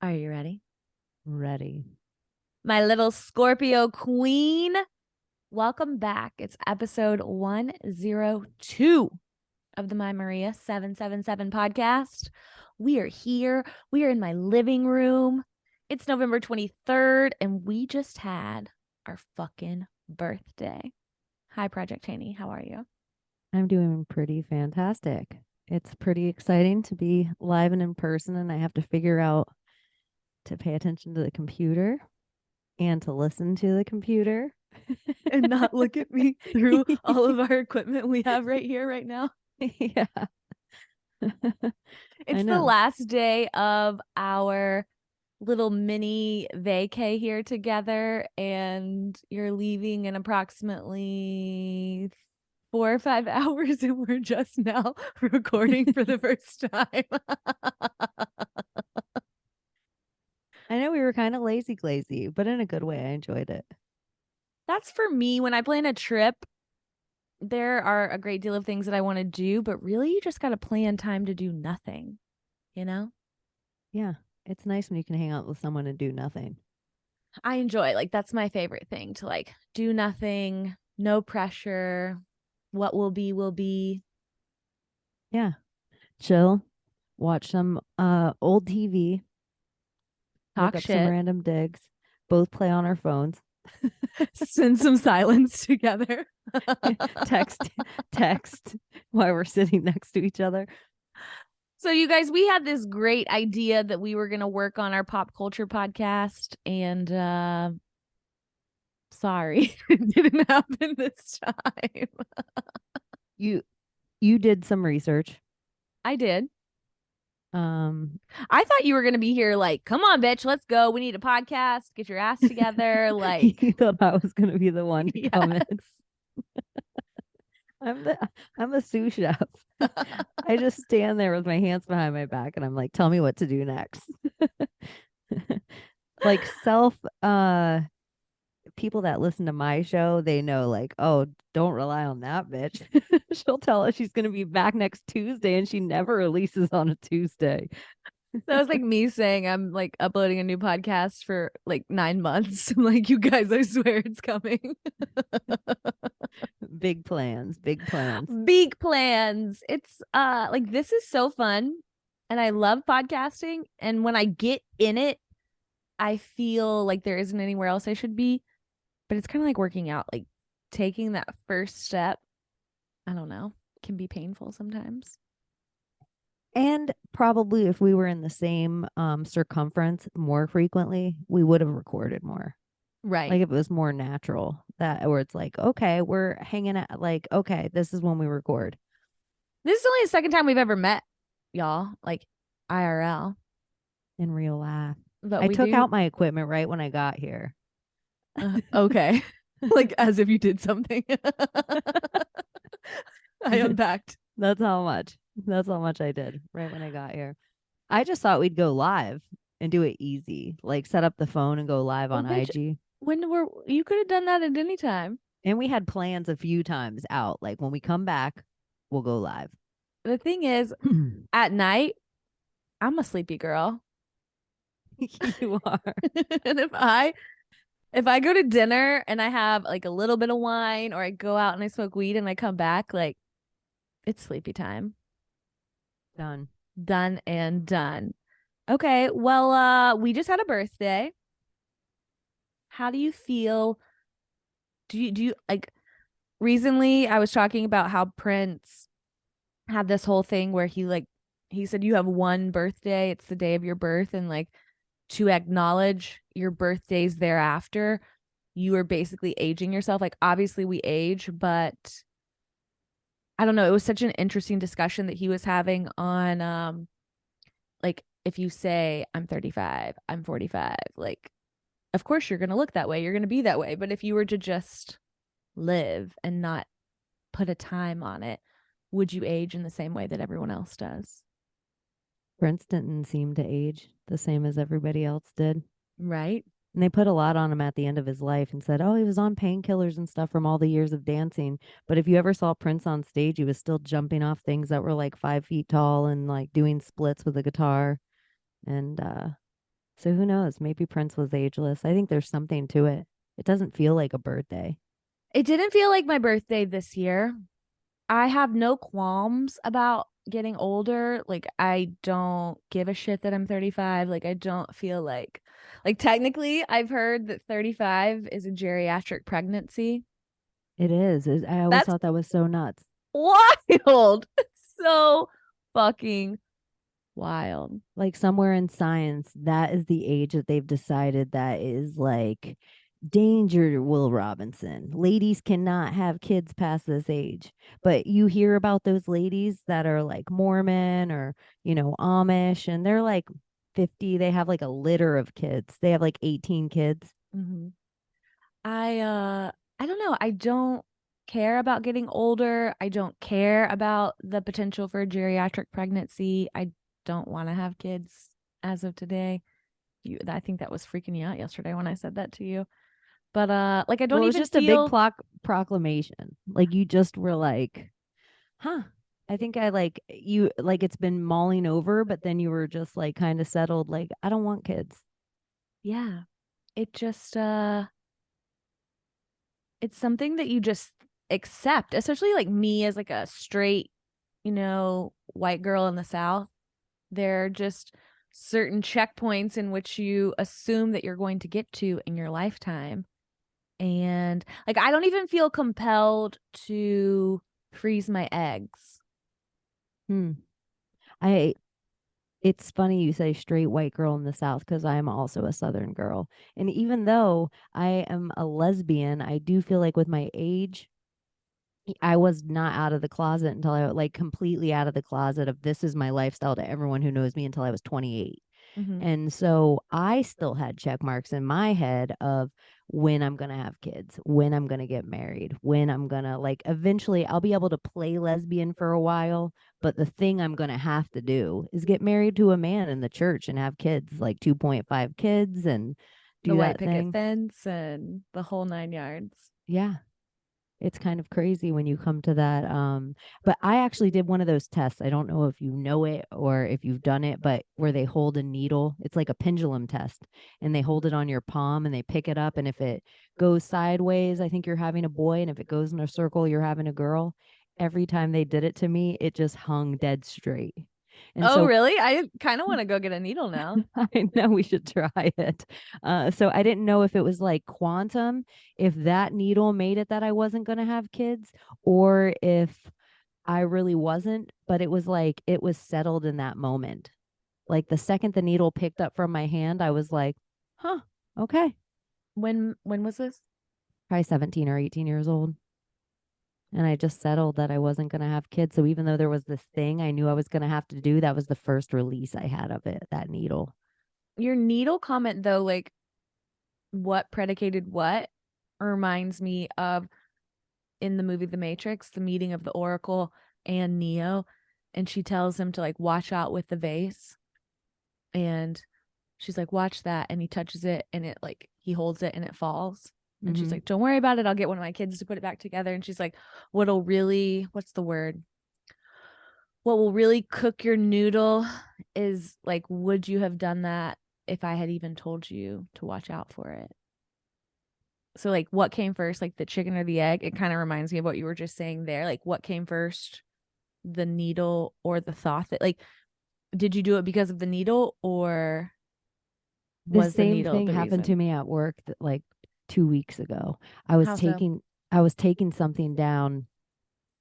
Are you ready? Ready. My little Scorpio queen. Welcome back. It's episode 102 of the mymaria777 podcast. We are here. We are in my living room. It's November 23rd, and we just had our fucking birthday. Hi, Project Chaney. How are you? I'm doing pretty fantastic. It's pretty exciting to be live and in person, and I have to figure out to pay attention to the computer and to listen to the computer. And not look at me through all of our equipment we have right here, right now. Yeah. It's the last day of our little mini vacay here together, and you're leaving in approximately 4 or 5 hours, and we're just now recording for the first time. I know we were kind of lazy glazy, but in a good way. I enjoyed it. That's for me. When I plan a trip, there are a great deal of things that I want to do, but really you just got to plan time to do nothing, you know? Yeah. It's nice when you can hang out with someone and do nothing. I enjoy, that's my favorite thing, to do nothing, no pressure. What will be will be. Yeah. Chill. Watch some old TV. Talk Look up some shit. random digs. Both play on our phones. Send some silence together. text while we're sitting next to each other. So you guys, we had this great idea that we were going to work on our pop culture podcast, and sorry, it didn't happen this time. You did some research. I did. I thought you were going to be here come on, bitch, let's go. We need a podcast. Get your ass together. You thought I was going to be the one to yes. come in. I'm a sous chef. I just stand there with my hands behind my back and I'm like, tell me what to do next. People that listen to my show, they know oh, don't rely on that bitch. She'll tell us she's going to be back next Tuesday and she never releases on a Tuesday. That was like me saying I'm uploading a new podcast for 9 months. I'm like, you guys, I swear it's coming. Big plans. Big plans. It's this is so fun, and I love podcasting, and when I get in it, I feel like there isn't anywhere else I should be. But it's kind of like working out, taking that first step, I don't know, can be painful sometimes. And probably if we were in the same circumference more frequently, we would have recorded more. Right. Like if it was more natural, that where it's like, okay, we're hanging out, okay, this is when we record. This is only the second time we've ever met, y'all, IRL. In real life. But I took out my equipment right when I got here. Okay. As if you did something. I unpacked. That's how much I did right when I got here. I just thought we'd go live and do it easy, set up the phone and go live on IG. You could have done that at any time. And we had plans a few times out. When we come back, we'll go live. The thing is, at night, I'm a sleepy girl. You are. And if I go to dinner and I have a little bit of wine, or I go out and I smoke weed and I come back, it's sleepy time. Done and done. Okay, well, we just had a birthday. How do you feel? Do you recently I was talking about how Prince had this whole thing where he said you have one birthday, it's the day of your birth, and to acknowledge your birthdays thereafter, you are basically aging yourself. Obviously we age, but I don't know. It was such an interesting discussion that he was having on, if you say I'm 35, I'm 45, of course you're going to look that way. You're going to be that way. But if you were to just live and not put a time on it, would you age in the same way that everyone else does? Prince didn't seem to age the same as everybody else did. Right. And they put a lot on him at the end of his life and said, oh, he was on painkillers and stuff from all the years of dancing. But if you ever saw Prince on stage, he was still jumping off things that were 5 feet tall and doing splits with a guitar. And So who knows? Maybe Prince was ageless. I think there's something to it. It doesn't feel like a birthday. It didn't feel like my birthday this year. I have no qualms about getting older. Like I don't give a shit that I'm 35. Like I don't feel like technically I've heard that 35 is a geriatric pregnancy. It is. I always That's thought that was so nuts. wild. So fucking wild. Like somewhere in science, that is the age that they've decided that is like danger, Will Robinson. Ladies cannot have kids past this age. But you hear about those ladies that are like Mormon or, Amish, and they're like 50. They have like a litter of kids. They have like 18 kids. Hmm. I don't know. I don't care about getting older. I don't care about the potential for a geriatric pregnancy. I don't want to have kids as of today. I think that was freaking you out yesterday when I said that to you. But like I Well, don't it was even just a big feel proclamation. Like you just were like, huh. I think I like you, like it's been mulling over, but then you were just like kind of settled, like, I don't want kids. yeah. It just it's something that you just accept, especially like me as like a straight, white girl in the South. There are just certain checkpoints in which you assume that you're going to get to in your lifetime. And like I don't even feel compelled to freeze my eggs. Hmm. I It's funny you say straight white girl in the South because I am also a Southern girl. And even though I am a lesbian, I do feel like with my age, I was not out of the closet until I like completely out of the closet of this is my lifestyle to everyone who knows me until I was 28. Mm-hmm. And so I still had check marks in my head of when I'm going to have kids, when I'm going to get married, when I'm going to like eventually I'll be able to play lesbian for a while. But the thing I'm going to have to do is get married to a man in the church and have kids, like 2.5 kids and The do white that picket thing. fence and the whole 9 yards. Yeah. It's kind of crazy when you come to that. But I actually did one of those tests. I don't know if you know it or if you've done it, but where they hold a needle, it's like a pendulum test, and they hold it on your palm and they pick it up. And if it goes sideways, I think you're having a boy. And if it goes in a circle, you're having a girl. Every time they did it to me, it just hung dead straight. And Oh, so really? I kind of want to go get a needle now. I know we should try it. So I didn't know if it was like quantum, if that needle made it that I wasn't going to have kids, or if I really wasn't, but it was like it was settled in that moment. Like the second the needle picked up from my hand, I was like, huh, okay. When was this? Probably 17 or 18 years old. And I just settled that I wasn't going to have kids. So even though there was this thing I knew I was going to have to do, that was the first release I had of it, that needle. Your needle comment though, like what predicated what reminds me of in the movie The Matrix, the meeting of the Oracle and Neo, and she tells him to like watch out with the vase, and she's like, watch that, and he touches it, and it like he holds it and it falls. And she's Mm-hmm. like, don't worry about it. I'll get one of my kids to put it back together. And she's like, what'll really, what's the word? What will really cook your noodle is like, would you have done that if I had even told you to watch out for it? So like what came first, like the chicken or the egg? It kind of reminds me of what you were just saying there. Like what came first, the needle or the thought that like did you do it because of the needle or The was the same needle thing the happened to reason? me at work like 2 weeks ago. I was How so? taking I was taking something down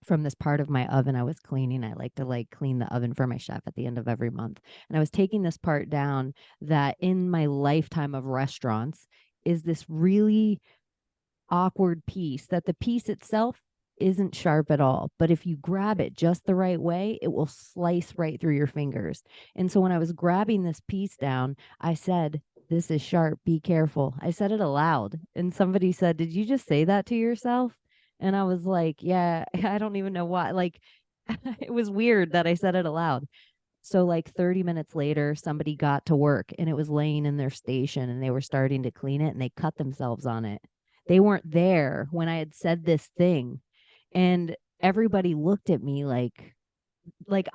from this part of my oven I was cleaning. I like to like clean the oven for my chef at the end of every month. And I was taking this part down that in my lifetime of restaurants is this really awkward piece that the piece itself isn't sharp at all. But if you grab it just the right way, it will slice right through your fingers. And so when I was grabbing this piece down, I said, "This is sharp. Be careful." I said it aloud. And somebody said, "Did you just say that to yourself?" And I was like, "Yeah, I don't even know why." Like, it was weird that I said it aloud. So, like 30 minutes later, somebody got to work and it was laying in their station and they were starting to clean it and they cut themselves on it. They weren't there when I had said this thing. And everybody looked at me like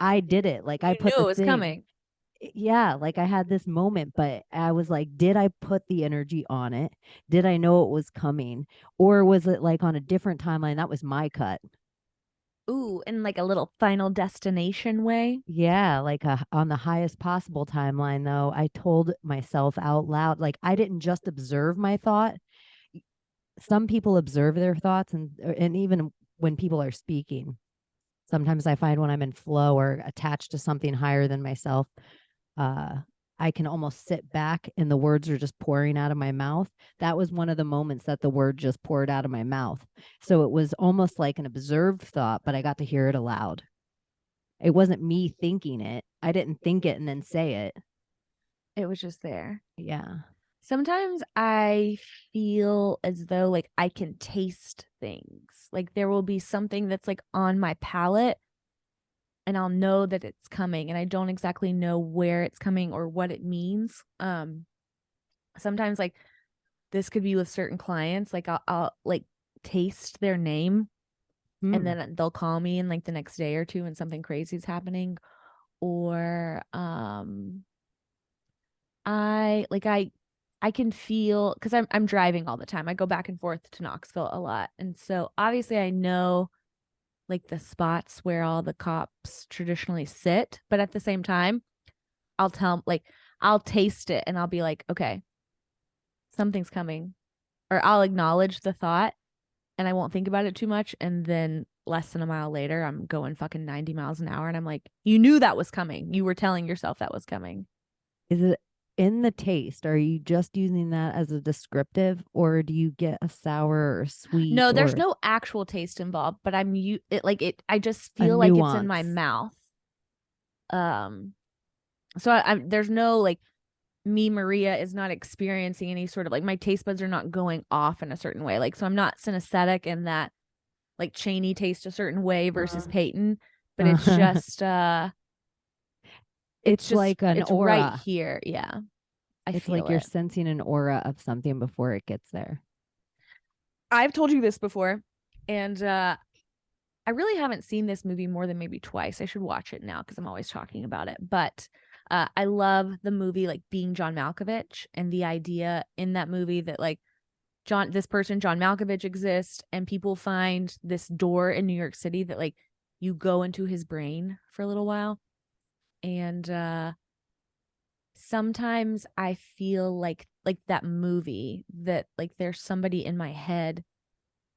I did it. Like I You put knew the it was thing. coming. Yeah, like I had this moment, but I was like, did I put the energy on it? Did I know it was coming? Or was it like on a different timeline? That was my cut. Ooh, in like a little Final Destination way. Yeah, like on the highest possible timeline, though, I told myself out loud, like I didn't just observe my thought. Some people observe their thoughts, and even when people are speaking, sometimes I find when I'm in flow or attached to something higher than myself, uh, I can almost sit back and the words are just pouring out of my mouth. That was one of the moments that the word just poured out of my mouth. So it was almost like an observed thought, but I got to hear it aloud. It wasn't me thinking it. I didn't think it and then say it. It was just there. Yeah. Sometimes I feel as though like I can taste things. Like there will be something that's like on my palate and I'll know that it's coming and I don't exactly know where it's coming or what it means. Sometimes like this could be with certain clients, like I'll like taste their name and Hmm. then they'll call me in like the next day or two and something crazy is happening or I can feel because I'm driving all the time. I go back and forth to Knoxville a lot. And so obviously I know like the spots where all the cops traditionally sit, but at the same time, I'll tell like I'll taste it and I'll be like, okay, something's coming. Or I'll acknowledge the thought and I won't think about it too much. And then less than a mile later, I'm going fucking 90 miles an hour. And I'm like, you knew that was coming. You were telling yourself that was coming. Is it in the taste? Are you just using that as a descriptive, or do you get a sour or sweet No, there's or no actual taste involved, but I just a feel like it's in my nuance? mouth. Um, so I'm there's no like me, Maria, is not experiencing any sort of like my taste buds are not going off in a certain way. Like, so I'm not synesthetic in that like Chaney tastes a certain way versus Uh, Peyton, but uh, it's like an it's right aura. here. Yeah. I It's feel like you're it. sensing an aura of something before it gets there. I've told you this before, and I really haven't seen this movie more than maybe twice. I should watch it now because I'm always talking about it. But I love the movie like Being John Malkovich and the idea in that movie that like this person, John Malkovich, exists and people find this door in New York City that like you go into his brain for a little while. And sometimes I feel like that movie that like there's somebody in my head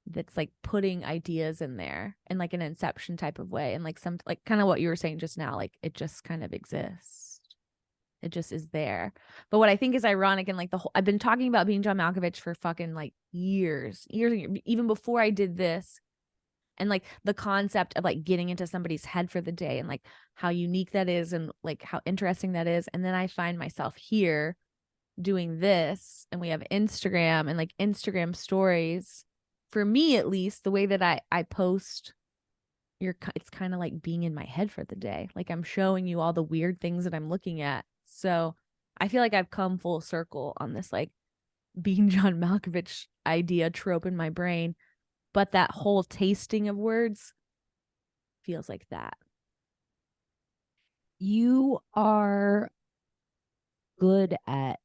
that's like putting ideas in there in like an inception type of way and like some like kind of what you were saying just now like it just kind of exists, it just is there. But what I think is ironic and like the whole I've been talking about Being John Malkovich for fucking like years even before I did this, and like the concept of like getting into somebody's head for the day and like how unique that is and like how interesting that is, and then I find myself here doing this and we have Instagram and like Instagram stories. For me at least, the way that I post it's kind of like being in my head for the day. Like I'm showing you all the weird things that I'm looking at. So I feel like I've come full circle on this like being John Malkovich idea trope in my brain, but that whole tasting of words feels like that. You are good at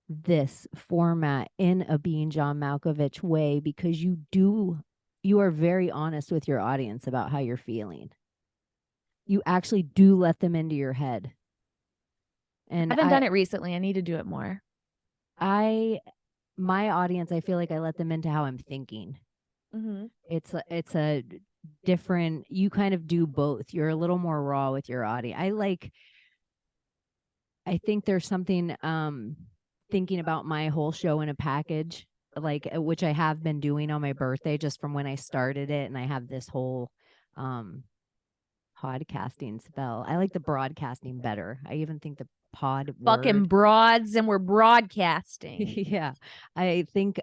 this format in a Being John Malkovich way because you are very honest with your audience about how you're feeling. You actually do let them into your head. I And haven't done it recently. I need to do it more. I my audience, I feel like I let them into how I'm thinking. Mm-hmm. It's a different, you kind of do both. You're a little more raw with your audience. I think there's something thinking about my whole show in a package, like which I have been doing on my birthday just from when I started it, and I have this whole um podcasting spell. I like the broadcasting better. I even think the pod Fucking word. broads, and we're broadcasting. Yeah. I think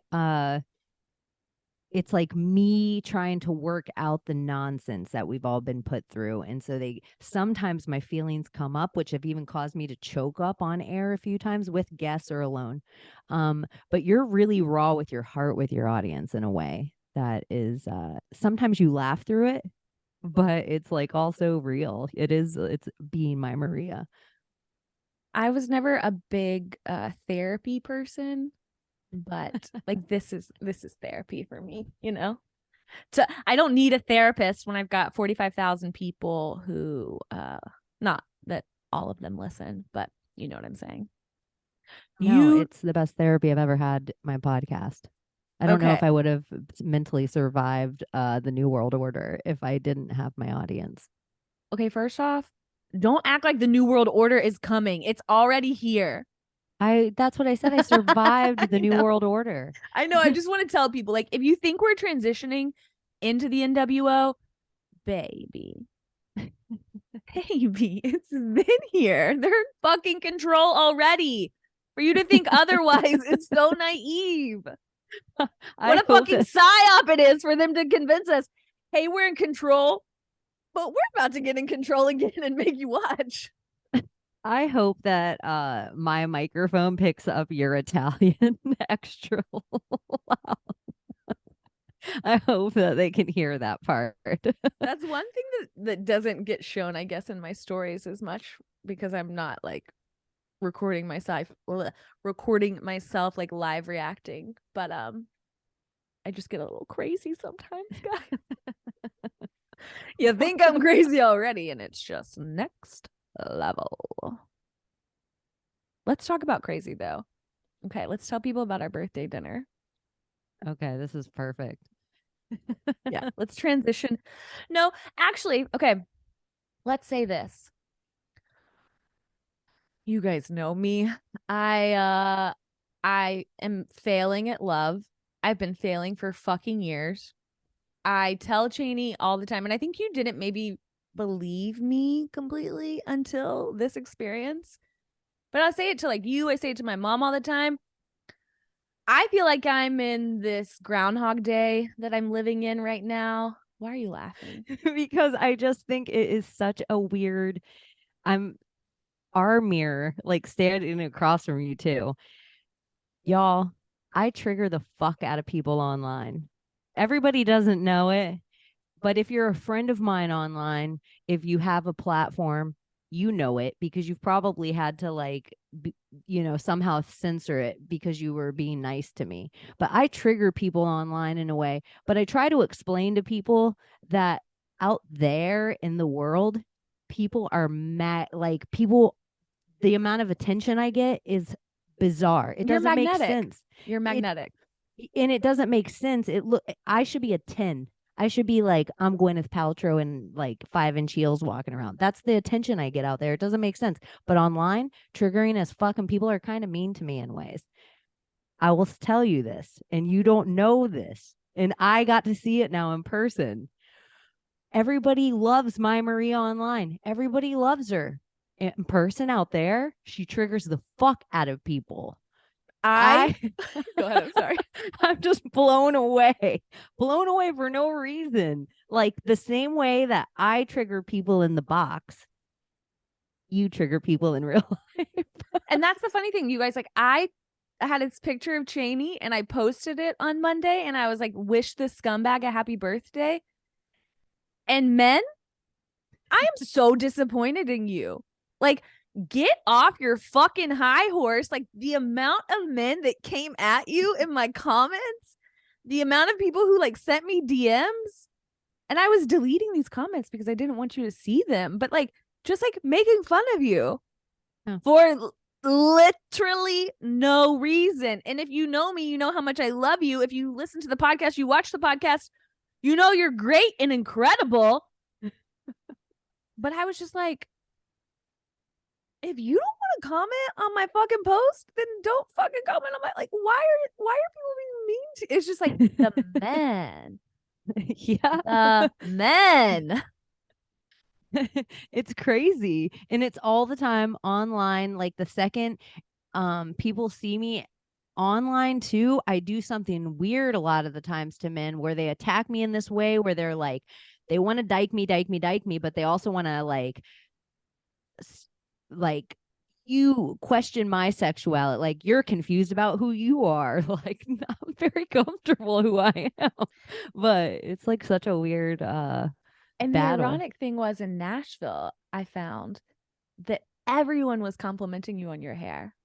it's like me trying to work out the nonsense that we've all been put through. And so they sometimes my feelings come up, which have even caused me to choke up on air a few times with guests or alone. But you're really raw with your heart with your audience in a way that is sometimes you laugh through it, but it's like also real. It's being my Maria. I was never a big therapy person, but like this is therapy for me, you know? I don't need a therapist when I've got 45,000 people who not that all of them listen, but you know what I'm saying. No, You it's the best therapy I've ever had, my podcast. I don't know okay. if I would have mentally survived the New World Order if I didn't have my audience. Okay, first off, don't act like the new world order is coming. It's already here. That's what I said. I survived I the New know. World Order. I know. I just want to tell people like if you think we're transitioning into the NWO, baby. Baby, it's been here. They're in fucking control already. For you to think otherwise is so naive. What I a hope fucking that psyop it is for them to convince us, hey, we're in control, but we're about to get in control again and make you watch. I hope that my microphone picks up your Italian extra loud. I hope that they can hear that part. That's one thing that doesn't get shown, I guess, in my stories as much because I'm not like recording myself like live reacting. But I just get a little crazy sometimes, guys. You think I'm crazy already, and it's just next level. Let's talk about crazy though. Okay, let's tell people about our birthday dinner. Okay, this is perfect. Yeah, let's transition. No, actually, okay, let's say this. You guys know me. I am failing at love. I've been failing for fucking years. I tell Chaney all the time, and I think you didn't maybe believe me completely until this experience. But I say it to like you, I say it to my mom all the time. I feel like I'm in this Groundhog Day that I'm living in right now. Why are you laughing? Because I just think it is such a weird. I'm our mirror, like standing across from you too. Y'all, I trigger the fuck out of people online. Everybody doesn't know it, but if you're a friend of mine online, if you have a platform, you know it because you've probably had to somehow censor it because you were being nice to me. But I trigger people online in a way, but I try to explain to people that out there in the world, people are mad. Like people, the amount of attention I get is bizarre. It You're doesn't make magnetic. sense. You're It magnetic. and it doesn't make sense. I should be a 10. I should be like I'm Gwyneth Paltrow in like 5-inch heels walking around. That's the attention I get out there. It doesn't make sense. But online, triggering as fuck, and people are kind of mean to me in ways. I will tell you this, and you don't know this. And I got to see it now in person. Everybody loves my Maria online. Everybody loves her. In person out there, she triggers the fuck out of people. I I go ahead. I'm sorry. I'm just blown away for no reason. Like the same way that I trigger people in the box, you trigger people in real life. And that's the funny thing, you guys. Like, I had this picture of Chaney and I posted it on Monday and I was like, wish this scumbag a happy birthday. And men, I am so disappointed in you. Like, get off your fucking high horse. Like, the amount of men that came at you in my comments, the amount of people who like sent me DMs, and I was deleting these comments because I didn't want you to see them, but like, just like making fun of you for literally no reason. And if you know me, you know how much I love you. If you listen to the podcast, you watch the podcast, you know you're great and incredible. But I was just like, if you don't want to comment on my fucking post, then don't fucking comment on my like. Why are people being mean to? It's just like the men, Yeah. the men. It's crazy. And it's all the time online. Like the second people see me online too, I do something weird a lot of the times to men where they attack me in this way where they're like, they want to dike me, but they also want to like you question my sexuality, like you're confused about who you are. Like I'm very comfortable who I am, but it's like such a weird And the battle. ironic thing was in Nashville, I found that everyone was complimenting you on your hair.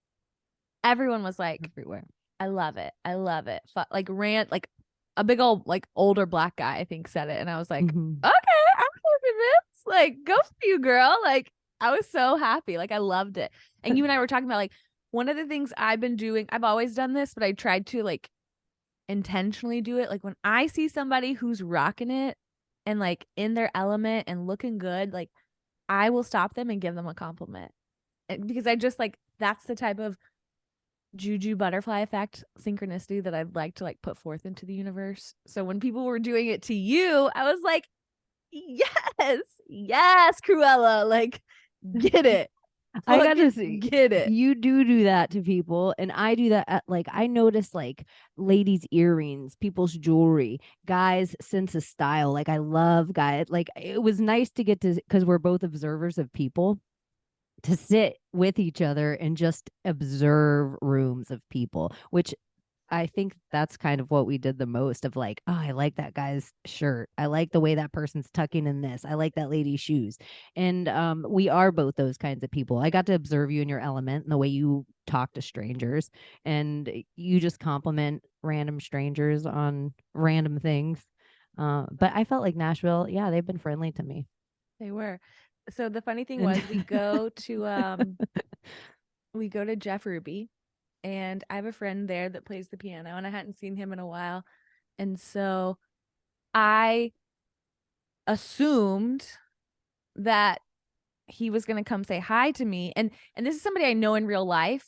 Everyone was like, everywhere. I love it. I love it. Like rant, like a big old like older black guy, I think, said it. And I was like, Mhm. okay, I'm here for this. Like, go for you, girl. Like, I was so happy. Like, I loved it. And you and I were talking about like one of the things I've been doing, I've always done this, but I tried to like intentionally do it. Like when I see somebody who's rocking it and like in their element and looking good, like I will stop them and give them a compliment. Because I just like that's the type of juju butterfly effect synchronicity that I'd like to like put forth into the universe. So when people were doing it to you, I was like, yes, yes, Cruella, like get it. I got to Fucking see get it. you do that to people, and I do that at, like, I notice like ladies' earrings, people's jewelry, guys' sense of style. Like I love guys. Like it was nice to get to, because we're both observers of people, to sit with each other and just observe rooms of people, which I think that's kind of what we did the most of, like, oh, I like that guy's shirt. I like the way that person's tucking in this. I like that lady's shoes. And we are both those kinds of people. I got to observe you in your element and the way you talk to strangers, and you just compliment random strangers on random things. But I felt like Nashville, yeah, they've been friendly to me. They were. So the funny thing And was we go to Jeff Ruby, and I have a friend there that plays the piano, and I hadn't seen him in a while. And so I assumed that he was going to come say hi to me. And this is somebody I know in real life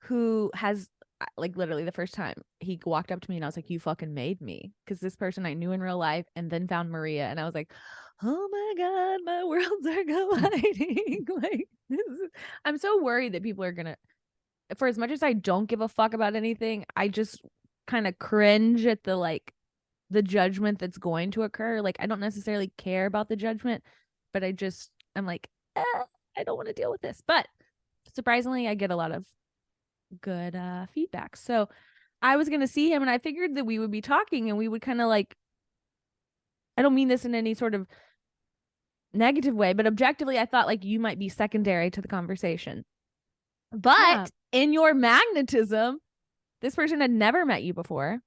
who has like literally the first time he walked up to me and I was like, you fucking made me. Because this person I knew in real life and then found Maria. And I was like, oh my God, my worlds are colliding. Like, I'm so worried that people are going to, for as much as I don't give a fuck about anything, I just kind of cringe at the like the judgment that's going to occur. Like, I don't necessarily care about the judgment, but I'm like, I don't want to deal with this. But surprisingly, I get a lot of good feedback. So I was going to see him and I figured that we would be talking and we would kind of like, I don't mean this in any sort of negative way, but objectively, I thought like you might be secondary to the conversation. yeah. But in your magnetism, this person had never met you before.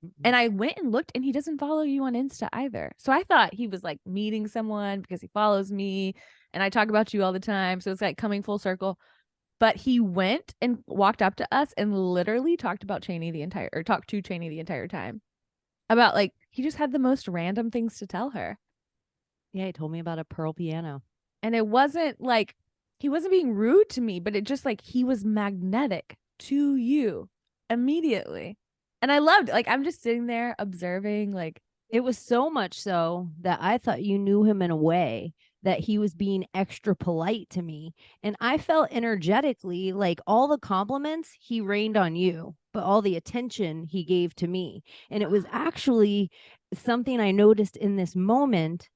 Mm-mm. And I went and looked and he doesn't follow you on Insta either. So I thought he was like meeting someone because he follows me and I talk about you all the time. So it's like coming full circle. But he went and walked up to us and literally talked about Chaney talked to Chaney the entire time. About like he just had the most random things to tell her. Yeah, he told me about a pearl piano. And it wasn't like he wasn't being rude to me, but it just like he was magnetic to you immediately. And I loved it. Like I'm just sitting there observing, like, It was so much so that I thought you knew him in a way that he was being extra polite to me. And I felt energetically like all the compliments he rained on you, but all the attention he gave to me. And it was actually something I noticed in this moment.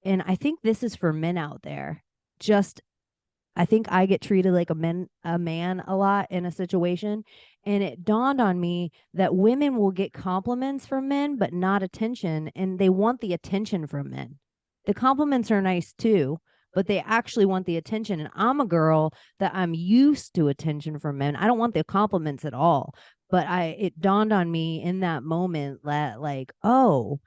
And I think this is for men out there. Just, I think I get treated like a man a lot in a situation, and it dawned on me that women will get compliments from men but not attention, and they want the attention from men. The compliments are nice too, but they actually want the attention, and I'm a girl that I'm used to attention from men. I don't want the compliments at all. But I it dawned on me in that moment that, like, oh,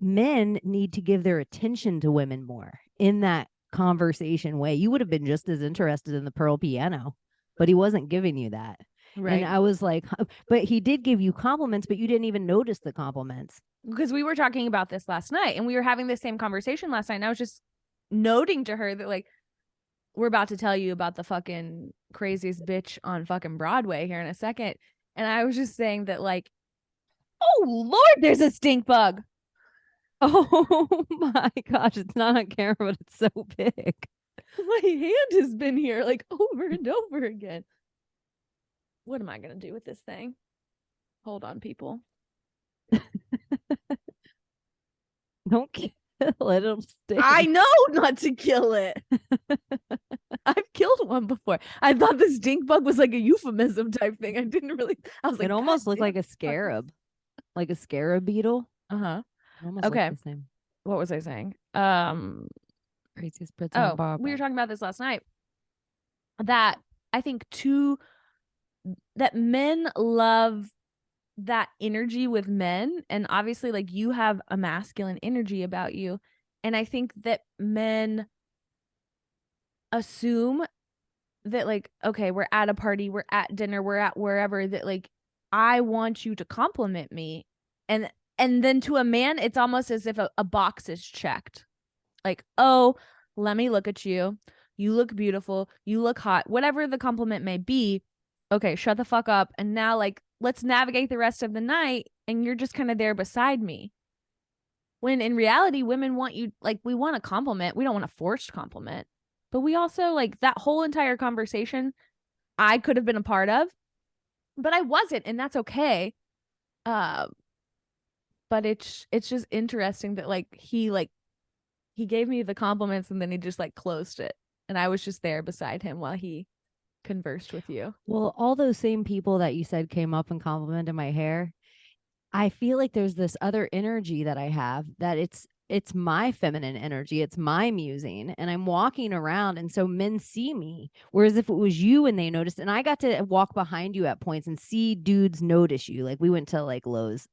men need to give their attention to women more in that conversation way. You would have been just as interested in the pearl piano, but he wasn't giving you that. And right. I was like, but he did give you compliments, but you didn't even notice the compliments. Because we were talking about this last night and we were having the same conversation last night. And I was just noting to her that, like, we're about to tell you about the fucking craziest bitch on fucking Broadway here in a second. And I was just saying that, like, oh Lord, there's a stink bug. Oh my gosh, it's not on camera, but it's so big. My hand has been here like over and over again. What am I going to do with this thing? Hold on, people. Don't kill it, it'll stink. I know not to kill it. I've killed one before. I thought the stink bug was like a euphemism type thing. I didn't really. I was like, It almost looked like a scarab, like a scarab beetle. Uh huh. It almost Okay. looked the same. What was I saying? Craziest Brits on Oh, Bob. we were talking about this last night. that I think too, that men love that energy with men. And obviously, like, you have a masculine energy about you. And I think that men assume that, like, okay, we're at a party, we're at dinner, we're at wherever, that like I want you to compliment me. And then to a man, it's almost as if a box is checked. Like, oh, let me look at you. You look beautiful. You look hot. Whatever the compliment may be. Okay, shut the fuck up. And now, like, let's navigate the rest of the night. And you're just kind of there beside me. When in reality, women want you, like, we want a compliment. We don't want a forced compliment. But we also, like, that whole entire conversation, I could have been a part of, but I wasn't. And that's okay. Uh, but it's just interesting that, like, he gave me the compliments and then he just like closed it. And I was just there beside him while he conversed with you. Well, all those same people that you said came up and complimented my hair, I feel like there's this other energy that I have that it's my feminine energy, it's my musing, and I'm walking around, and so men see me. Whereas if it was you and they noticed, and I got to walk behind you at points and see dudes notice you. Like we went to like Lowe's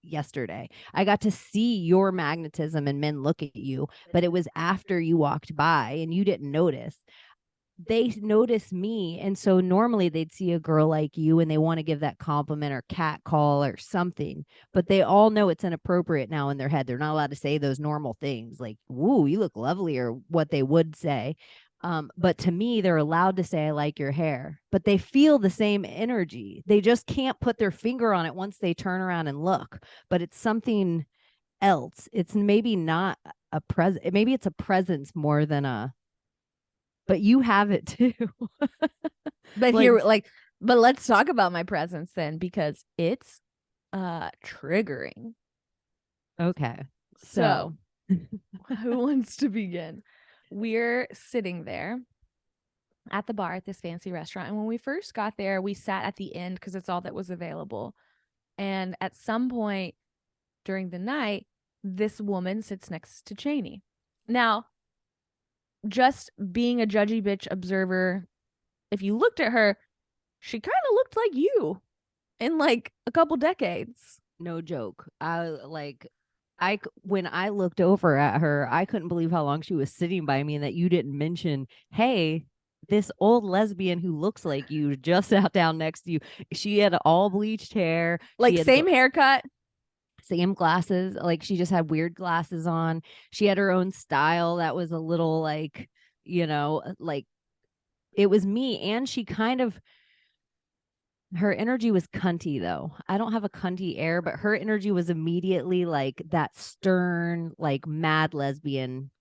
yesterday. I got to see your magnetism and men look at you, but it was after you walked by and you didn't notice. They notice me. And so normally they'd see a girl like you and they want to give that compliment or cat call or something, but they all know it's inappropriate now in their head. They're not allowed to say those normal things like, "Woo, you look lovely," or what they would say. But to me, they're allowed to say, "I like your hair," but they feel the same energy. They just can't put their finger on it once they turn around and look, but it's something else. It's maybe not a present. Maybe it's a presence more than a, but you have it too. But Like, here, like, but let's talk about my presence then, because it's triggering. okay. So who wants to begin? We're sitting there at the bar at this fancy restaurant. And when we first got there, we sat at the end because it's all that was available. And at some point during the night, this woman sits next to Chaney. Now, just being a judgy bitch observer, if you looked at her, she kind of looked like you in like a couple decades. no joke. When I looked over at her, I couldn't believe how long she was sitting by me and that you didn't mention, hey, this old lesbian who looks like you just sat down next to you. She had all bleached hair. Like, She had same haircut. same glasses. Like she just had weird glasses on. She had her own style that was a little like, like it was me. And she kind of, her energy was cunty though. I don't have a cunty air, but her energy was immediately like that stern, like mad lesbian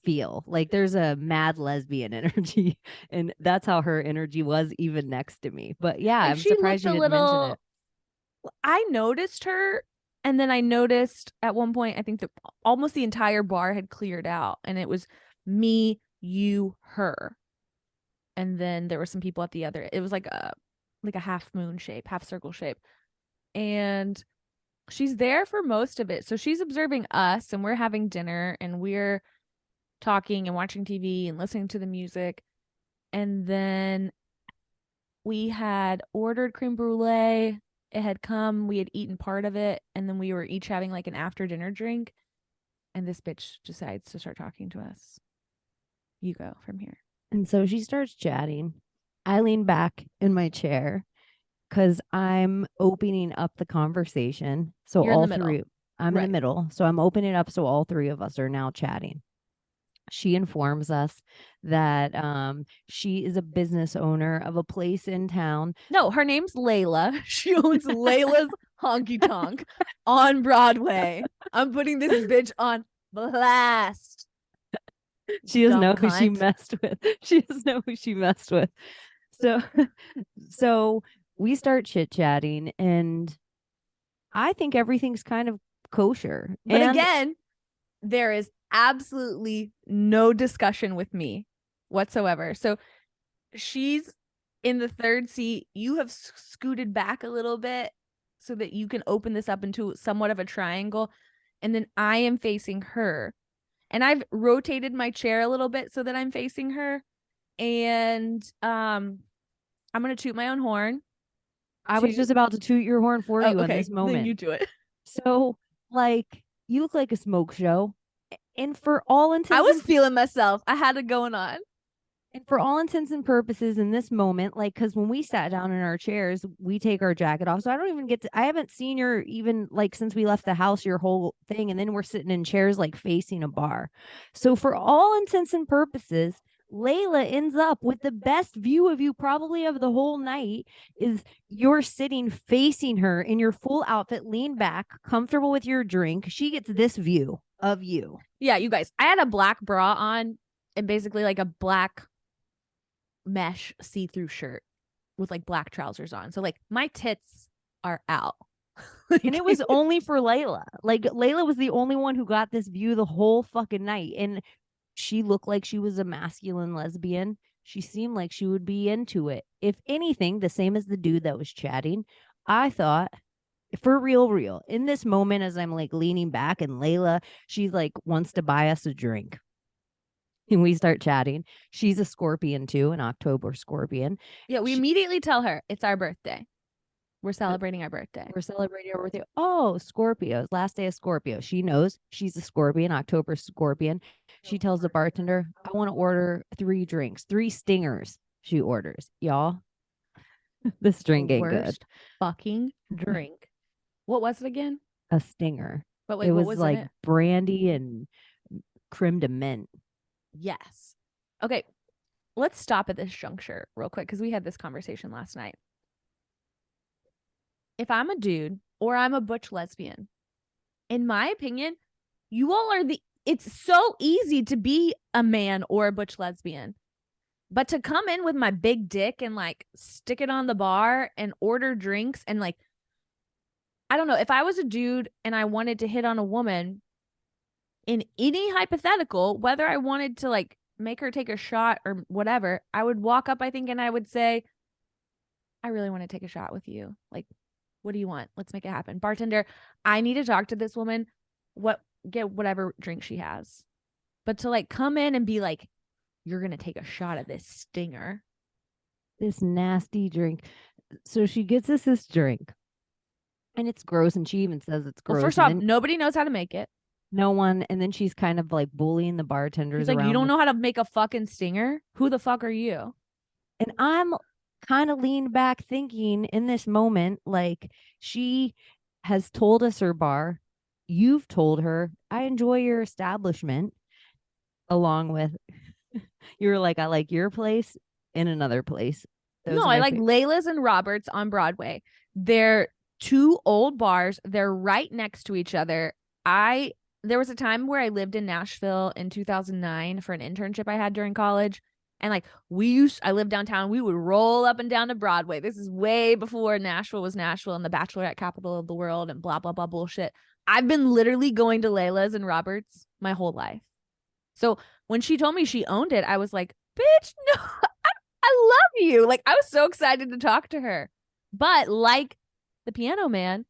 feel. Like there's a mad lesbian energy, and that's how her energy was even next to me. But yeah, Like, I'm she surprised looked you a didn't mention little, it. I noticed her, and then I noticed at one point, I think that almost the entire bar had cleared out, and it was me, you, her. And then there were some people at the other. It was like a half moon shape, half circle shape. And she's there for most of it. So she's observing us, and we're having dinner, and we're talking and watching TV and listening to the music. And then we had ordered creme brulee. It had come, we had eaten part of it, and then we were each having like an after dinner drink. And this bitch decides to start talking to us. You go from here. And so she starts chatting. I lean back in my chair because I'm opening up the conversation. So You're in all the middle. three, I'm in the Right. middle. So I'm opening it up. So all three of us are now chatting. She informs us that she is a business owner of a place in town. No, her name's Layla. She owns Layla's Honky Tonk on Broadway. I'm putting this bitch on blast. She doesn't Dumb know who she cunt. messed with. She doesn't know who she messed with. So, so we start chit chatting, and I think everything's kind of kosher. But And again, there is absolutely no discussion with me whatsoever. So she's in the third seat. You have scooted back a little bit so that you can open this up into somewhat of a triangle. And then I am facing her. And I've rotated my chair a little bit so that I'm facing her. And I'm gonna toot my own horn. I was just about to toot your horn for Oh, you in okay. this Then moment. you do it. So, like, you look like a smoke show. And for all I intents was and feeling myself. I had it going on. And for all intents and purposes, in this moment, like, because when we sat down in our chairs, we take our jacket off. So I don't even get to, I haven't seen your even like since we left the house, your whole thing. And then we're sitting in chairs, like facing a bar. So for all intents and purposes, Layla ends up with the best view of you probably of the whole night is you're sitting facing her in your full outfit, lean back, comfortable with your drink. She gets this view of you. Yeah, you guys. I had a black bra on and basically like a black mesh see-through shirt with like black trousers on. So like my tits are out. And it was only for Layla. Like Layla was the only one who got this view the whole fucking night. And she looked like she was a masculine lesbian. She seemed like she would be into it. If anything, the same as the dude that was chatting. I thought, for real, in this moment, as I'm like leaning back and Layla, she's like wants to buy us a drink. And we start chatting. She's a Scorpion too, an October Scorpion. Yeah, we immediately tell her it's our birthday. We're celebrating our birthday. We're celebrating our birthday. Oh, Scorpios, last day of Scorpio. She knows she's a Scorpion, October Scorpion. She tells the bartender, I want to order 3 drinks, 3 stingers. She orders. Y'all, this drink ain't good. Fucking drink. What was it again? A stinger. But wait, it what was was like in it? brandy and creme de mint. Yes. Okay. Let's stop at this juncture real quick because we had this conversation last night. If I'm a dude or I'm a butch lesbian, in my opinion, you all are it's so easy to be a man or a butch lesbian. But to come in with my big dick and like stick it on the bar and order drinks and like, I don't know, if I was a dude and I wanted to hit on a woman in any hypothetical, whether I wanted to like make her take a shot or whatever, I would walk up, I think, and I would say, I really want to take a shot with you. Like, what do you want? Let's make it happen. Bartender, I need to talk to this woman. Get whatever drink she has. But to like come in and be like, you're going to take a shot of this stinger. This nasty drink. So she gets us this drink. And it's gross. And she even says it's gross. Well, first off, nobody knows how to make it. No one. And then she's kind of like bullying the bartenders. She's like, around you don't know how to make a fucking stinger? Who the fuck are you? And I'm kind of leaned back thinking in this moment, like she has told us her bar. You've told her, I enjoy your establishment. Along with, you were like, I like your place in another place. No, I like Layla's and Robert's on Broadway. They're 2 old bars. They're right next to each other. There was a time where I lived in Nashville in 2009 for an internship I had during college. And like I lived downtown. We would roll up and down to Broadway. This is way before Nashville was Nashville and the Bachelorette capital of the world and blah, blah, blah bullshit. I've been literally going to Layla's and Robert's my whole life. So when she told me she owned it, I was like, bitch, no, I love you. Like, I was so excited to talk to her. But like the piano man,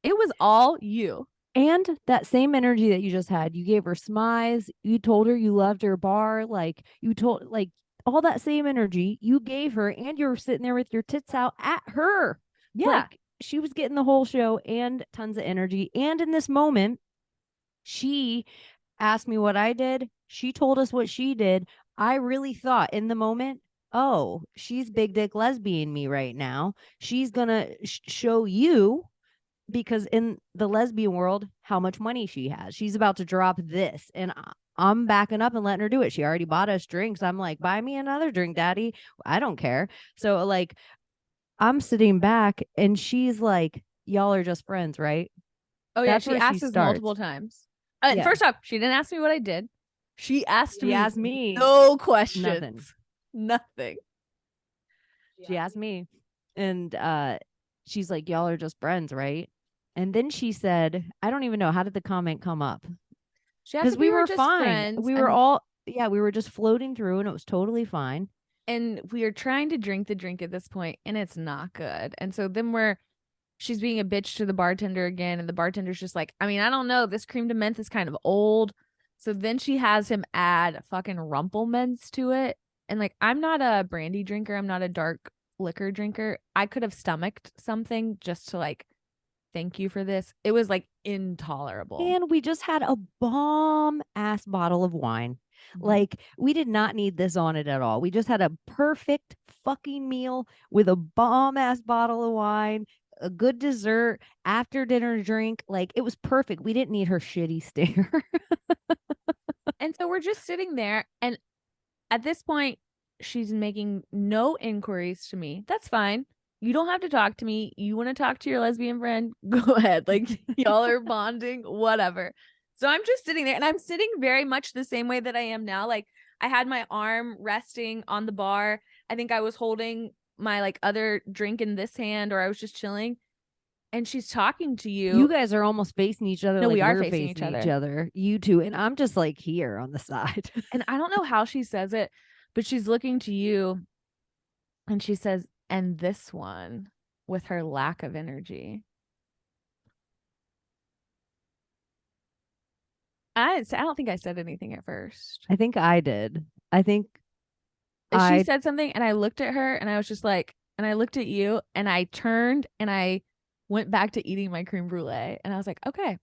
it was all you. And that same energy that you just had, you gave her smiles. You told her you loved her bar. Like you told, like all that same energy you gave her, and you were sitting there with your tits out at her. Yeah. Like she was getting the whole show and tons of energy. And in this moment, she asked me what I did. She told us what she did. I really thought in the moment, oh, she's big dick lesbian me right now. She's gonna show you, because in the lesbian world, how much money she has. She's about to drop this, and I'm backing up and letting her do it. She already bought us drinks. I'm like, buy me another drink, daddy. I don't care. So like, I'm sitting back and she's like, y'all are just friends, right? Oh yeah, she asked us multiple times. Yeah. First off, she didn't ask me what I did. She asked me no questions. Nothing. She asked me, and she's like, y'all are just friends, right? And then she said, I don't even know, how did the comment come up? Because we were fine. Friends, we were we were just floating through and it was totally fine. And we are trying to drink the drink at this point and it's not good. And so then she's being a bitch to the bartender again. And the bartender's just like, I mean, I don't know. This creme de menthe is kind of old. So then she has him add fucking Rumpelmints to it. And like, I'm not a brandy drinker. I'm not a dark liquor drinker. I could have stomached something just to like, thank you for this. It was like intolerable. And we just had a bomb ass bottle of wine. Like, we did not need this on it at all. We just had a perfect fucking meal with a bomb ass bottle of wine, a good dessert, after dinner drink. Like, it was perfect. We didn't need her shitty stare. And so we're just sitting there. And at this point, she's making no inquiries to me. That's fine. You don't have to talk to me. You want to talk to your lesbian friend? Go ahead. Like, y'all are bonding, whatever. So I'm just sitting there, and I'm sitting very much the same way that I am now. Like, I had my arm resting on the bar. I think I was holding my like other drink in this hand, or I was just chilling. And she's talking to you. You guys are almost facing each other. No, like we are we're facing each each other. other. You two. And I'm just like here on the side. And I don't know how she says it, but she's looking to you, and she says, and this one, with her lack of energy. I don't think I said anything at first. I think I did. I think She said something, and I looked at her, and I was just like, and I looked at you, and I turned, and I went back to eating my creme brulee. And I was like, okay,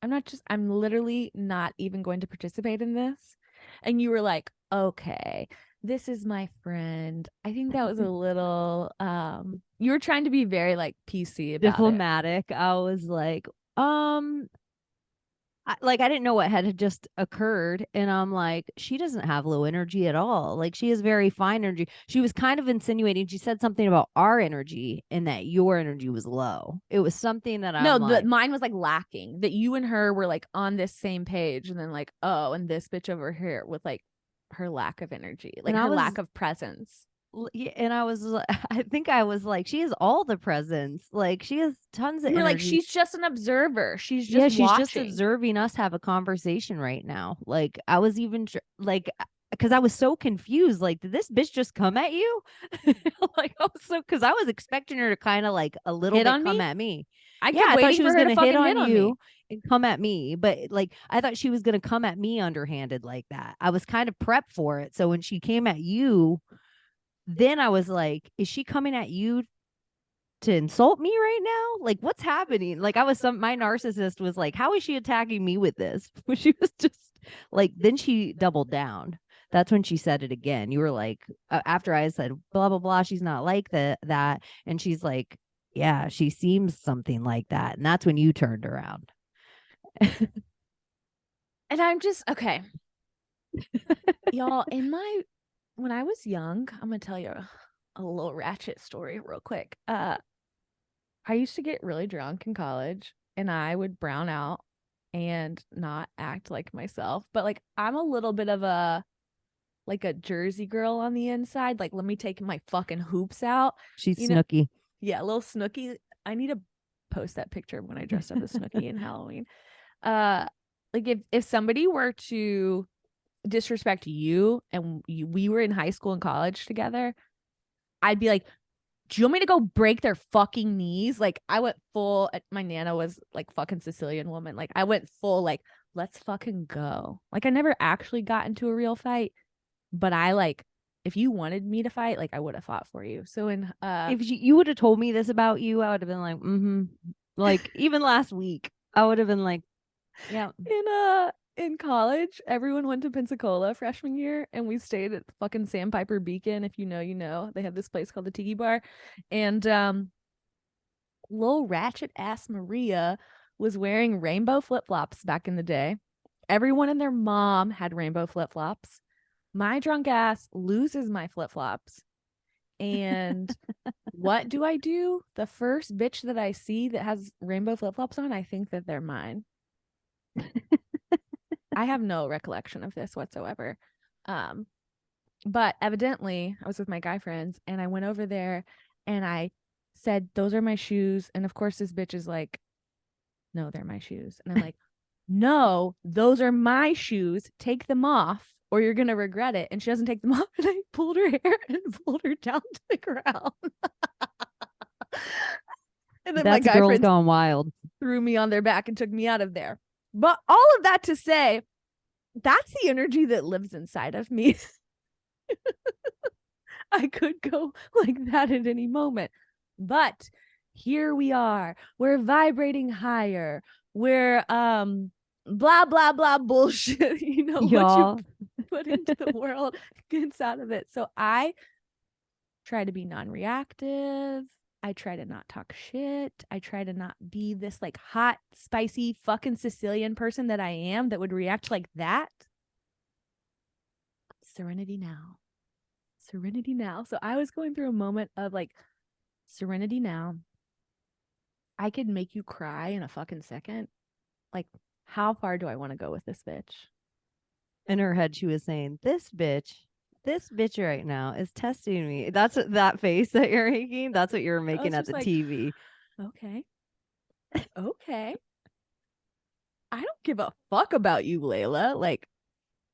I'm literally not even going to participate in this. And you were like, okay, this is my friend. I think that was a little, you were trying to be very like PC about diplomatic. I was like, I didn't know what had just occurred, and I'm like, she doesn't have low energy at all. Like, she has very fine energy. She was kind of insinuating. She said something about our energy and that your energy was low. It was something that no, I'm like, mine was like lacking, that you and her were like on this same page, and then like, oh, and this bitch over here with like her lack of energy, like her lack of presence. and I was, I think I was like, she has all the presence. Like, she has tons of You were like, energy. she's just an observer. She's just Yeah, she's watching. just observing us have a conversation right now. Like, I was even like, because I was so confused. Like, did this bitch just come at you? Like, I was so, because I was expecting her to kind of like a little Hit bit on come me? at me. I Yeah, kept I thought waiting she for was her to gonna hit fucking on hit on you me. and come at me, but like I thought she was gonna come at me underhanded like that. I was kind of prepped for it. So when she came at you, then I was like, is she coming at you to insult me right now? Like, what's happening? Like, my narcissist was like, how is she attacking me with this? She was just like, then she doubled down. That's when she said it again. You were like, after I said, blah, blah, blah, she's not like that. And she's like, yeah, she seems something like that. And that's when you turned around. And I'm just, okay. Y'all, when I was young, I'm going to tell you a little ratchet story real quick. I used to get really drunk in college, and I would brown out and not act like myself. But like, I'm a little bit of a like a Jersey girl on the inside. Like, let me take my fucking hoops out. She's You know, snooky. yeah, a little Snooki. I need to post that picture of when I dressed up as Snooki in Halloween. Like if somebody were to disrespect you, and we were in high school and college together, I'd be like, do you want me to go break their fucking knees? Like, I went full, my Nana was like fucking Sicilian woman. Like, I went full, like, let's fucking go. Like, I never actually got into a real fight, but I like, if you wanted me to fight, like, I would have fought for you. So If you would have told me this about you, I would have been like, like even last week, I would have been like, yeah. In college, everyone went to Pensacola freshman year, and we stayed at fucking Sandpiper Beacon. If you know, you know. They have this place called the Tiki Bar, and little ratchet ass Maria was wearing rainbow flip-flops back in the day. Everyone and their mom had rainbow flip-flops. My drunk ass loses my flip-flops. And what do I do? The first bitch that I see that has rainbow flip-flops on, I think that they're mine. I have no recollection of this whatsoever. But evidently I was with my guy friends, and I went over there and I said, those are my shoes. And of course this bitch is like, no, they're my shoes. And I'm like, no, those are my shoes. Take them off or you're going to regret it. And she doesn't take them off. And I pulled her hair and pulled her down to the ground. And then That's my guy girls friends gone wild. threw me on their back and took me out of there. But all of that to say, that's the energy that lives inside of me. I could go like that at any moment. But here we are. We're vibrating higher. We're blah blah blah bullshit. You know, what you Y'all, put into the world gets out of it. So I try to be non-reactive. I try to not talk shit. I try to not be this like hot, spicy, fucking Sicilian person that I am that would react like that. Serenity now. Serenity now. So I was going through a moment of like serenity now. I could make you cry in a fucking second. Like, how far do I want to go with this bitch? in her head, she was saying, this bitch right now is testing me. That's that face that you're making. That's what you're I making was at just the like, TV. okay, okay. I don't give a fuck about you, Layla. Like,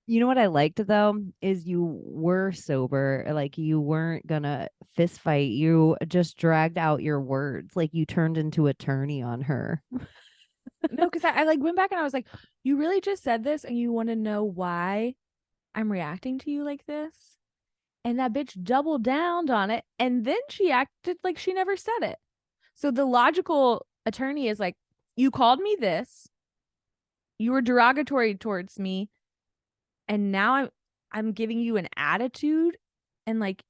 You know what I liked though is you were sober, like you weren't gonna fist fight. You just dragged out your words, like you turned into attorney on her. no, because I like went back and I was like, you really just said this and you want to know why I'm reacting to you like this? And that bitch doubled down on it. And then she acted like she never said it. So the logical attorney is like, you called me this, you were derogatory towards me, and now I'm giving you an attitude. And like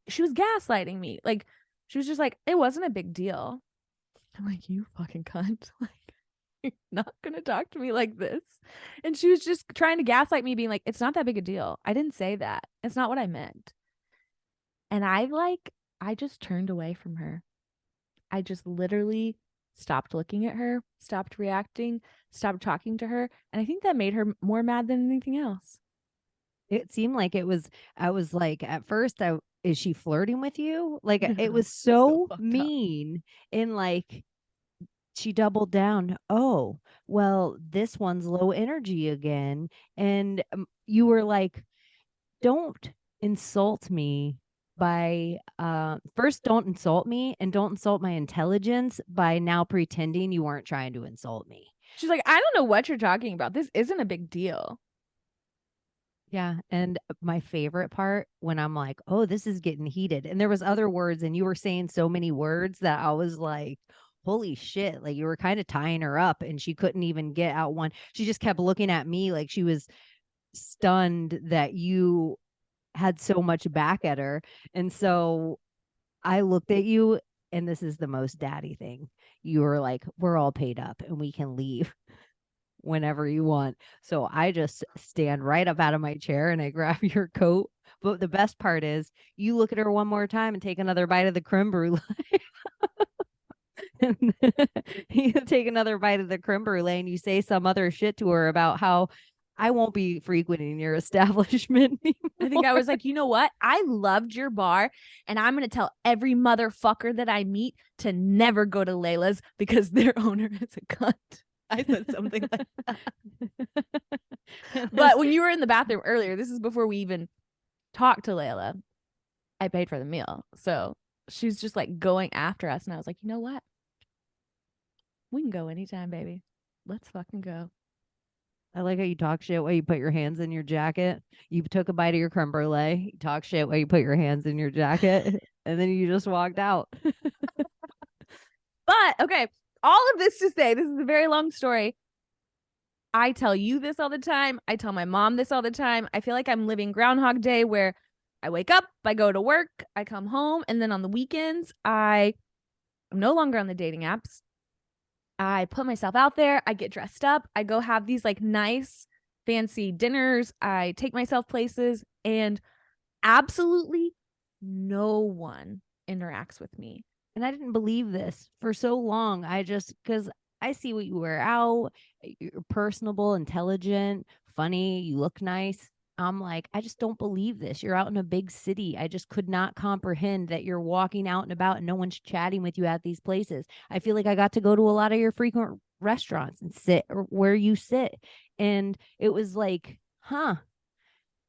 she was gaslighting me. Like she was just like, it wasn't a big deal. I'm like, you fucking cunt. Like, you're not gonna talk to me like this. And she was just trying to gaslight me, being like, it's not that big a deal. I didn't say that. It's not what I meant. And I just turned away from her. I just literally stopped looking at her, stopped reacting, stopped talking to her. And I think that made her more mad than anything else. It seemed like it was, I was like, at first, is she flirting with you? Like it No, was it's so so fucked up. mean. And like she doubled down. Oh, well, this one's low energy again. And you were like, don't insult me by first, don't insult me, and don't insult my intelligence by now pretending you weren't trying to insult me. She's like, I don't know what you're talking about. This isn't a big deal. Yeah, and my favorite part when I'm like, oh, this is getting heated, and there was other words and you were saying so many words that I was like, holy shit, like you were kind of tying her up and she couldn't even get out one. She just kept looking at me like she was stunned that you had so much back at her. And so I looked at you, and this is the most daddy thing. You were like, we're all paid up and we can leave whenever you want. So I just stand right up out of my chair and I grab your coat. But the best part is you look at her one more time and take another bite of the creme brulee. And you take another bite of the creme brulee and you say some other shit to her about how I won't be frequenting your establishment I think I anymore. was like, you know what? I loved your bar, and I'm gonna tell every motherfucker that I meet to never go to Layla's because their owner is a cunt. I said something like that. But when you were in the bathroom earlier, this is before we even talked to Layla, I paid for the meal. So she's just like going after us. And I was like, you know what? We can go anytime, baby. Let's fucking go. I like how you talk shit while you put your hands in your jacket. You took a bite of your creme brulee. You talk shit while you put your hands in your jacket, and then you just walked out. But okay, all of this to say, this is a very long story. I tell you this all the time. I tell my mom this all the time. I feel like I'm living Groundhog Day where I wake up, I go to work, I come home, and then on the weekends, I'm no longer on the dating apps. I put myself out there, I get dressed up, I go have these like nice, fancy dinners, I take myself places, and absolutely no one interacts with me. And I didn't believe this for so long. I just, because I see what you wear out. You're personable, intelligent, funny. You look nice. I'm like, I just don't believe this. You're out in a big city. I just could not comprehend that you're walking out and about and no one's chatting with you at these places. I feel like I got to go to a lot of your frequent restaurants and sit where you sit. And it was like, huh,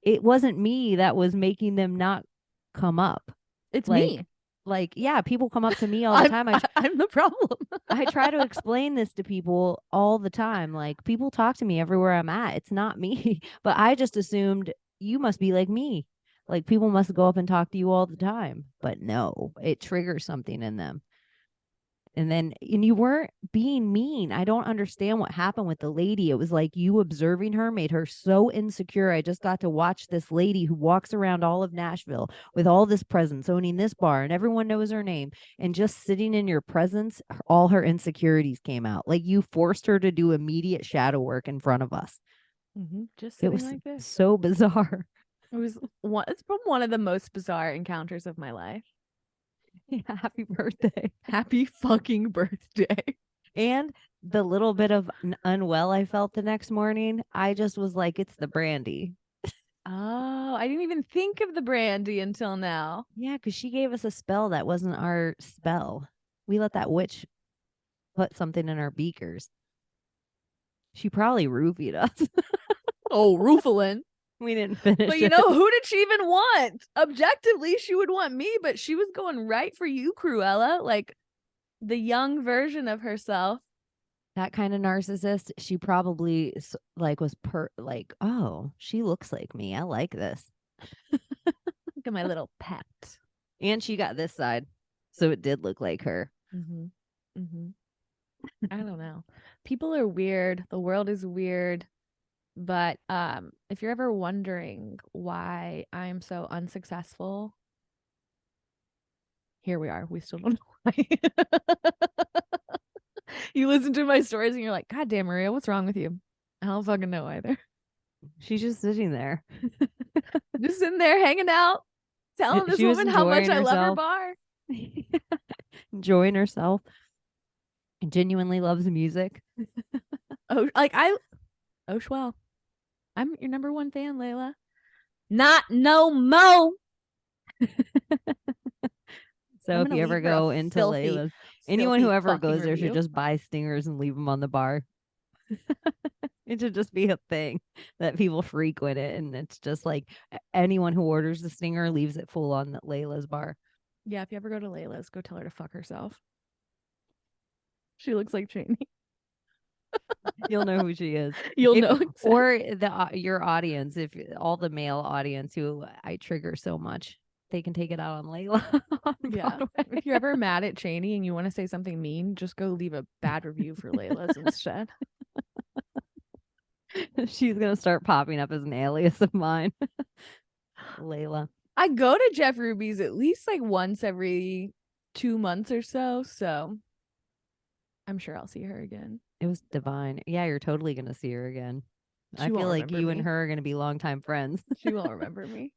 it wasn't me that was making them not come up. It's Like, me. yeah, people come up to me all the I'm time. I'm the problem. I try to explain this to people all the time. Like, people talk to me everywhere I'm at. It's not me, but I just assumed you must be like me. Like people must go up and talk to you all the time. But no, it triggers something in them. And you weren't being mean. I don't understand what happened with the lady. It was like you observing her made her so insecure. I just got to watch this lady who walks around all of Nashville with all this presence, owning this bar, and everyone knows her name. And just sitting in your presence, all her insecurities came out. Like you forced her to do immediate shadow work in front of us. Just It sitting was like this. so bizarre. It's from one of the most bizarre encounters of my life. Yeah, happy birthday. Happy fucking birthday. And the little bit of unwell I felt the next morning, I just was like, it's the brandy. Oh, I didn't even think of the brandy until now. Yeah, because she gave us a spell that wasn't our spell. We let that witch put something in our beakers. She probably roofied us. Oh, Rufalin. We didn't But finish you it. know, who did she even want? Objectively, she would want me, but she was going right for you, Cruella. Like the young version of herself. That kind of narcissist, she probably like was like, oh, she looks like me. I like this. Look at my little pet. And she got this side. So it did look like her. I don't know. People are weird. The world is weird. But if you're ever wondering why I'm so unsuccessful, here we are. We still don't know why. You listen to my stories and you're like, God damn, Maria, what's wrong with you? I don't fucking know either. She's just sitting there. Just sitting there hanging out, telling this She was woman how much enjoying I love her herself. bar. Enjoying herself. Genuinely loves music. Oh, Shwell. I'm your number one fan, Layla. Not no mo. So if you ever go into Layla's, anyone who ever goes there should just buy stingers and leave them on the bar. It should just be a thing that people frequent it. And it's just like anyone who orders the stinger leaves it full on Layla's bar. Yeah, if you ever go to Layla's, go tell her to fuck herself. She looks like Chaney. You'll know who she is. You'll know. Exactly. Or your audience, if all the male audience who I trigger so much, they can take it out on Layla. On yeah. If you're ever mad at Chaney and you want to say something mean, just go leave a bad review for Layla's instead. She's gonna start popping up as an alias of mine. Layla. I go to Jeff Ruby's at least like once every 2 months or so, so I'm sure I'll see her again. It was divine. Yeah, you're totally gonna see her again. I feel like you and her are gonna be longtime friends. She won't remember me.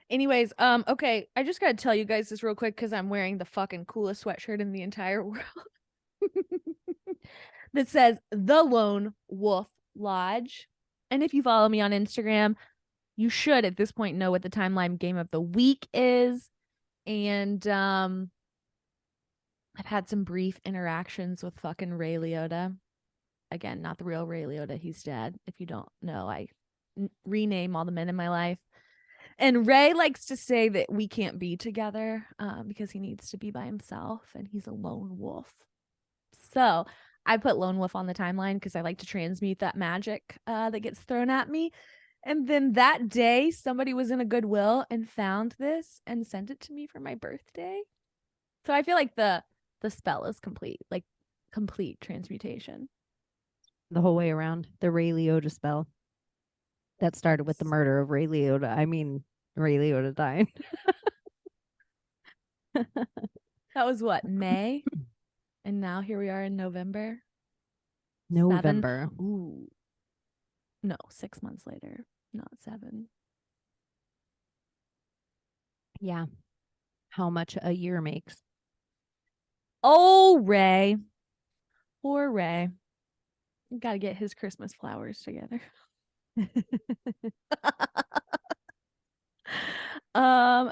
Anyways, okay, I just gotta tell you guys this real quick because I'm wearing the fucking coolest sweatshirt in the entire world. That says The Lone Wolf Lodge. And if you follow me on Instagram, you should at this point know what the timeline game of the week is. And I've had some brief interactions with fucking Ray Liotta. Again, not the real Ray Liotta. He's dead. If you don't know, I rename all the men in my life. And Ray likes to say that we can't be together because he needs to be by himself and he's a lone wolf. So I put lone wolf on the timeline because I like to transmute that magic that gets thrown at me. And then that day, somebody was in a Goodwill and found this and sent it to me for my birthday. So I feel like the spell is complete, like complete transmutation. The whole way around. The Ray Liotta spell. That started with the murder of Ray Liotta. I mean, Ray Liotta dying. That was what, May? And now here we are in November. November. 7. Ooh. No, 6 months later, not 7. Yeah. How much a year makes. Oh, Ray. Poor Ray. Got to get his Christmas flowers together.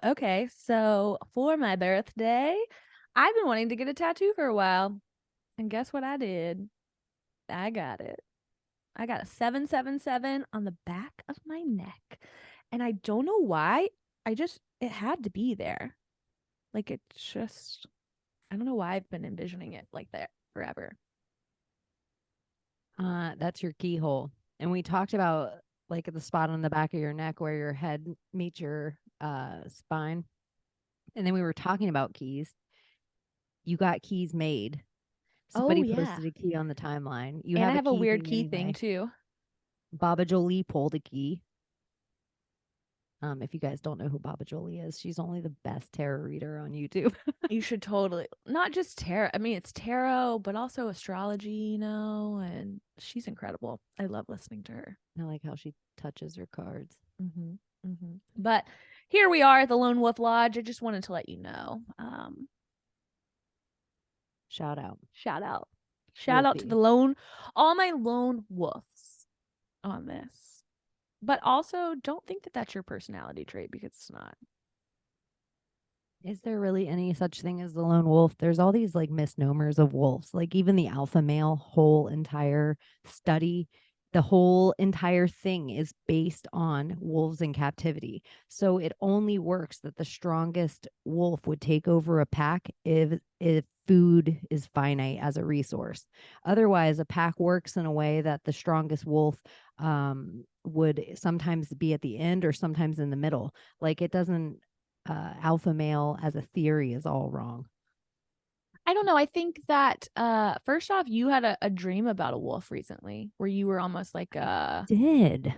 Okay, so for my birthday, I've been wanting to get a tattoo for a while. And guess what I did? I got it. I got a 777 on the back of my neck. And I don't know why. It had to be there. Like it's just, I don't know why I've been envisioning it like that forever. That's your keyhole. And we talked about like at the spot on the back of your neck where your head meets your spine. And then we were talking about keys. You got keys made. Oh Somebody yeah. posted a key on the timeline. You And I have a have a key weird thing key thing anyway. too. Baba Jolie pulled a key. If you guys don't know who Baba Jolie is, she's only the best tarot reader on YouTube. You should totally, not just tarot. I mean, it's tarot, but also astrology, and she's incredible. I love listening to her. I like how she touches her cards. But here we are at the Lone Wolf Lodge. I just wanted to let you know. Shout out. Shout out. Shout out to Wolfie. all my lone wolves on this. But also, don't think that that's your personality trait, because it's not. Is there really any such thing as the lone wolf? There's all these like misnomers of wolves. Like even the alpha male whole entire study, the whole entire thing is based on wolves in captivity. So it only works that the strongest wolf would take over a pack if food is finite as a resource. Otherwise, a pack works in a way that the strongest wolf would sometimes be at the end or sometimes in the middle. Like it doesn't alpha male as a theory is all wrong. I don't know. I think that first off, you had a dream about a wolf recently where you were almost like Did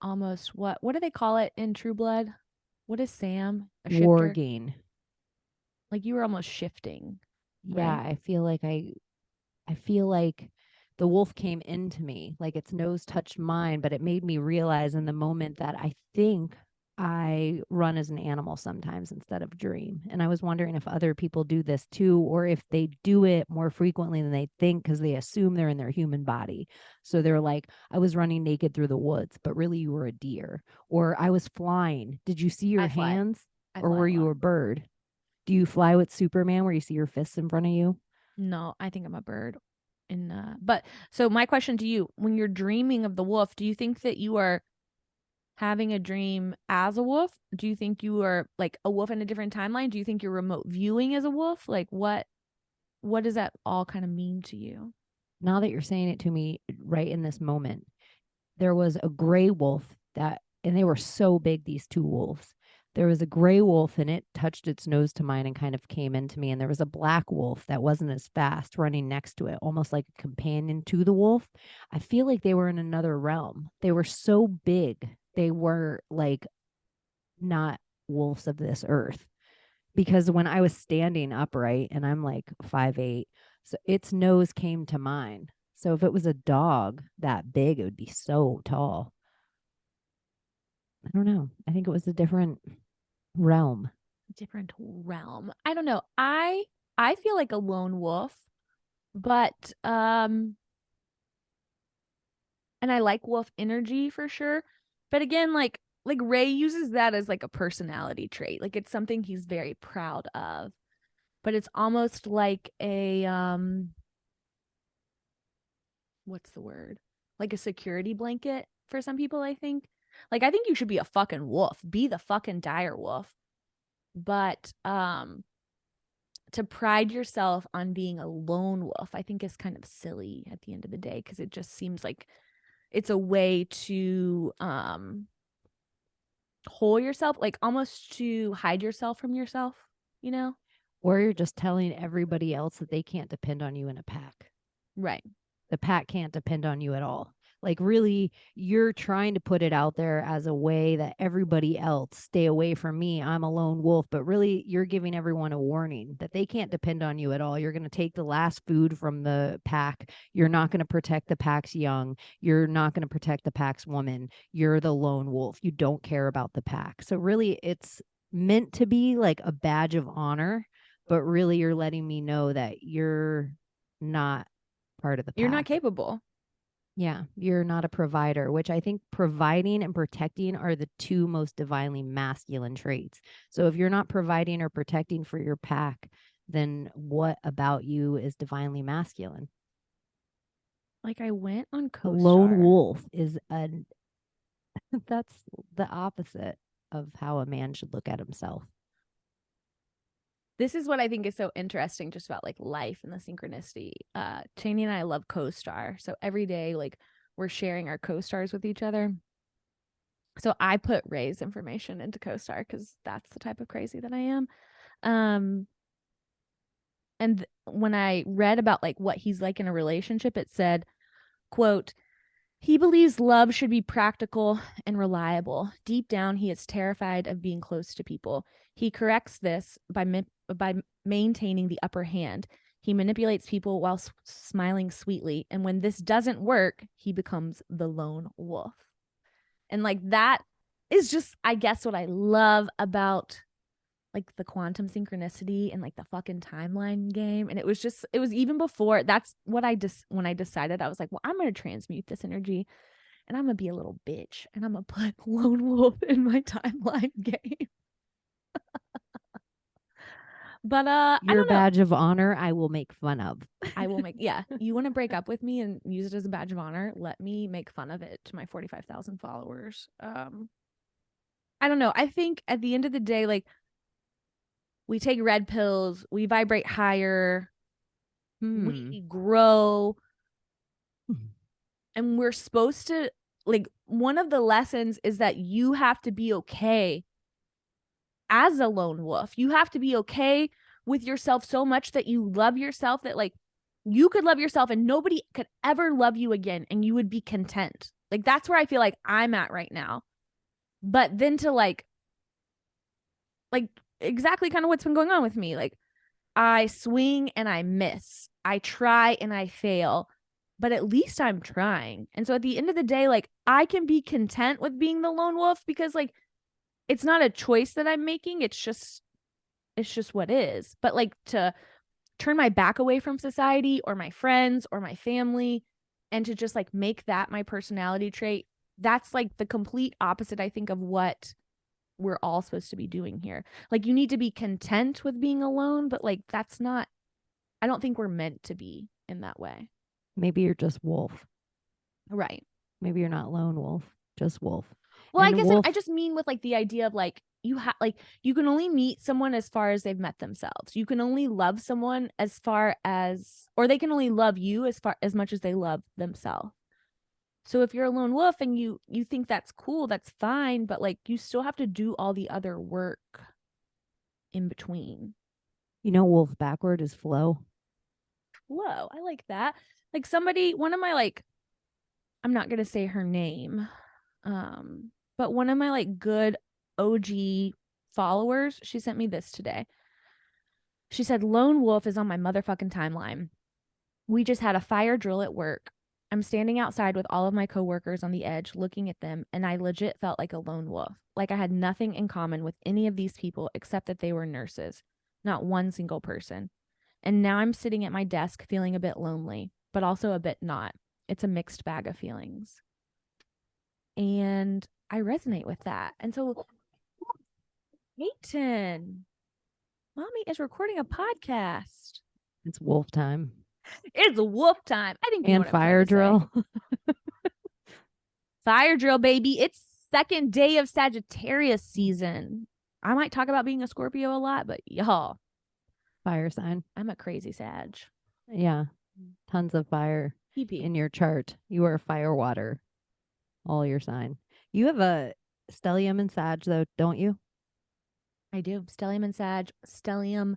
almost what do they call it in True Blood? What is Sam? A shifter? Wargain. Like you were almost shifting, Yeah, right? I feel like the wolf came into me, like its nose touched mine, but it made me realize in the moment that I think I run as an animal sometimes instead of dream. And I was wondering if other people do this too, or if they do it more frequently than they think because they assume they're in their human body. So they're like, I was running naked through the woods, but really you were a deer. Or I was flying. Did you see your I fly. hands? I Or fly were a you lot. a bird? Do you fly with Superman where you see your fists in front of you? No, I think I'm a bird. But so my question to you, when you're dreaming of the wolf, do you think that you are having a dream as a wolf? Do you think you are like a wolf in a different timeline? Do you think you're remote viewing as a wolf? Like what does that all kind of mean to you? Now that you're saying it to me right in this moment, there was a gray wolf and they were so big, these two wolves. There was a gray wolf and it touched its nose to mine and kind of came into me. And there was a black wolf that wasn't as fast running next to it, almost like a companion to the wolf. I feel like they were in another realm. They were so big. They were like not wolves of this earth. Because when I was standing upright and I'm like 5'8", so its nose came to mine. So if it was a dog that big, it would be so tall. I don't know. I think it was a different realm. Different realm. I don't know. I feel like a lone wolf, but and I like wolf energy for sure. But again, like Ray uses that as like a personality trait. Like it's something he's very proud of. But it's almost like a what's the word? Like a security blanket for some people, I think. Like I think you should be a fucking wolf. Be the fucking dire wolf. But to pride yourself on being a lone wolf, I think is kind of silly at the end of the day, because it just seems like it's a way to hole yourself, like almost to hide yourself from yourself, you know? Or you're just telling everybody else that they can't depend on you in a pack. Right. The pack can't depend on you at all. Like, really, you're trying to put it out there as a way that everybody else stay away from me. I'm a lone wolf, but really, you're giving everyone a warning that they can't depend on you at all. You're going to take the last food from the pack. You're not going to protect the pack's young. You're not going to protect the pack's woman. You're the lone wolf. You don't care about the pack. So, really, it's meant to be like a badge of honor, but really, you're letting me know that you're not part of the You're not pack. capable. Yeah, you're not a provider, which I think providing and protecting are the two most divinely masculine traits. So if you're not providing or protecting for your pack, then what about you is divinely masculine? Like I went on A lone CoStar. wolf is a that's the opposite of how a man should look at himself. This is what I think is so interesting just about like life and the synchronicity. Chaney and I love CoStar. So every day, like we're sharing our CoStars with each other. So I put Ray's information into CoStar because that's the type of crazy that I am. Um, and when I read about like what he's like in a relationship, it said, quote, he believes love should be practical and reliable. Deep down, he is terrified of being close to people. He corrects this by maintaining the upper hand. He manipulates people while smiling sweetly. And when this doesn't work, he becomes the lone wolf. And like that is just, I guess, what I love about like the quantum synchronicity and like the fucking timeline game. And it was even before that's what when I decided, I was like, well, I'm going to transmute this energy and I'm going to be a little bitch and I'm going to put lone wolf in my timeline game. But I Your don't know. badge of honor, I will make fun of. I will make, yeah, you want to break up with me and use it as a badge of honor? Let me make fun of it to my 45,000 followers. I don't know. I think at the end of the day, like we take red pills, we vibrate higher, we grow, and we're supposed to, like, one of the lessons is that you have to be okay as a lone wolf. You have to be okay with yourself so much that you love yourself, that like you could love yourself and nobody could ever love you again and you would be content. Like that's where I feel like I'm at right now. But then to like exactly kind of what's been going on with me. Like I swing and I miss. I try and I fail, but at least I'm trying. And so at the end of the day, like I can be content with being the lone wolf because like it's not a choice that I'm making. It's just what is. But like to turn my back away from society or my friends or my family and to just like make that my personality trait, that's like the complete opposite, I think, of what we're all supposed to be doing here. Like you need to be content with being alone, but like that's not, I don't think we're meant to be in that way. Maybe you're just wolf. Right. Maybe you're not lone wolf, just wolf. Well, I And guess wolf, I just mean with like the idea of like you have like you can only meet someone as far as they've met themselves. You can only love someone as far as, or they can only love you as much as they love themselves. So if you're a lone wolf and you think that's cool, that's fine, but like you still have to do all the other work in between. wolf backward is flow. Whoa, I like that. Like somebody, one of my like, I'm not gonna say her name, um, but one of my like good OG followers, she sent me this today. She said, Lone Wolf is on my motherfucking timeline. We just had a fire drill at work. I'm standing outside with all of my coworkers on the edge looking at them, and I legit felt like a lone wolf. Like I had nothing in common with any of these people except that they were nurses. Not one single person. And now I'm sitting at my desk feeling a bit lonely, but also a bit not. It's a mixed bag of feelings. And I resonate with that. And so, Peyton, mommy is recording a podcast. It's wolf time. It's wolf time. I think you know And what I'm trying fire to say. drill. Fire drill, baby. It's second day of Sagittarius season. I might talk about being a Scorpio a lot, but y'all, Fire sign. I'm a crazy Sag. Yeah. Tons of fire PP. in your chart. You are fire water. All your sign. You have a stellium and Sag though, don't you? I do. Stellium and Sag, stellium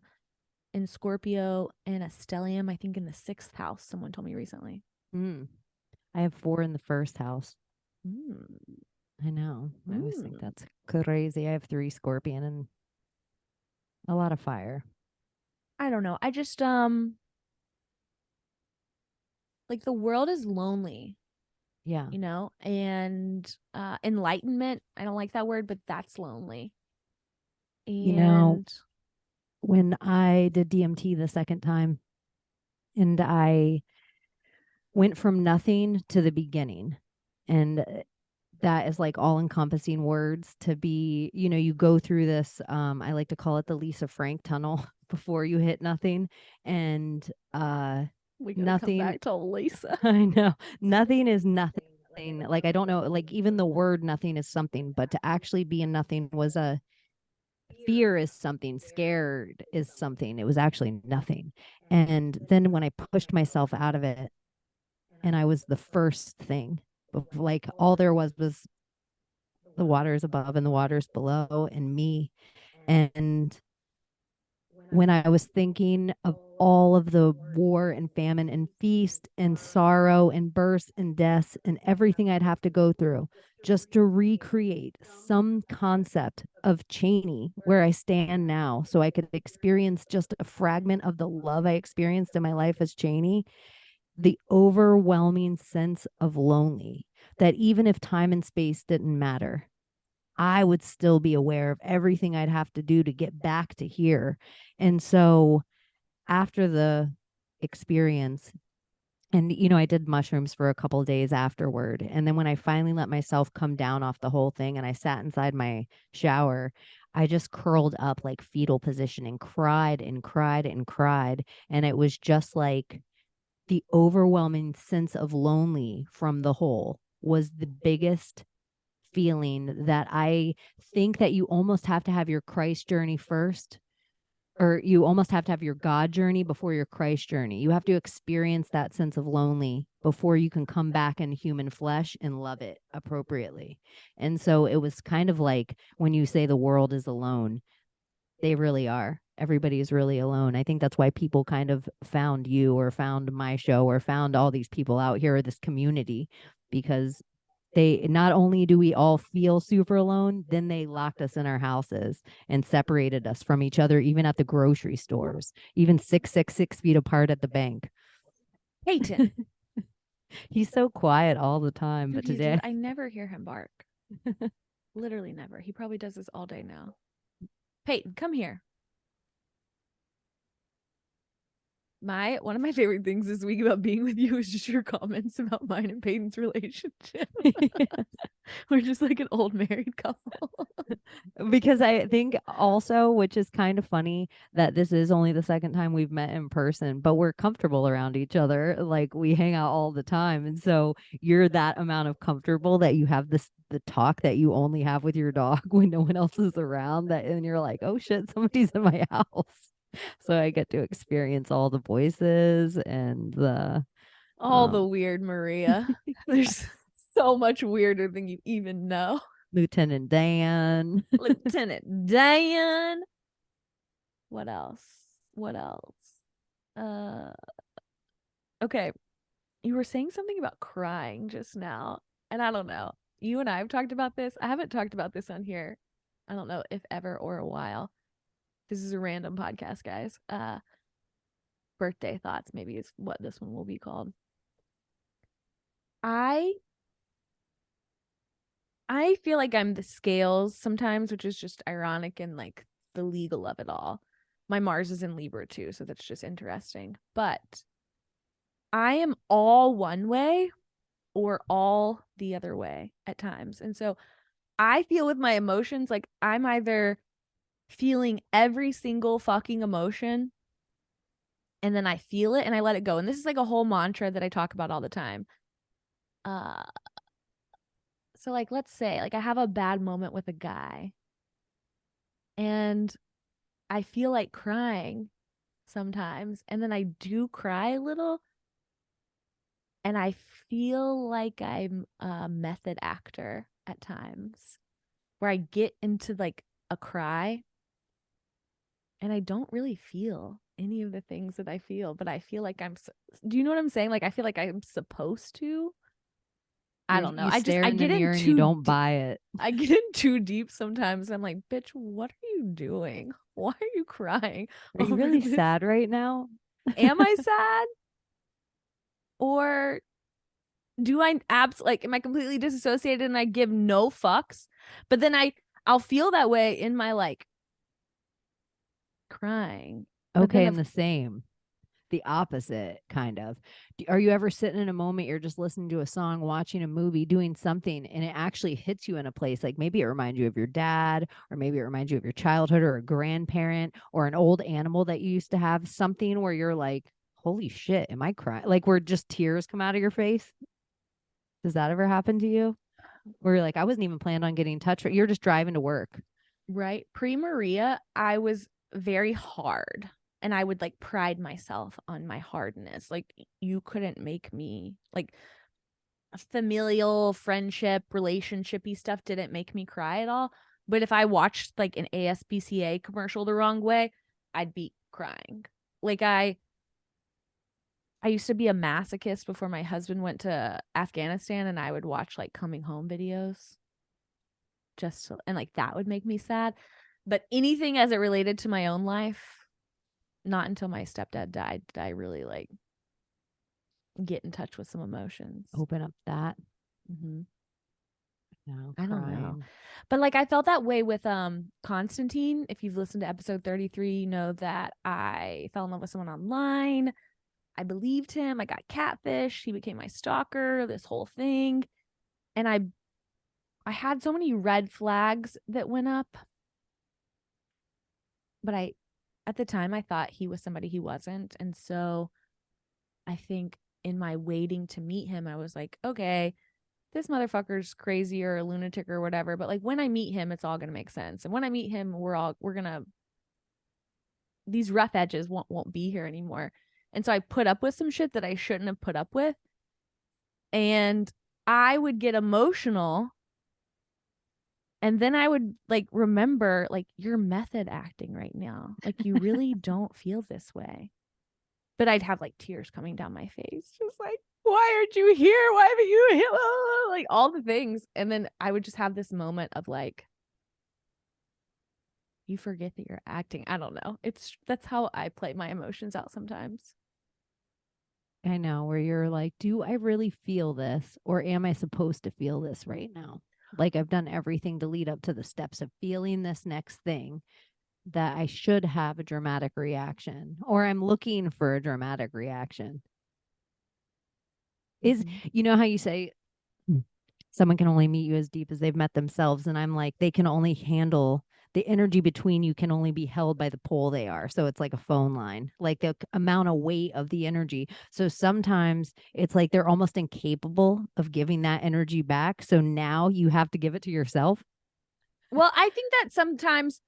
in Scorpio, and a stellium, I think, in the sixth house. Someone told me recently. I have 4 in the first house. Mm. I know. I always think that's crazy. I have 3 scorpion and a lot of fire. I don't know. I just like the world is lonely, Yeah. you know, and enlightenment. I don't like that word, but that's lonely. You know, And when I did DMT the second time and I went from nothing to the beginning, and that is like all encompassing words to be, you go through this, I like to call it the Lisa Frank tunnel before you hit nothing. And we gotta come nothing, back to Lisa. I know, nothing is nothing. Like, I don't know, like even the word nothing is something, but to actually be in nothing was a fear is something, scared is something. It was actually nothing. And then when I pushed myself out of it, and I was the first thing, like all there was the waters above and the waters below, and me. And when I was thinking of all of the war and famine and feast and sorrow and births and deaths and everything I'd have to go through just to recreate some concept of Chaney where I stand now so I could experience just a fragment of the love I experienced in my life as Chaney, the overwhelming sense of lonely, that even if time and space didn't matter, I would still be aware of everything I'd have to do to get back to here. And so after the experience, and I did mushrooms for a couple of days afterward. And then when I finally let myself come down off the whole thing and I sat inside my shower, I just curled up like fetal position and cried and cried and cried. And it was just like the overwhelming sense of lonely from the whole was the biggest feeling that I think that you almost have to have your Christ journey first, or you almost have to have your God journey before your Christ journey. You have to experience that sense of lonely before you can come back in human flesh and love it appropriately. And so it was kind of like when you say the world is alone, they really are. Everybody is really alone. I think that's why people kind of found you or found my show or found all these people out here, this community, because they not only do we all feel super alone, then they locked us in our houses and separated us from each other, even at the grocery stores, even 6 feet apart at the bank. Peyton. He's so quiet all the time, but today I never hear him bark. Literally never. He probably does this all day now. Peyton, come here. One of my favorite things this week about being with you is just your comments about mine and Peyton's relationship. We're just like an old married couple. because I think also, which is kind of funny, that this is only the second time we've met in person, but we're comfortable around each other. Like we hang out all the time. And so you're that amount of comfortable that you have the talk that you only have with your dog when no one else is around, that and you're like, oh shit, somebody's in my house. So I get to experience all the voices and all the weird, Maria. There's so much weirder than you even know. Lieutenant Dan. Lieutenant Dan. What else? Okay. You were saying something about crying just now, and I don't know. You and I have talked about this. I haven't talked about this on here. I don't know if ever or a while. This is a random podcast, guys. Birthday thoughts, maybe is what this one will be called. I feel like I'm the scales sometimes, which is just ironic and like the legal of it all. My Mars is in Libra too, so that's just interesting. But I am all one way or all the other way at times. And so I feel with my emotions like I'm either feeling every single fucking emotion and then I feel it and I let it go. And this is like a whole mantra that I talk about all the time. So like let's say like I have a bad moment with a guy and I feel like crying sometimes and then I do cry a little and I feel like I'm a method actor at times where I get into like a cry and I don't really feel any of the things that I feel, but I feel like do you know what I'm saying? Like I feel like I'm supposed to. I don't know. You I stare in the get in mirror and you don't buy it. I get in too deep sometimes. I'm like, bitch, what are you doing? Why are you crying Are you over really this? sad right now? Am I sad? Or do I am I completely disassociated and I give no fucks? But then I'll feel that way in my like crying. But Okay, then and the same. The opposite, kind of. Are you ever sitting in a moment, you're just listening to a song, watching a movie, doing something, and it actually hits you in a place? Like maybe it reminds you of your dad, or maybe it reminds you of your childhood, or a grandparent, or an old animal that you used to have, something where you're like, holy shit, am I crying? Like where just tears come out of your face? Does that ever happen to you? Where you're like, I wasn't even planned on getting touched. You're just driving to work. right, pre-Maria, I was very hard. And I would like pride myself on my hardness. Like you couldn't make me like familial friendship, relationshipy stuff didn't make me cry at all. But if I watched like an ASPCA commercial the wrong way, I'd be crying. Like I used to be a masochist before my husband went to Afghanistan, and I would watch like coming home videos just to, and like that would make me sad. But anything as it related to my own life, not until my stepdad died did I really like get in touch with some emotions. Open up that. Mm-hmm. No, I don't know. crying. But like I felt that way with Constantine. If you've listened to episode 33, you know that I fell in love with someone online. I believed him. I got catfish. He became my stalker, this whole thing. And I had so many red flags that went up. But at the time I thought he was somebody he wasn't. And so I think in my waiting to meet him, I was like, okay, this motherfucker's crazy or a lunatic or whatever. But like when I meet him, it's all gonna make sense. And when I meet him, we're gonna, these rough edges won't be here anymore. And so I put up with some shit that I shouldn't have put up with. And I would get emotional. And then I would like remember, like, you're method acting right now. Like, you really don't feel this way. But I'd have like tears coming down my face, just like, why aren't you here? Why haven't you here? Like all the things. And then I would just have this moment of like, you forget that you're acting. I don't know. That's how I play my emotions out sometimes. I know, where you're like, do I really feel this, or am I supposed to feel this right now? Like I've done everything to lead up to the steps of feeling this next thing, that I should have a dramatic reaction, or I'm looking for a dramatic reaction. Is, you know how you say someone can only meet you as deep as they've met themselves? And I'm like, they can only handle the energy between you, can only be held by the pole they are. So it's like a phone line, like the amount of weight of the energy. So sometimes it's like they're almost incapable of giving that energy back. So now you have to give it to yourself. Well, I think that sometimes,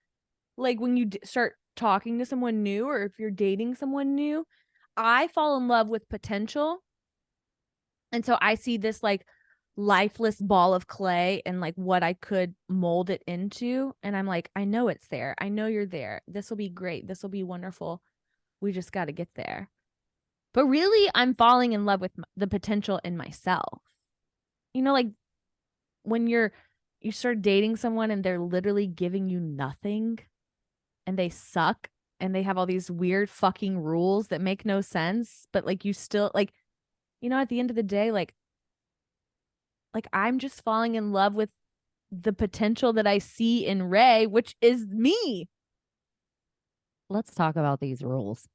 like when you start talking to someone new, or if you're dating someone new, I fall in love with potential. And so I see this like lifeless ball of clay and like what I could mold it into. And I'm like, I know it's there. I know you're there. This will be great. This will be wonderful. We just got to get there. But really, I'm falling in love with the potential in myself. You know, like when you start dating someone and they're literally giving you nothing and they suck and they have all these weird fucking rules that make no sense, but like you still like, you know, at the end of the day, like I'm just falling in love with the potential that I see in Ray, which is me. Let's talk about these rules,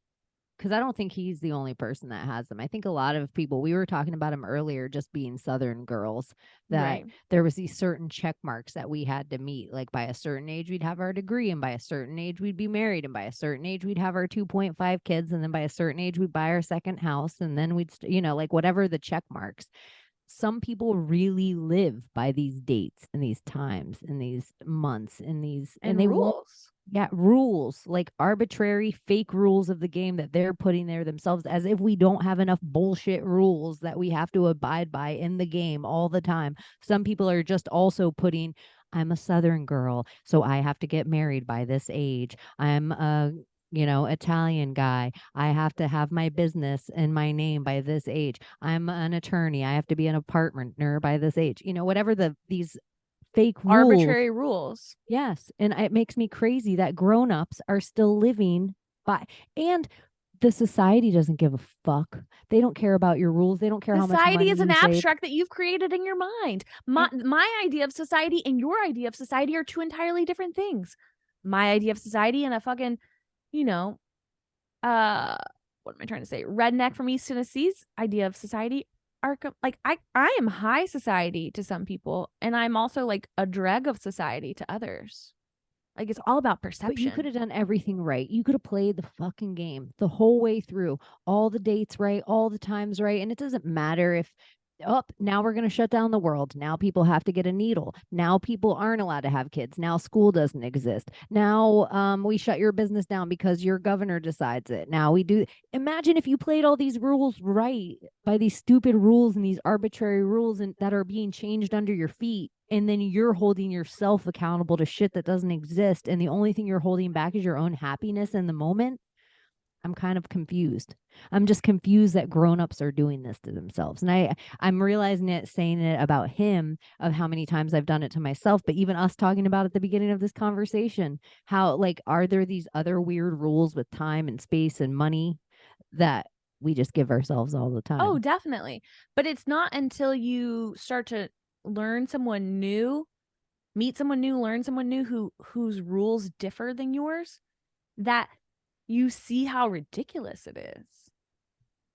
because I don't think he's the only person that has them. I think a lot of people, we were talking about him earlier, just being Southern girls, that Right. there was these certain check marks that we had to meet. Like by a certain age, we'd have our degree, and by a certain age, we'd be married, and by a certain age, we'd have our 2.5 kids, and then by a certain age, we'd buy our second house, and then we'd, like whatever the check marks. Some people really live by these dates and these times and these months and these, and they won't. rules. Yeah, rules, like arbitrary fake rules of the game that they're putting there themselves, as if we don't have enough bullshit rules that we have to abide by in the game all the time. Some people are just also putting, I'm a Southern girl, so I have to get married by this age. I'm a Italian guy. I have to have my business in my name by this age. I'm an attorney. I have to be an partner by this age. Whatever these fake rules. Arbitrary rules. Yes. And it makes me crazy that grown-ups are still living by, and the society doesn't give a fuck. They don't care about your rules. They don't care how much money Society is an you save. abstract that you've created in your mind. My idea of society and your idea of society are two entirely different things. My idea of society and a fucking, what am I trying to say? Redneck from East Tennessee's idea of society are like I am high society to some people, and I'm also like a dreg of society to others. Like it's all about perception. But you could have done everything right. You could have played the fucking game the whole way through, all the dates right, all the times right. And it doesn't matter if oh, now we're going to shut down the world. Now people have to get a needle. Now people aren't allowed to have kids. Now school doesn't exist. Now we shut your business down because your governor decides it. Now we do. Imagine if you played all these rules right by these stupid rules and these arbitrary rules and that are being changed under your feet. And then you're holding yourself accountable to shit that doesn't exist. And the only thing you're holding back is your own happiness in the moment. I'm kind of confused. I'm just confused that grown-ups are doing this to themselves. And I'm realizing it, saying it about him, of how many times I've done it to myself, but even us talking about at the beginning of this conversation, how like, are there these other weird rules with time and space and money that we just give ourselves all the time? Oh, definitely. But it's not until you start to learn someone new, meet someone new, learn someone new whose rules differ than yours, that you see how ridiculous it is.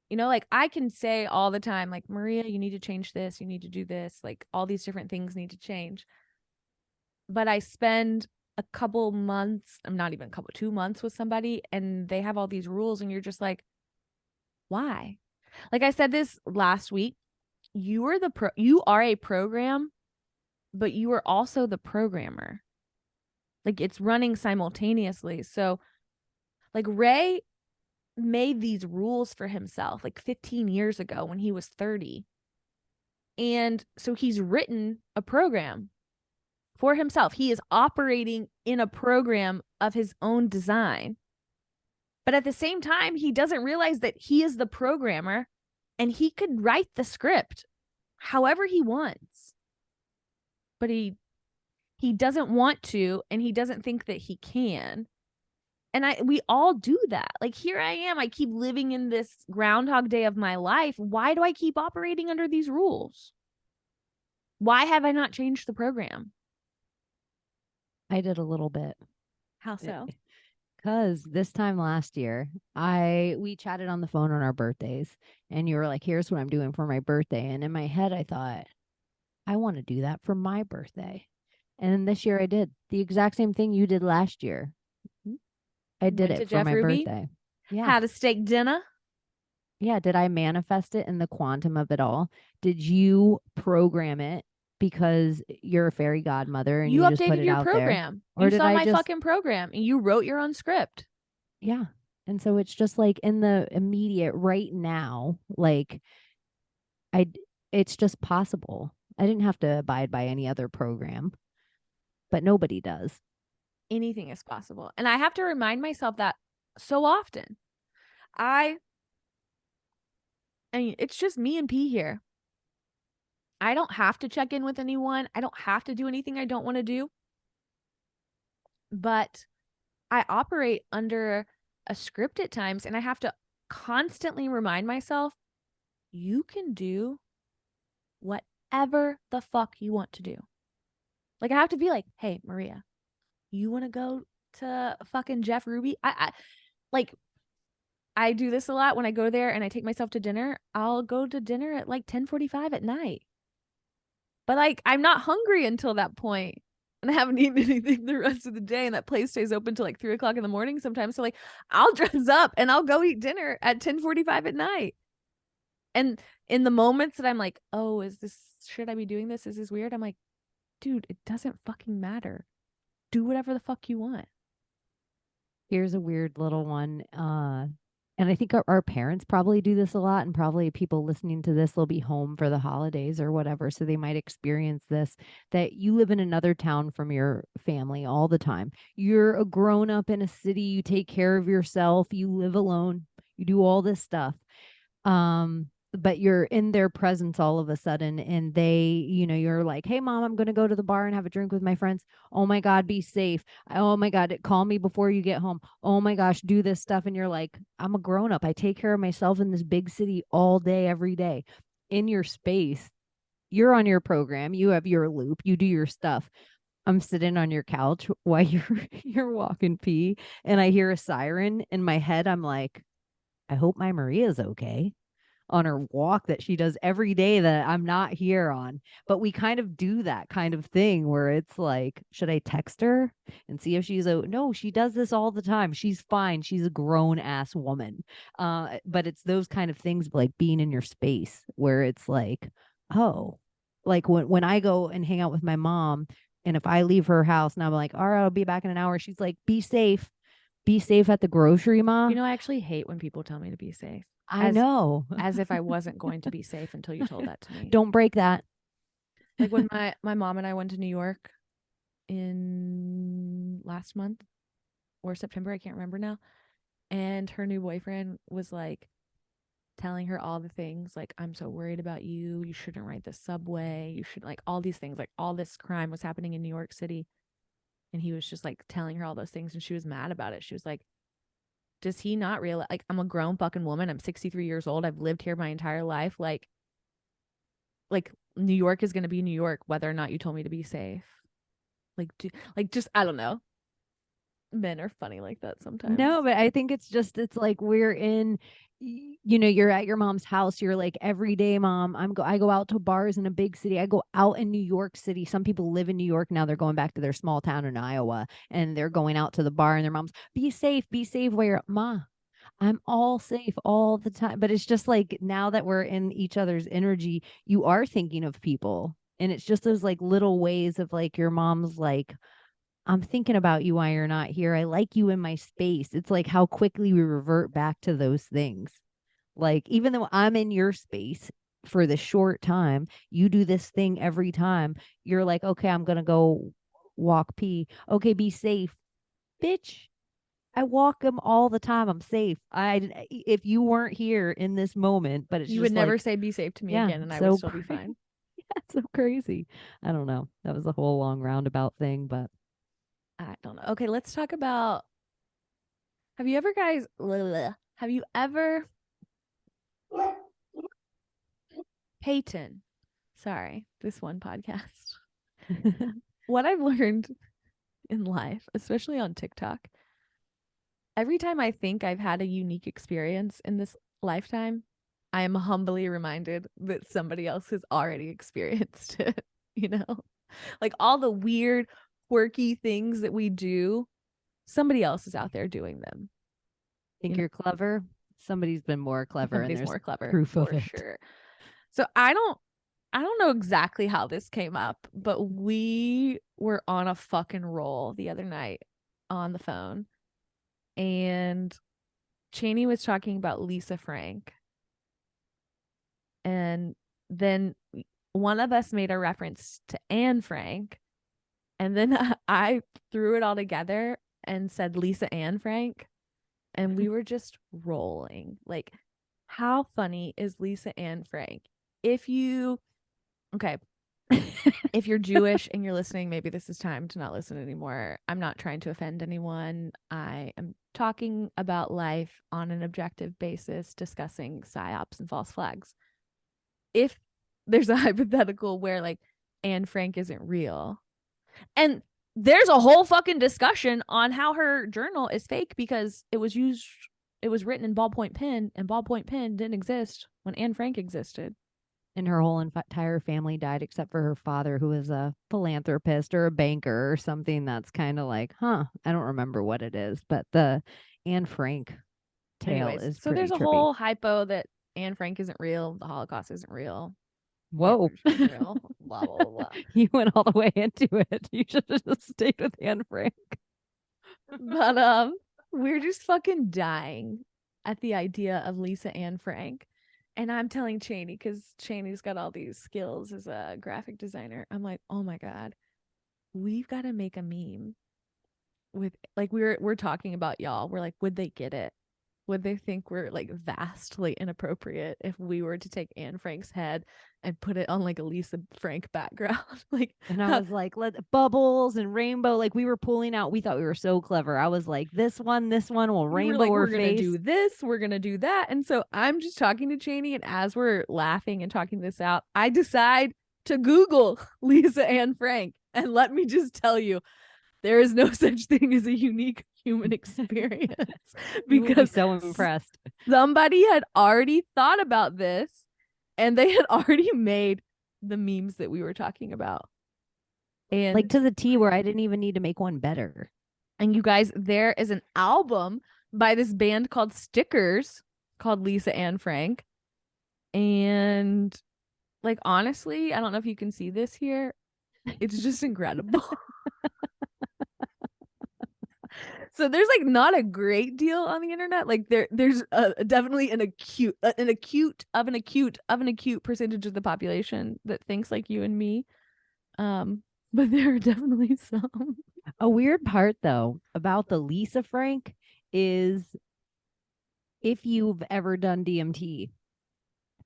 You know, like I can say all the time, like, Maria, you need to change this, you need to do this, like all these different things need to change. But I spend a couple months, I'm not even a couple, 2 months with somebody, and they have all these rules, and you're just like, why? Like I said this last week, you are a program, but you are also the programmer. Like it's running simultaneously. So like Ray made these rules for himself like 15 years ago when he was 30. And so he's written a program for himself. He is operating in a program of his own design. But at the same time, he doesn't realize that he is the programmer and he could write the script however he wants. But he doesn't want to, and he doesn't think that he can. And we all do that. Like here I am, I keep living in this Groundhog Day of my life. Why do I keep operating under these rules? Why have I not changed the program? I did a little bit. How so? Because this time last year, we chatted on the phone on our birthdays, and you were like, here's what I'm doing for my birthday. And in my head, I thought, I want to do that for my birthday. And this year I did the exact same thing you did last year. I did Went to it for Jeff my Ruby, birthday. Yeah. had a steak dinner. Yeah. Did I manifest it in the quantum of it all? Did you program it because you're a fairy godmother and You you just put updated it your out there? program. Or You did saw I my just, fucking program and you wrote your own script. yeah. And so it's just like in the immediate right now, like I, it's just possible. I didn't have to abide by any other program, but nobody does. Anything is possible. And I have to remind myself that so often. I mean, it's just me and P here. I don't have to check in with anyone. I don't have to do anything I don't want to do. But I operate under a script at times, and I have to constantly remind myself, you can do whatever the fuck you want to do. Like I have to be like, hey, Maria, you want to go to fucking Jeff Ruby? I do this a lot when I go there and I take myself to dinner. I'll go to dinner at like 10:45 at night. But like I'm not hungry until that point. And I haven't eaten anything the rest of the day. And that place stays open till like 3 o'clock in the morning sometimes. So like I'll dress up and I'll go eat dinner at 10:45 at night. And in the moments that I'm like, oh, should I be doing this? Is this weird? I'm like, dude, it doesn't fucking matter. Do whatever the fuck you want. Here's a weird little one. And I think our parents probably do this a lot, and probably people listening to this will be home for the holidays or whatever. So they might experience this, that you live in another town from your family all the time. You're a grown up in a city, you take care of yourself, you live alone, you do all this stuff. But you're in their presence all of a sudden, and you're like, hey mom, I'm gonna go to the bar and have a drink with my friends. Oh my god, be safe. Oh my god, call me before you get home. Oh my gosh, do this stuff. And you're like, I'm a grown up, I take care of myself in this big city all day every day. In your space, you're on your program, you have your loop, you do your stuff. I'm sitting on your couch while you're walking pee, and I hear a siren. In my head, I'm like, I hope my Maria's okay on her walk that she does every day that I'm not here on. But we kind of do that kind of thing where it's like, should I text her and see if no, she does this all the time. She's fine. She's a grown ass woman. But it's those kind of things like being in your space where it's like, oh, like when I go and hang out with my mom, and if I leave her house and I'm like, all right, I'll be back in an hour, she's like, be safe. Be safe at the grocery, ma. You know, I actually hate when people tell me to be safe. I As know. as if I wasn't going to be safe until you told that to me. Don't break that. Like when my mom and I went to New York in last month or September, I can't remember now. And her new boyfriend was like telling her all the things like, I'm so worried about you. You shouldn't ride the subway. You should like all these things, like all this crime was happening in New York City. And he was just like telling her all those things. And she was mad about it. She was like, does he not realize, like, I'm a grown fucking woman. I'm 63 years old. I've lived here my entire life. Like New York is going to be New York, whether or not you told me to be safe. Like, just, I don't know. Men are funny like that sometimes. No, but I think it's like we're in, you're at your mom's house. You're like, every day, mom, I go out to bars in a big city. I go out in New York City. Some people live in New York now. They're going back to their small town in Iowa, and they're going out to the bar, and their mom's, be safe, be safe. Where, ma, I'm all safe all the time. But it's just like, now that we're in each other's energy, you are thinking of people. And it's just those like little ways of like your mom's like, I'm thinking about you while you're not here. I like you in my space. It's like how quickly we revert back to those things. Like, even though I'm in your space for the short time, you do this thing every time. You're like, okay, I'm going to go walk pee. Okay, be safe. Bitch, I walk them all the time. I'm safe. If you weren't here in this moment, but it's You would just never like, say be safe to me yeah, again, and I would so still be fine. that's so crazy. I don't know. That was a whole long roundabout thing, but I don't know. Okay, let's talk about, have you ever guys, have you ever, Peyton, sorry, this one podcast. What I've learned in life, especially on TikTok, every time I think I've had a unique experience in this lifetime, I am humbly reminded that somebody else has already experienced it, you know? Like all the weird, quirky things that we do, somebody else is out there doing them. think You know, you're clever. Somebody's been more clever, and somebody's there's more clever proof of for it. sure. So I don't know exactly how this came up, but we were on a fucking roll the other night on the phone, and Chaney was talking about Lisa Frank, and then one of us made a reference to Anne Frank, and then I threw it all together and said Lisa Ann Frank, and we were just rolling. Like, how funny is Lisa Ann Frank? If you, okay, if you're Jewish and you're listening, maybe this is time to not listen anymore. I'm not trying to offend anyone. I am talking about life on an objective basis, discussing psyops and false flags. If there's a hypothetical where like Anne Frank isn't real, and there's a whole fucking discussion on how her journal is fake because it was written in ballpoint pen, and ballpoint pen didn't exist when Anne Frank existed. And her whole entire family died except for her father, who was a philanthropist or a banker or something. That's kind of like, huh, I don't remember what it is, but the Anne Frank tale Anyways, is so pretty there's a trippy. whole hypo that Anne Frank isn't real, the Holocaust isn't real, Whoa. Hitler isn't real, blah blah blah. You went all the way into it. You should have just stayed with Anne Frank. But we're just fucking dying at the idea of Lisa Ann Frank. And I'm telling Chaney, because Chaney's got all these skills as a graphic designer. I'm like, oh my God, we've got to make a meme with, like, we're talking about y'all. We're like, would they get it? Would they think we're like vastly inappropriate if we were to take Anne Frank's head and put it on like a Lisa Frank background? Like, And I was like, let bubbles and rainbow. Like, we were pulling out. We thought we were so clever. I was like, this one will you were rainbow like, her we're gonna face. do this, we're gonna do that. And so I'm just talking to Chaney, and as we're laughing and talking this out, I decide to Google Lisa Ann Frank. And let me just tell you, there is no such thing as a unique human experience You will be because so impressed. somebody had already thought about this and they had already made the memes that we were talking about. And Like, to the T, where I didn't even need to make one better. And you guys, there is an album by this band called Stickers called Lisa Ann Frank. And Like, honestly, I don't know if you can see this here. It's just incredible. So there's like not a great deal on the internet. Like there's definitely an acute percentage of the population that thinks like you and me. But there are definitely some. A weird part though about the Lisa Frank is if you've ever done DMT,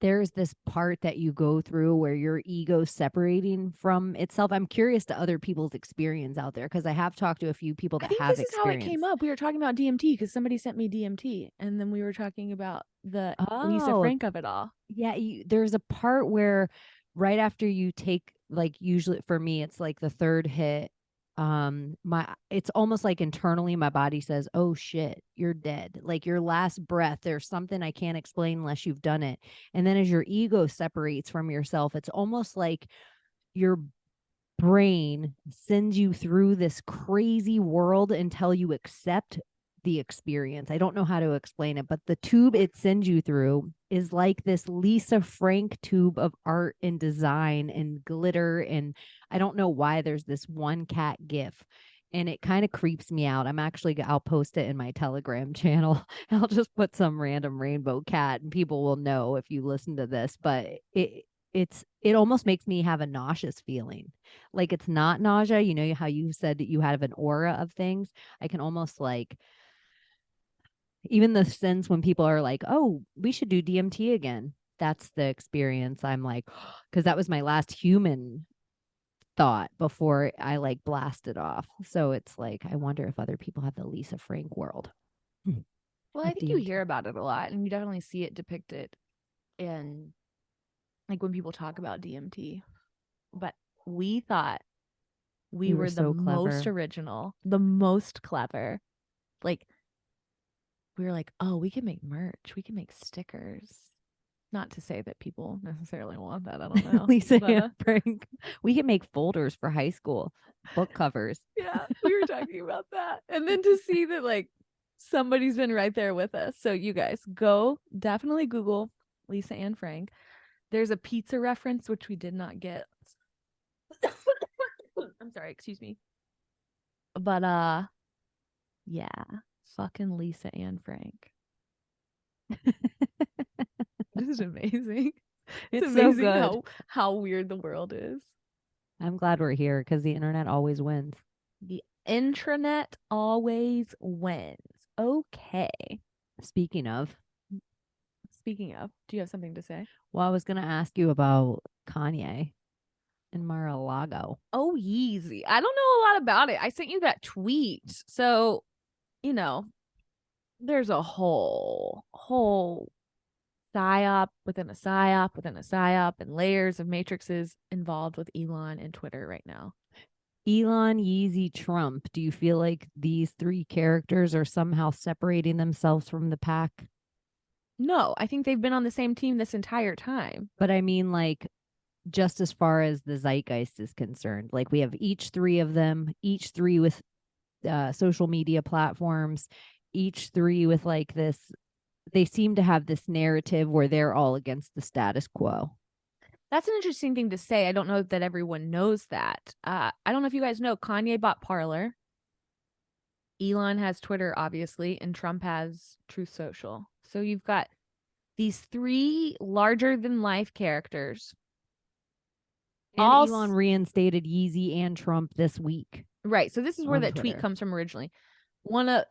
there's this part that you go through where your ego's separating from itself. I'm curious to other people's experience out there because I have talked to a few people I that think have this is how it experience. came up. We were talking about DMT because somebody sent me DMT, and then we were talking about the Lisa Oh, Frank of it all. yeah. There's a part where right after you take, like, usually for me, it's like the third hit. It's almost like internally my body says, oh shit, you're dead. Like your last breath, there's something I can't explain unless you've done it. And then as your ego separates from yourself, it's almost like your brain sends you through this crazy world until you accept the experience. I don't know how to explain it, but the tube it sends you through is like this Lisa Frank tube of art and design and glitter. And I don't know why there's this one cat gif. And it kind of creeps me out. I'll post it in my Telegram channel. I'll just put some random rainbow cat and people will know if you listen to this. But it almost makes me have a nauseous feeling. Like it's not nausea. You know how you said that you have an aura of things. I can almost like even the sense when people are like, "Oh, we should do DMT again." That's the experience. I'm like, because that was my last human thought before I like blasted off. So it's like, I wonder if other people have the Lisa Frank world Well, I of think you DMT. hear about it a lot, and you definitely see it depicted in like when people talk about DMT. But we thought we We were were the so most clever. original, the most clever. Like we were like, oh, we can make merch, we can make stickers. Not to say that people necessarily want that. I don't know, Lisa but and Frank. We can make folders for high school book covers. yeah, we were talking about that, and then to see that like somebody's been right there with us. So you guys go definitely Google Lisa and Frank. There's a pizza reference which we did not get. I'm sorry, excuse me. But yeah, fucking Lisa and Frank. This is amazing. It's It's so amazing good. how weird the world is. I'm glad we're here because the internet always wins. The intranet always wins. Okay. Speaking of, Speaking of, do you have something to say? well, I was going to ask you about Kanye and Mar-a-Lago. Oh, Yeezy. I don't know a lot about it. I sent you that tweet. So, you know, there's a whole psyop within a psyop within a psyop and layers of matrices involved with Elon and Twitter right now. Elon, Yeezy, Trump. Do you feel like these three characters are somehow separating themselves from the pack? No, I think they've been on the same team this entire time. But I mean, like, just as far as the zeitgeist is concerned, like we have each three of them, each three with social media platforms, each three with like this. They seem to have this narrative where they're all against the status quo. That's an interesting thing to say. I don't know that everyone knows that. I don't know if you guys know Kanye bought Parler. Elon has Twitter, obviously, and Trump has Truth Social. So you've got these three larger than life characters. And Elon reinstated Yeezy and Trump this week. Right. So this is where that Twitter. tweet comes from originally. One of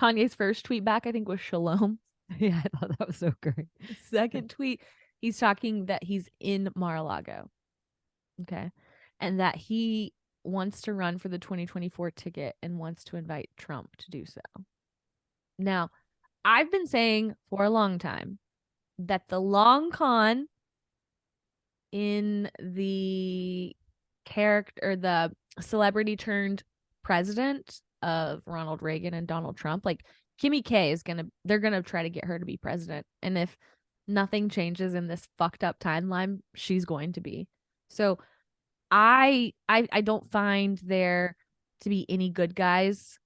Kanye's first tweet back, I think, was Shalom. Yeah, I thought that was so great. Second tweet, he's talking that he's in Mar-a-Lago. Okay. And that he wants to run for the 2024 ticket and wants to invite Trump to do so. Now, I've been saying for a long time that the long con in the character or the celebrity turned president of Ronald Reagan and Donald Trump, like Kimmy K they're gonna try to get her to be president. And if nothing changes in this fucked up timeline, she's going to be. So I don't find there to be any good guys.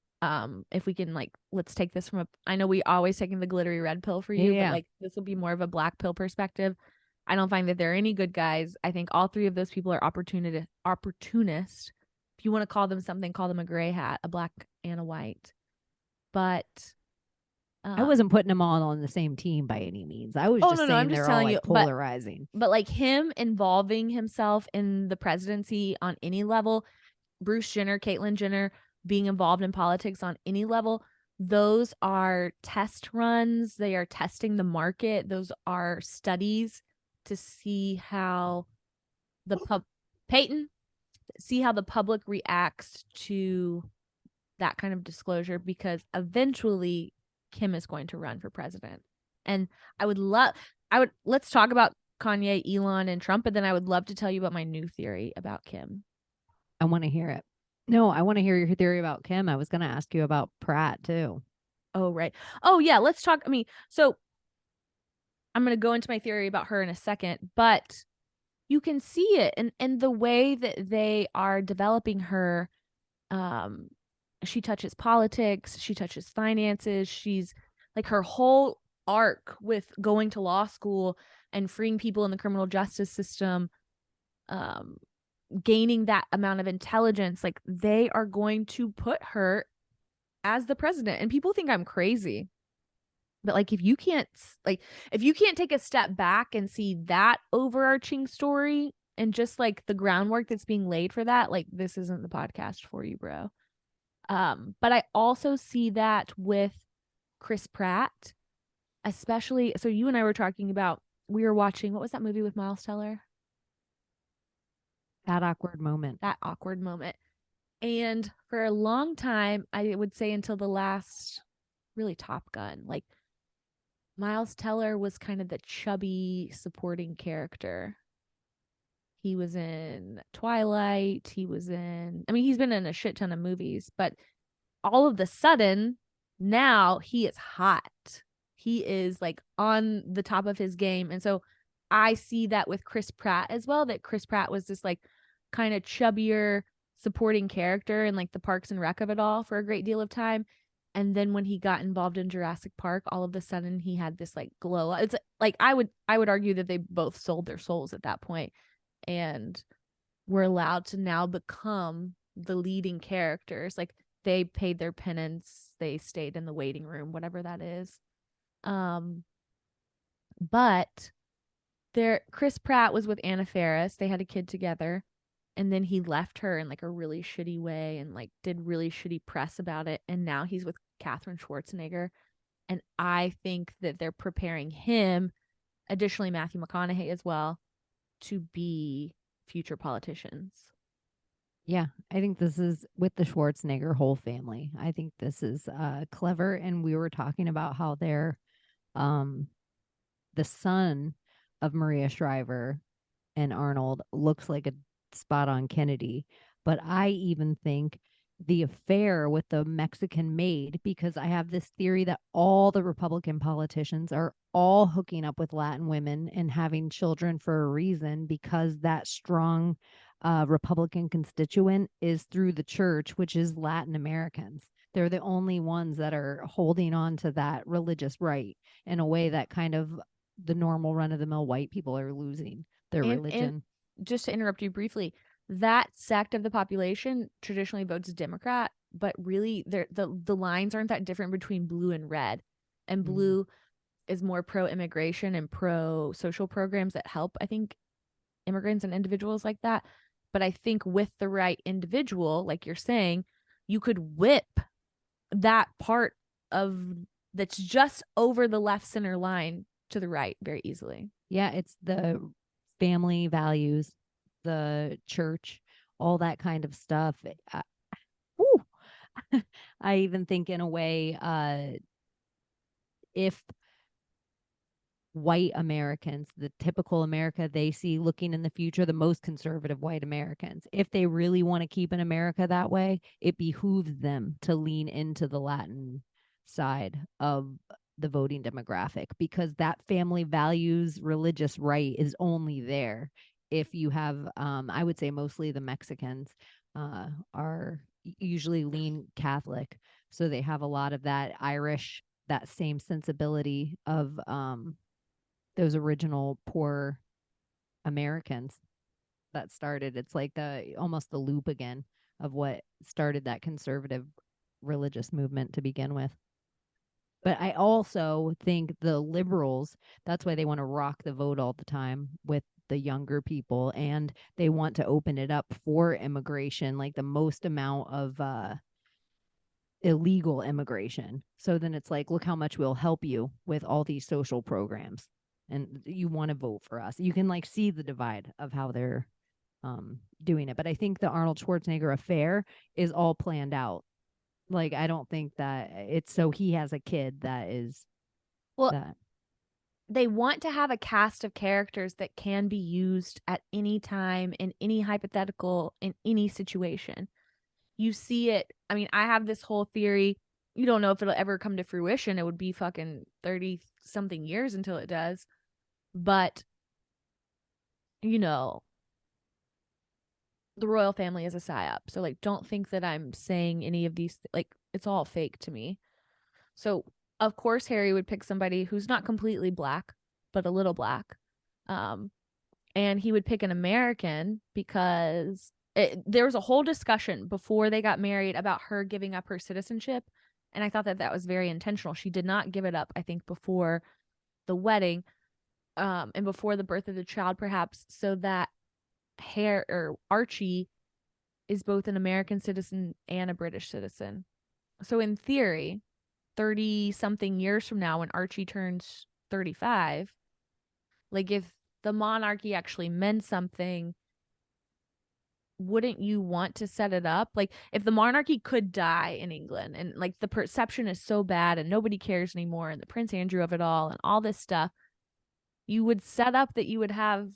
If we can like let's take this from I know we always taking the glittery red pill for you, but like this will be more of a black pill perspective. I don't find that there are any good guys. I think all three of those people are opportunist. If you want to call them something, call them a gray hat, a black and a white. But I wasn't putting them all on the same team by any means. I was oh just no, no, I'm saying just they're all telling you, like polarizing. but like him involving himself in the presidency on any level, Bruce Jenner, Caitlyn Jenner being involved in politics on any level, those are test runs. They are testing the market. Those are studies to see how Peyton, see how the public reacts to that kind of disclosure, because eventually Kim is going to run for president. And let's talk about Kanye, Elon, and Trump, and then I would love to tell you about my new theory about Kim. I want to hear it. No, I want to hear your theory about Kim. I was going to ask you about Pratt too. Oh, right. Oh, yeah. Let's talk. I mean, so I'm going to go into my theory about her in a second, but you can see it in the way that they are developing her. Um, she touches politics, she touches finances. She's like, her whole arc with going to law school and freeing people in the criminal justice system, um, gaining that amount of intelligence, like they are going to put her as the president. And people think I'm crazy. But like if you can't take a step back and see that overarching story and just like the groundwork that's being laid for that, like this isn't the podcast for you, bro. But I also see that with Chris Pratt, especially. So you and I were talking about, we were watching, what was that movie with Miles Teller? That awkward moment. That awkward moment. And for a long time, I would say until the last really Top Gun, like Miles Teller was kind of the chubby supporting character. He was in Twilight. I mean, he's been in a shit ton of movies, but all of the sudden, now he is hot. He is like on the top of his game. And so I see that with Chris Pratt as well, that Chris Pratt was this like kind of chubbier supporting character in like the Parks and Rec of it all for a great deal of time. And then when he got involved in Jurassic Park, all of a sudden he had this like glow. It's like I would argue that they both sold their souls at that point and were allowed to now become the leading characters. Like they paid their penance, they stayed in the waiting room, whatever that is. But there, Chris Pratt was with Anna Faris. They had a kid together, and then he left her in like a really shitty way and like did really shitty press about it. And now he's with Katherine Schwarzenegger, and I think that they're preparing him, additionally Matthew McConaughey as well, to be future politicians. Yeah, I think this is with the Schwarzenegger whole family. I think this is clever. And we were talking about how they're um, the son of Maria Shriver and Arnold looks like a spot on Kennedy. But I even think the affair with the Mexican maid, because I have this theory that all the Republican politicians are all hooking up with Latin women and having children for a reason, because that strong Republican constituent is through the church, which is Latin Americans. They're the only ones that are holding on to that religious right in a way that kind of the normal run of the mill white people are losing their religion. And just to interrupt you briefly, that sect of the population traditionally votes Democrat, but really the lines aren't that different between blue and red. And blue is more pro immigration and pro social programs that help, I think, immigrants and individuals like that. But I think with the right individual, like you're saying, you could whip that part of that's just over the left center line to the right very easily. Yeah, it's the family values, the church, all that kind of stuff. I even think in a way, if white Americans, the typical America they see looking in the future, the most conservative white Americans, if they really want to keep an America that way, it behooves them to lean into the Latin side of the voting demographic, because that family values religious right is only there if you have I would say mostly the Mexicans are usually lean Catholic, so they have a lot of that Irish, that same sensibility of those original poor Americans that started. It's like the almost the loop again of what started that conservative religious movement to begin with. But I also think the liberals, that's why they want to rock the vote all the time with the younger people, and they want to open it up for immigration, like the most amount of illegal immigration. So then it's like, look how much we'll help you with all these social programs. And you want to vote for us. You can like see the divide of how they're doing it. But I think the Arnold Schwarzenegger affair is all planned out. Like, I don't think that it's so he has a kid that is Well, that. they want to have a cast of characters that can be used at any time, in any hypothetical, in any situation. You see it. I mean, I have this whole theory. You don't know if it'll ever come to fruition. It would be fucking 30 something years until it does. But, you know, the royal family is a psyop. So, like, don't think that I'm saying any of these, like, it's all fake to me. So, of course, Harry would pick somebody who's not completely black, but a little black. And he would pick an American because there was a whole discussion before they got married about her giving up her citizenship. And I thought that that was very intentional. She did not give it up, I think, before the wedding and before the birth of the child, perhaps, so that Archie is both an American citizen and a British citizen. So in theory, 30 something years from now, when Archie turns 35, like if the monarchy actually meant something, wouldn't you want to set it up? Like if the monarchy could die in England and like the perception is so bad and nobody cares anymore and the Prince Andrew of it all and all this stuff, you would set up that you would have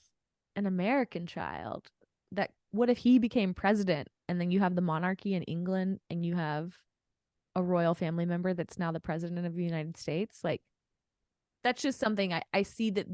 an American child. That what if he became president and then you have the monarchy in England and you have a royal family member that's now the president of the United States? Like that's just something I see that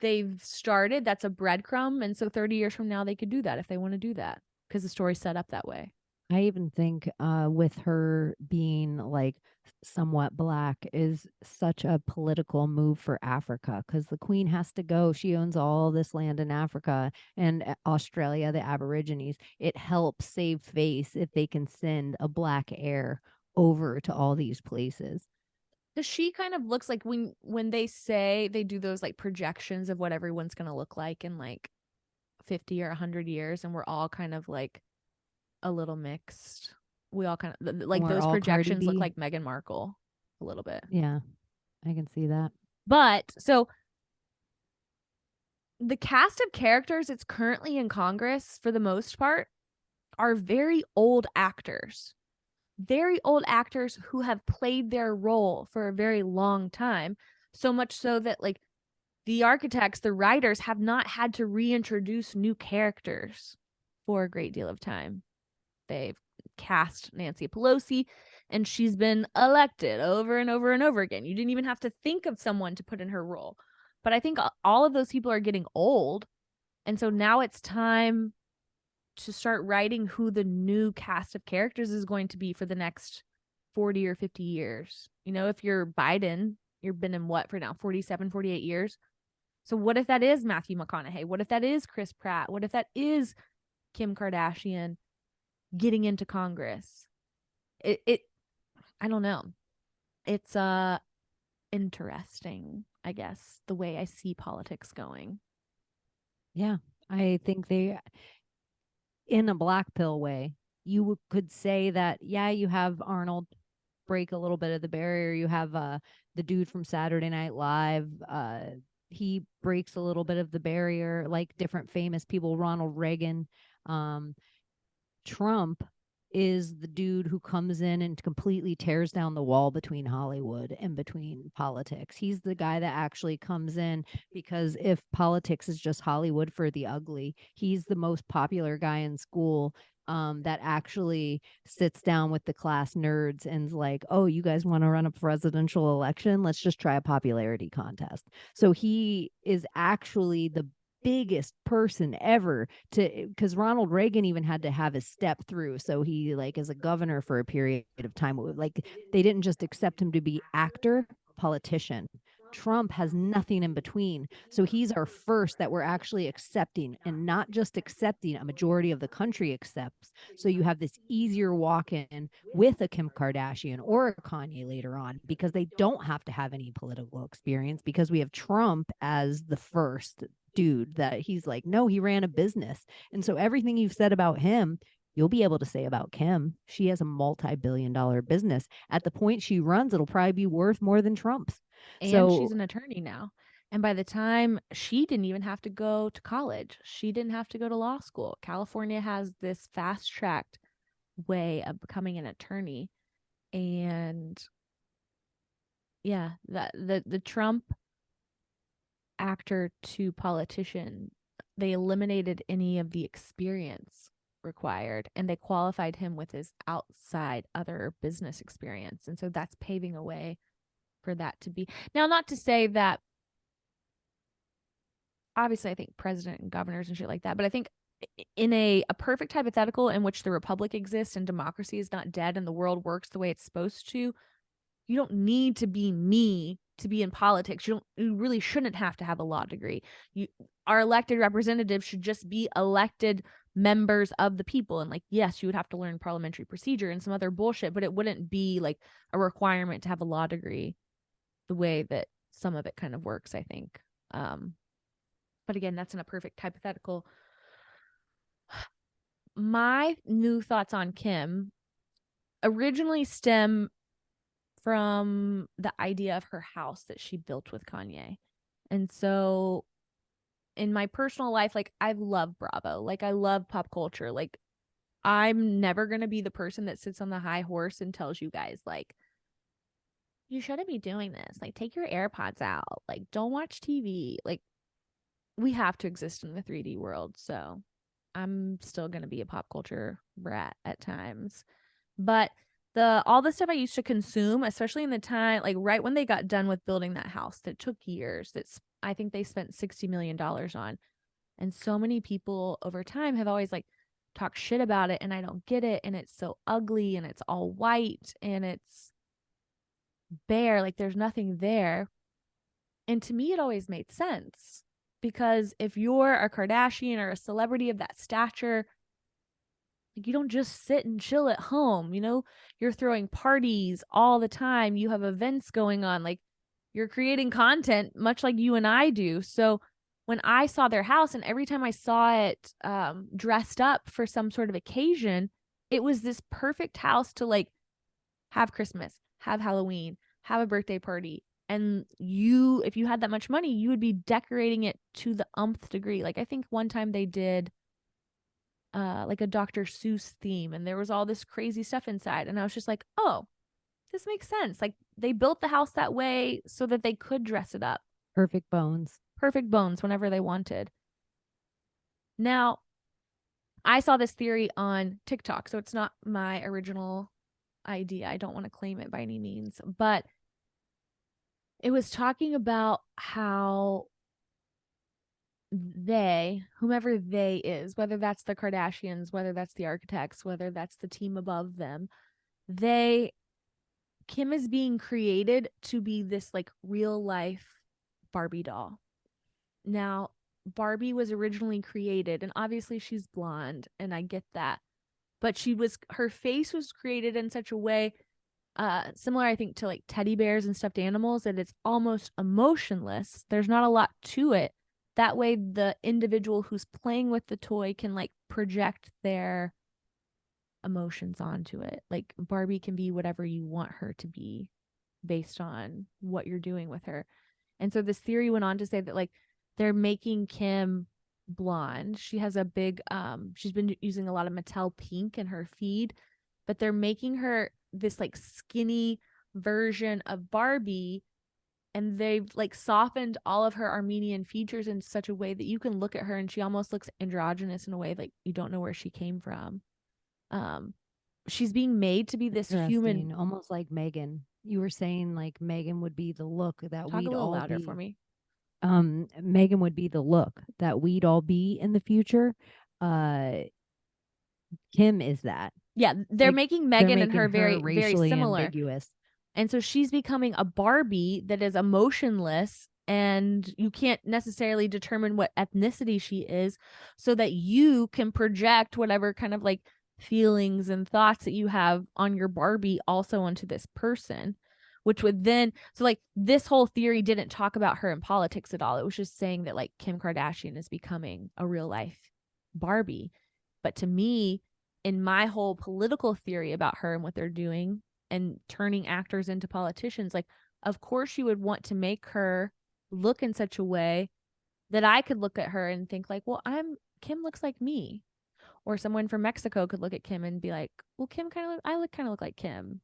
they've started. That's a breadcrumb. And so 30 years from now, they could do that if they want to do that because the story's set up that way. I even think with her being like somewhat black is such a political move for Africa because the queen has to go. She owns all this land in Africa and Australia, the Aborigines. It helps save face if they can send a black heir over to all these places. Because she kind of looks like when they say they do those like projections of what everyone's going to look like in like 50 or 100 years, and we're all kind of like a little mixed. We all kind of like We're those all Cardi projections look B. like Meghan Markle a little bit. Yeah, I can see that. But so the cast of characters it's currently in Congress for the most part are very old actors who have played their role for a very long time. So much so that like the architects, the writers have not had to reintroduce new characters for a great deal of time. They've cast Nancy Pelosi and she's been elected over and over and over again. You didn't even have to think of someone to put in her role. But I think all of those people are getting old. And so now it's time to start writing who the new cast of characters is going to be for the next 40 or 50 years. You know, if you're Biden, you've been in what for now? 47, 48 years. So what if that is Matthew McConaughey? What if that is Chris Pratt? What if that is Kim Kardashian getting into Congress? It I don't know. It's interesting, I guess, the way I see politics going. Yeah, I think they, in a black pill way, you could say that, yeah, you have Arnold break a little bit of the barrier. You have the dude from Saturday Night Live. He breaks a little bit of the barrier, like different famous people, Ronald Reagan. Um, Trump is the dude who comes in and completely tears down the wall between Hollywood and between politics. He's the guy that actually comes in because if politics is just Hollywood for the ugly, he's the most popular guy in school that actually sits down with the class nerds and's like, oh, you guys want to run a presidential election? Let's just try a popularity contest. So he is actually the biggest person ever to, because Ronald Reagan even had to have his step through. So he like as a governor for a period of time, like they didn't just accept him to be actor, politician. Trump has nothing in between. So he's our first that we're actually accepting, and not just accepting, a majority of the country accepts. So you have this easier walk in with a Kim Kardashian or a Kanye later on, because they don't have to have any political experience, because we have Trump as the first dude that he's like, no, he ran a business. And so everything you've said about him, you'll be able to say about Kim. She has a multi-billion-dollar business. At the point she runs, it'll probably be worth more than Trump's. And So she's an attorney now. And by the time she didn't even have to go to college, she didn't have to go to law school. California has this fast tracked way of becoming an attorney. And yeah, the Trump actor to politician, they eliminated any of the experience required and they qualified him with his outside other business experience. And so that's paving a way for that to be. Now, not to say that obviously I think president and governors and shit like that, but I think in a perfect hypothetical in which the republic exists and democracy is not dead and the world works the way it's supposed to, you don't need to be me to be in politics. You really shouldn't have to have a law degree. Our elected representatives should just be elected members of the people. And like, yes, you would have to learn parliamentary procedure and some other bullshit, but it wouldn't be like a requirement to have a law degree the way that some of it kind of works, I think. But again, that's in a perfect hypothetical. My new thoughts on Kim originally stem from the idea of her house that she built with Kanye. And so in my personal life, like I love Bravo. Like I love pop culture. Like I'm never going to be the person that sits on the high horse and tells you guys like you shouldn't be doing this. Like take your AirPods out. Like don't watch TV. Like we have to exist in the 3D world. So I'm still going to be a pop culture brat at times. But all the stuff I used to consume, especially in the time, like right when they got done with building that house that took years, that's I think they spent $60 million on. And so many people over time have always like talked shit about it and I don't get it. And it's so ugly and it's all white and it's bare, like there's nothing there. And to me, it always made sense because if you're a Kardashian or a celebrity of that stature, like you don't just sit and chill at home, you're throwing parties all the time. You have events going on, like you're creating content much like you and I do. So when I saw their house and every time I saw it dressed up for some sort of occasion, it was this perfect house to like have Christmas, have Halloween, have a birthday party. And if you had that much money, you would be decorating it to the umpth degree. Like I think one time they did like a Dr. Seuss theme and there was all this crazy stuff inside. And I was just like, oh, this makes sense. Like they built the house that way so that they could dress it up. perfect bones. Perfect bones whenever they wanted. Now, I saw this theory on TikTok, so it's not my original idea. I don't want to claim it by any means, but it was talking about how whomever they is, whether that's the Kardashians, whether that's the architects, whether that's the team above them, Kim is being created to be this like real life Barbie doll. Now, Barbie was originally created, and obviously she's blonde, and I get that. But her face was created in such a way, similar, I think, to like teddy bears and stuffed animals, that it's almost emotionless. There's not a lot to it. That way, the individual who's playing with the toy can like project their emotions onto it. Like Barbie can be whatever you want her to be based on what you're doing with her. And so this theory went on to say that like they're making Kim blonde. She has a big she's been using a lot of Mattel pink in her feed, but they're making her this like skinny version of Barbie, and they've like softened all of her Armenian features in such a way that you can look at her and she almost looks androgynous in a way like you don't know where she came from. She's being made to be this human. Almost like Megan. You were saying like Megan would be the look that Talk a we'd little all louder be. for me. Megan would be the look that we'd all be in the future. Kim is that. Yeah, they're Like making they're Megan and making her her very, very racially similar. ambiguous. And so she's becoming a Barbie that is emotionless, and you can't necessarily determine what ethnicity she is, so that you can project whatever kind of like feelings and thoughts that you have on your Barbie also onto this person, which would then, so like this whole theory didn't talk about her in politics at all. It was just saying that like Kim Kardashian is becoming a real life Barbie. But to me, in my whole political theory about her and what they're doing and turning actors into politicians, like, of course you would want to make her look in such a way that I could look at her and think like, well, Kim looks like me. Or someone from Mexico could look at Kim and be like, well, I kind of look like Kim.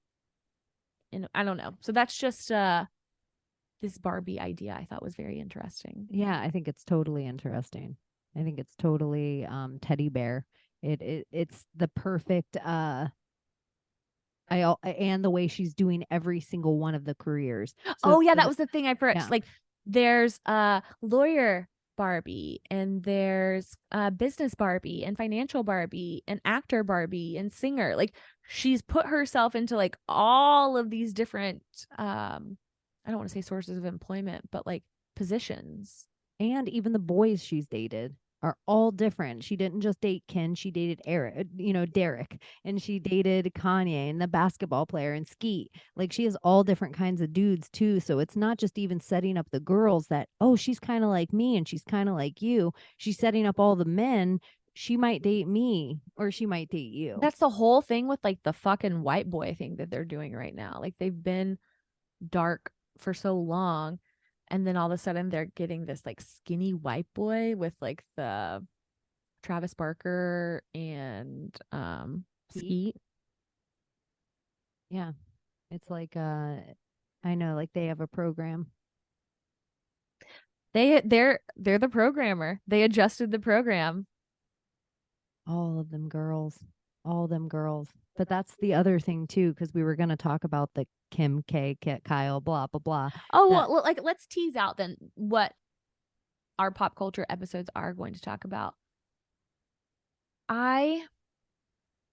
And I don't know. So that's just this Barbie idea I thought was very interesting. Yeah, I think it's totally interesting. I think it's totally teddy bear. It's the perfect and the way she's doing every single one of the careers. Oh yeah, that was the thing I forgot. Yeah. Like there's lawyer Barbie, and there's business Barbie, and financial Barbie, and actor Barbie, and singer. Like she's put herself into like all of these different I don't want to say sources of employment, but like positions. And even the boys she's dated are all different. She didn't just date Ken, she dated Derek, and she dated Kanye and the basketball player and Skeet. Like she has all different kinds of dudes too. So it's not just even setting up the girls that, oh, she's kind of like me and she's kind of like you. She's setting up all the men. She might date me or she might date you. That's the whole thing with like the fucking white boy thing that they're doing right now. Like they've been dark for so long, and then all of a sudden they're getting this like skinny white boy with like the Travis Barker and Skeet. Yeah. It's like I know, like they have a program. They're the programmer. They adjusted the program. All of them girls. All them girls. But that's the other thing too, because we were going to talk about the Kim K, Kyle, blah blah blah. Oh, well, like let's tease out then what our pop culture episodes are going to talk about.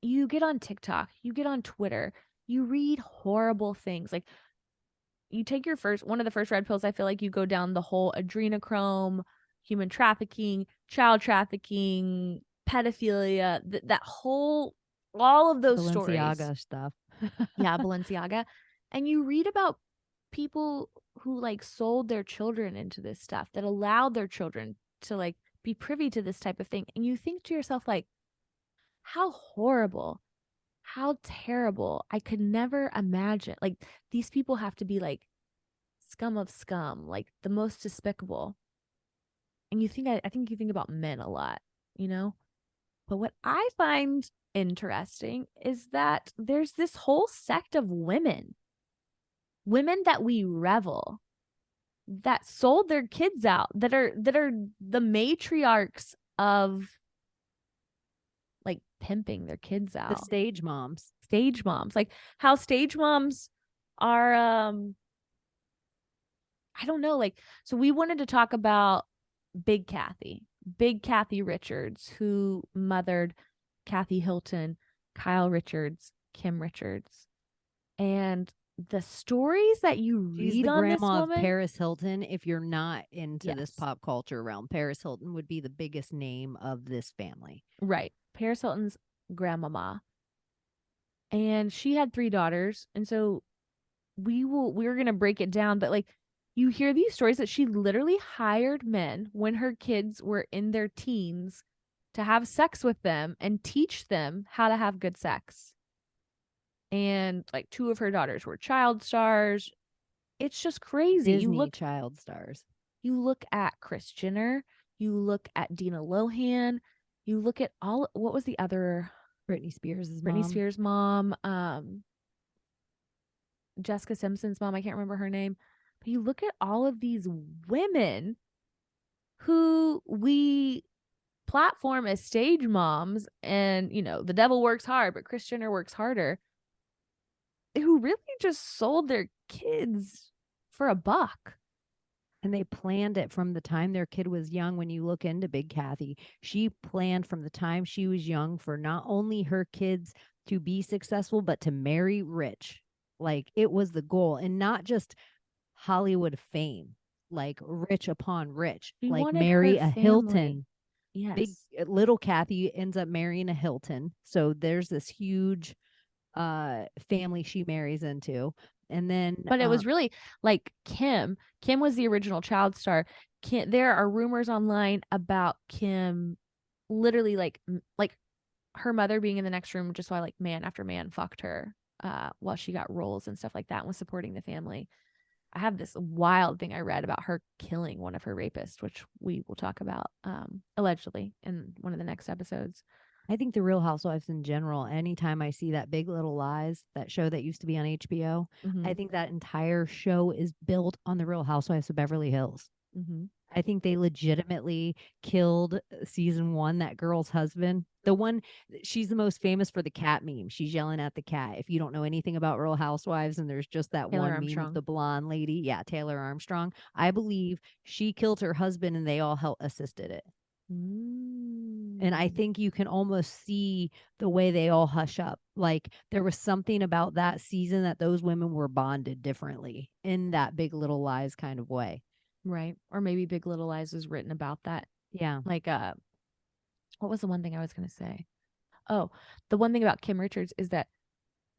You get on TikTok, you get on Twitter, you read horrible things. Like you take one of the first red pills, I feel like you go down the whole adrenochrome, human trafficking, child trafficking, pedophilia, that whole, all of those Balenciaga stories. stuff. Yeah, Balenciaga. And you read about people who like sold their children into this stuff, that allowed their children to like be privy to this type of thing. And you think to yourself, like, how horrible, how terrible. I could never imagine. Like, these people have to be like scum of scum, like the most despicable. And I think you think about men a lot, you know? But what I find interesting is that there's this whole sect of women that we revel, that sold their kids out, that are the matriarchs of like pimping their kids out. The stage moms. Stage moms. Like how stage moms are I don't know, like, so we wanted to talk about Big Kathy Richards, who mothered Kathy Hilton, Kyle Richards, Kim Richards. And the stories that you She's read the on this grandma of woman. Paris Hilton. If you're not into this Yes. pop culture realm, Paris Hilton would be the biggest name of this family. Right. Paris Hilton's grandmama. And she had 3 daughters. And so we're going to break it down, but like you hear these stories that she literally hired men when her kids were in their teens to have sex with them and teach them how to have good sex. And like 2 of her daughters were child stars. It's just crazy. Disney child stars. You look at Kris Jenner, you look at Dina Lohan, you look at what was the other? Britney Spears' mom, Jessica Simpson's mom, I can't remember her name. But you look at all of these women who we platform as stage moms, and the devil works hard, but Kris Jenner works harder, who really just sold their kids for a buck. And they planned it from the time their kid was young. When you look into Big Kathy, she planned from the time she was young for not only her kids to be successful, but to marry rich. Like it was the goal, and not just Hollywood fame, like rich upon rich, She like wanted her marry a family. Hilton. Big Yes. little Kathy ends up marrying a Hilton. So there's this huge family she marries into. And then But it was really like Kim. Kim was the original child star. There are rumors online about Kim literally like her mother being in the next room just while like man after man fucked her while she got roles and stuff like that and was supporting the family. I have this wild thing I read about her killing one of her rapists, which we will talk about allegedly in one of the next episodes. I think the Real Housewives in general, anytime I see that Big Little Lies, that show that used to be on HBO, Mm-hmm. I think that entire show is built on the Real Housewives of Beverly Hills. Mm-hmm. I think they legitimately killed season one, that girl's husband. The one, she's the most famous for the cat meme. She's yelling at the cat. If you don't know anything about Real Housewives, and there's just that Taylor one meme of Armstrong. the blonde lady. Yeah, Taylor Armstrong. I believe she killed her husband and they all helped assisted it. And I think you can almost see the way they all hush up. Like there was something about that season that those women were bonded differently in that Big Little Lies kind of way. Right. Or maybe Big Little Lies was written about that. Yeah. Like what was the one thing I was gonna say? Oh, the one thing about Kim Richards is that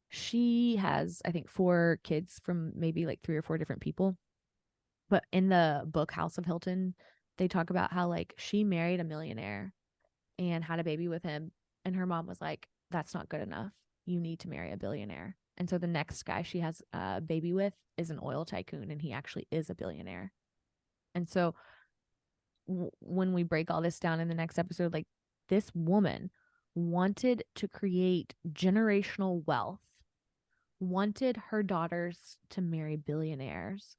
she has, I think, 4 kids from maybe like 3 or 4 different people. But in the book House of Hilton, they talk about how like she married a millionaire and had a baby with him. And her mom was like, that's not good enough. You need to marry a billionaire. And so the next guy she has a baby with is an oil tycoon, and he actually is a billionaire. And so when we break all this down in the next episode, like this woman wanted to create generational wealth, wanted her daughters to marry billionaires,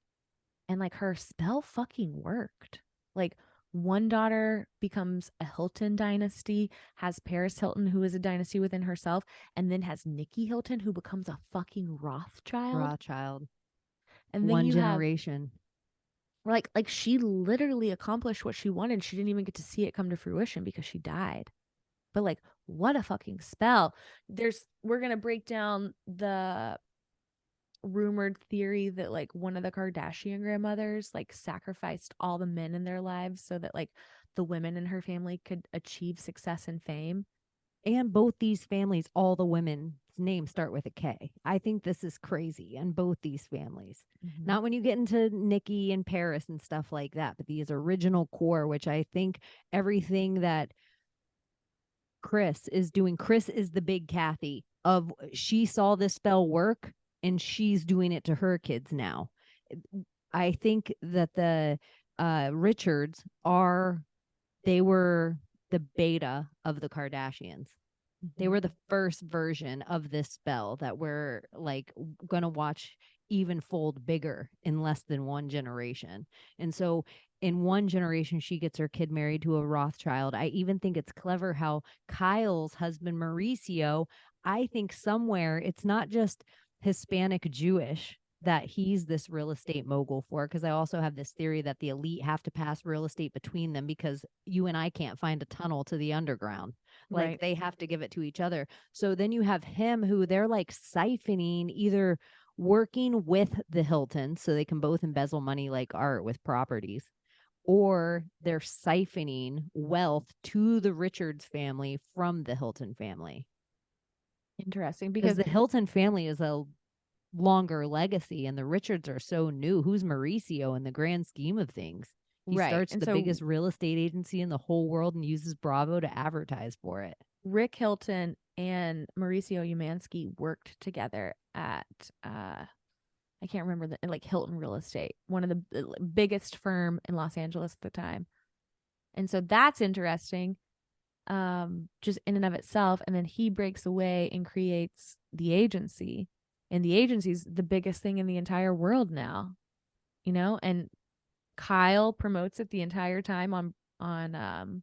and like her spell fucking worked. Like one daughter becomes a Hilton dynasty, has Paris Hilton, who is a dynasty within herself, and then has Nikki Hilton, who becomes a fucking Rothschild. Rothschild. And then One you have generation. like she literally accomplished what she wanted. She didn't even get to see it come to fruition because she died. But like, what a fucking spell. We're gonna break down the rumored theory that like one of the Kardashian grandmothers like sacrificed all the men in their lives so that like the women in her family could achieve success and fame. And both these families, all the women's names start with a K. I think this is crazy in both these families. Mm-hmm. Not when you get into Nikki and Paris and stuff like that, but these original core, which I think everything that Chris is doing, Chris is the big Kathy of she saw this spell work and she's doing it to her kids now. I think that the Richards they were the beta of the Kardashians. They Mm-hmm. were the first version of this spell that we're like gonna watch even fold bigger in less than one generation. And so in one generation, she gets her kid married to a Rothschild. I even think it's clever how Kyle's husband, Mauricio, I think somewhere it's not just Hispanic Jewish that he's this real estate mogul for, because I also have this theory that the elite have to pass real estate between them because you and I can't find a tunnel to the underground. Like Right. they have to give it to each other. So then you have him who they're like siphoning, either working with the Hilton so they can both embezzle money like art with properties, or they're siphoning wealth to the Richards family from the Hilton family. Interesting Because because the Hilton family is a longer legacy and the Richards are so new. Who's Mauricio in the grand scheme of things? He right. starts And the so biggest real estate agency in the whole world and uses Bravo to advertise for it. Rick Hilton and Mauricio Umansky worked together at I can't remember the like Hilton Real Estate, one of the biggest firm in Los Angeles at the time. And so that's interesting, just in and of itself. And then he breaks away and creates the agency. And the agency's the biggest thing in the entire world now, and Kyle promotes it the entire time on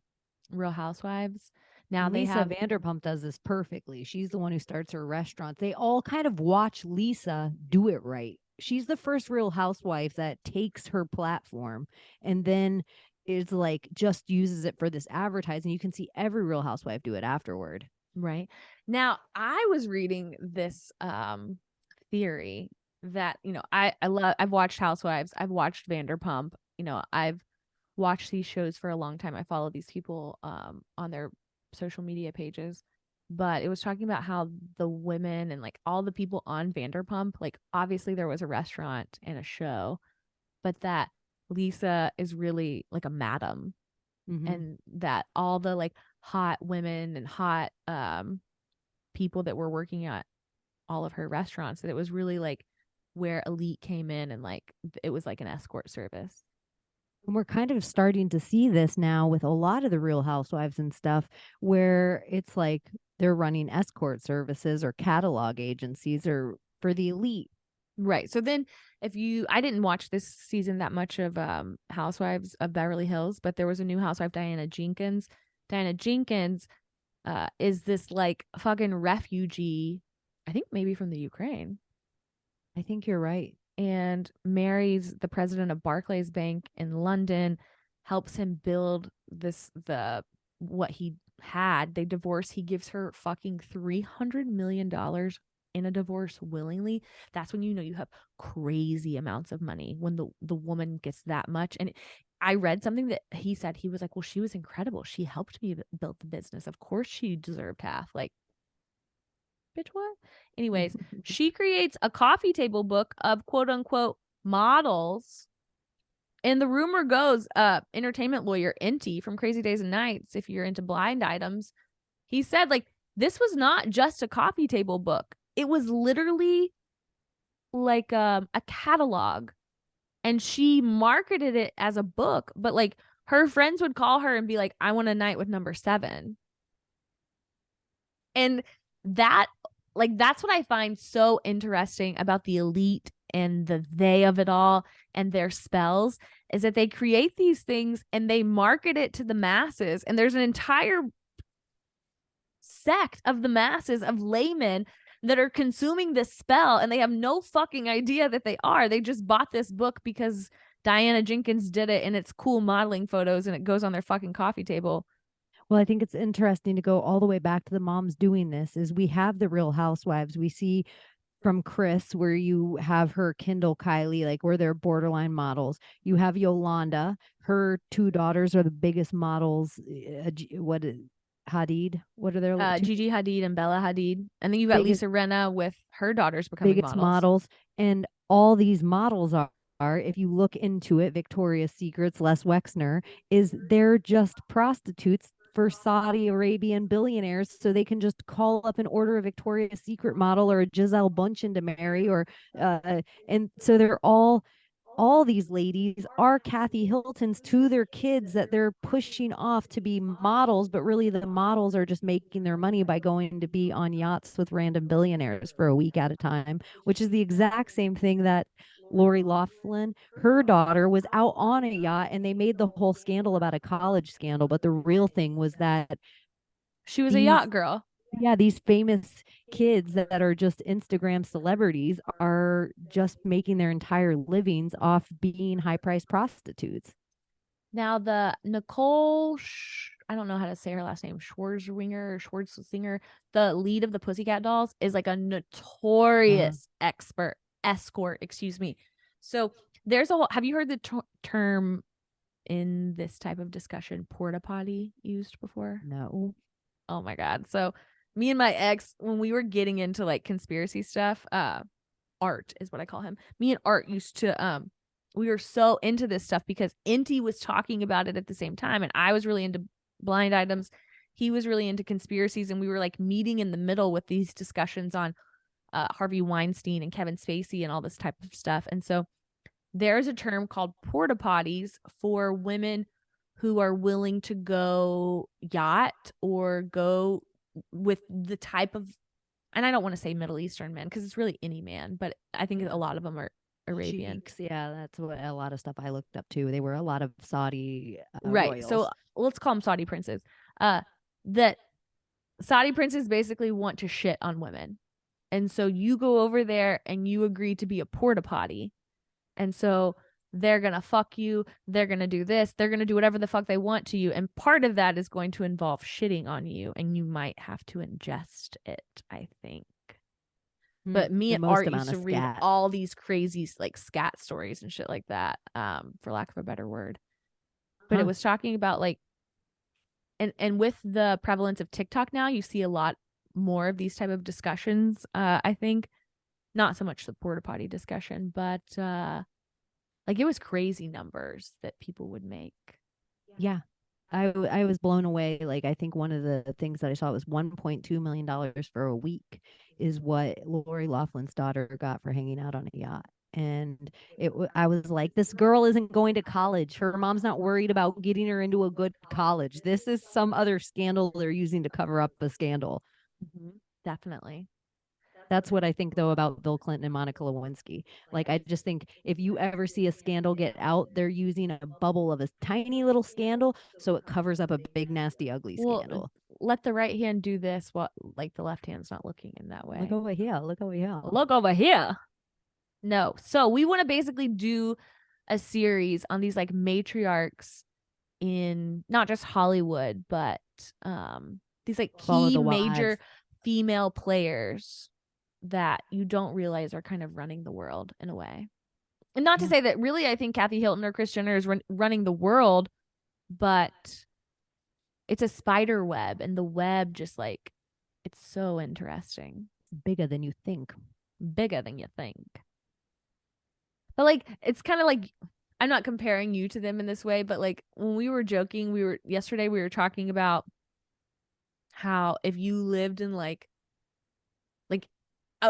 Real Housewives. Now And they Lisa have Vanderpump does this perfectly. She's the one who starts her restaurants. They all kind of watch Lisa do it right. She's the first real housewife that takes her platform and then is like just uses it for this advertising. You can see every real housewife do it afterward. right. Now I was reading this theory that, you know, I've watched Housewives, I've watched Vanderpump, you know, I've watched these shows for a long time. I follow these people on their social media pages. But it was talking about how the women and like all the people on Vanderpump, like obviously there was a restaurant and a show, but that Lisa is really like a madam, Mm-hmm. and that all the like hot women and hot people that were working at all of her restaurants, that it was really like where elite came in, and like it was like an escort service. And we're kind of starting to see this now with a lot of the Real Housewives and stuff, where it's like they're running escort services or catalog agencies or for the elite. Right. So then I didn't watch this season that much of Housewives of Beverly Hills, but there was a new housewife, Diana Jenkins. Diana Jenkins is this like fucking refugee, I think maybe from the Ukraine, I think you're right. and marries the president of Barclays Bank in London, helps him build the what he had. They divorce. He gives her fucking $300 million in a divorce willingly. That's when you know you have crazy amounts of money, when the woman gets that much. And I read something that he said, he was like, well, she was incredible. She helped me build the business. Of course she deserved half. Like, bitch, what? Anyways, she creates a coffee table book of quote unquote models. And the rumor goes, entertainment lawyer Inti from Crazy Days and Nights, if you're into blind items, he said like this was not just a coffee table book. It was literally like a catalog, and she marketed it as a book, but like her friends would call her and be like, I want a night with number 7. And that, like, that's what I find so interesting about the elite and the they of it all and their spells, is that they create these things and they market it to the masses. And there's an entire sect of the masses of laymen that are consuming this spell, and they have no fucking idea that they are. They just bought this book because Diana Jenkins did it and it's cool modeling photos and it goes on their fucking coffee table. Well, I think it's interesting to go all the way back to the moms doing this. Is we have the Real Housewives. We see from Chris, where you have her Kindle Kylie, like where they're borderline models. You have Yolanda, her two daughters are the biggest models. Hadid? What are their two Gigi Hadid and Bella Hadid. And then you got biggest Lisa Renna with her daughters becoming biggest models. models? And all these models are, if you look into it, Victoria's Secrets, Les Wexner, is they're just prostitutes for Saudi Arabian billionaires, so they can just call up and order a Victoria's Secret model or a Giselle Bundchen to marry, or and so they're all these ladies are Kathy Hiltons to their kids that they're pushing off to be models, but really the models are just making their money by going to be on yachts with random billionaires for a week at a time, which is the exact same thing that Lori Loughlin, her daughter, was out on a yacht, and they made the whole scandal about a college scandal. But the real thing was that She was a these yacht girl. yeah, these famous kids that are just Instagram celebrities are just making their entire livings off being high priced prostitutes. Now the Nicole, I don't know how to say her last name, Schwarzenegger, the lead of the Pussycat Dolls, is like a notorious escort, excuse me. So there's a whole, have you heard the term in this type of discussion, porta potty, used before? No. Oh my God. So me and my ex, when we were getting into like conspiracy stuff, Art is what I call him. Me and Art used to we were so into this stuff because Inti was talking about it at the same time, and I was really into blind items. He was really into conspiracies, and we were like meeting in the middle with these discussions on Harvey Weinstein and Kevin Spacey and all this type of stuff. And so there's a term called porta potties for women who are willing to go yacht or go with the type of, and I don't want to say Middle Eastern men because it's really any man, but I think a lot of them are Arabian. Sheiks, yeah, that's what a lot of stuff I looked up to. They were a lot of Saudi Right. royals. So let's call them Saudi princes. That Saudi princes basically want to shit on women. And so you go over there and you agree to be a porta potty. And so they're going to fuck you. They're going to do this. They're going to do whatever the fuck they want to you. And part of that is going to involve shitting on you. And you might have to ingest it, I think. But me The and most Art used amount to of read scat. all these crazy like scat stories and shit like that, for lack of a better word. But it Huh. was talking about like, and with the prevalence of TikTok now, you see a lot more of these type of discussions. I think not so much the porta potty discussion, but like it was crazy numbers that people would make. Yeah. I was blown away. Like I think one of the things that I saw was $1.2 million for a week is what Lori Laughlin's daughter got for hanging out on a yacht. And I was like, this girl isn't going to college. Her mom's not worried about getting her into a good college. This is some other scandal they're using to cover up a scandal. Mm-hmm. Definitely. That's what I think though about Bill Clinton and Monica Lewinsky. Like I just think if you ever see a scandal get out, they're using a bubble of a tiny little scandal so it covers up a big nasty ugly Well, scandal. let the right hand do this while like the left hand's not looking in that Look way. over here, look over here. Look over here. No. So we want to basically do a series on these like matriarchs in not just Hollywood, but these like Follow key the major wives. female players that you don't realize are kind of running the world in a way. And not to Yeah. say that really I think Kathy Hilton or Kris Jenner is running the world, but it's a spider web, and the web just like it's so interesting. It's bigger than you think. Bigger than you think. But like it's kind of like I'm not comparing you to them in this way, but like when we were joking, we were talking about how if you lived in like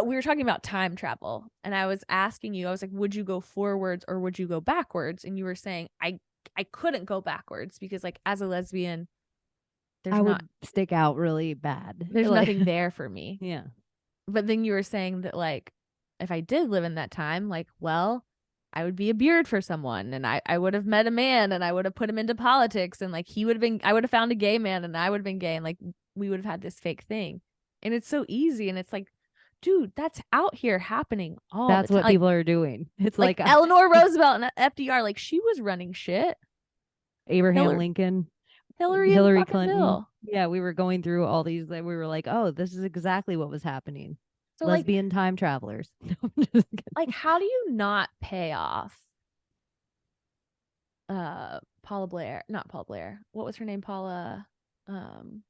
we were talking about time travel, and I was asking you, I was like, would you go forwards or would you go backwards? And you were saying I couldn't go backwards because like as a lesbian, there's I not would stick out really bad. there's Like nothing there for me. yeah. But then you were saying that like if I did live in that time, like, well, I would be a beard for someone, and I would have met a man and I would have put him into politics, and like he would have been I would have found a gay man and I would have been gay, and like we would have had this fake thing. And it's so easy, and it's like, dude, that's out here happening all the That's time. what people are doing. It's Like like Eleanor Roosevelt and FDR, like she was running shit. Abraham Hillary Lincoln, Hillary and Hillary fucking Clinton. Bill. Yeah, we were going through all these that we were like, oh, this is exactly what was happening. So Lesbian time travelers. like how do you not pay off Paula Blair, not Paula Blair. What was her name? Paula. Um,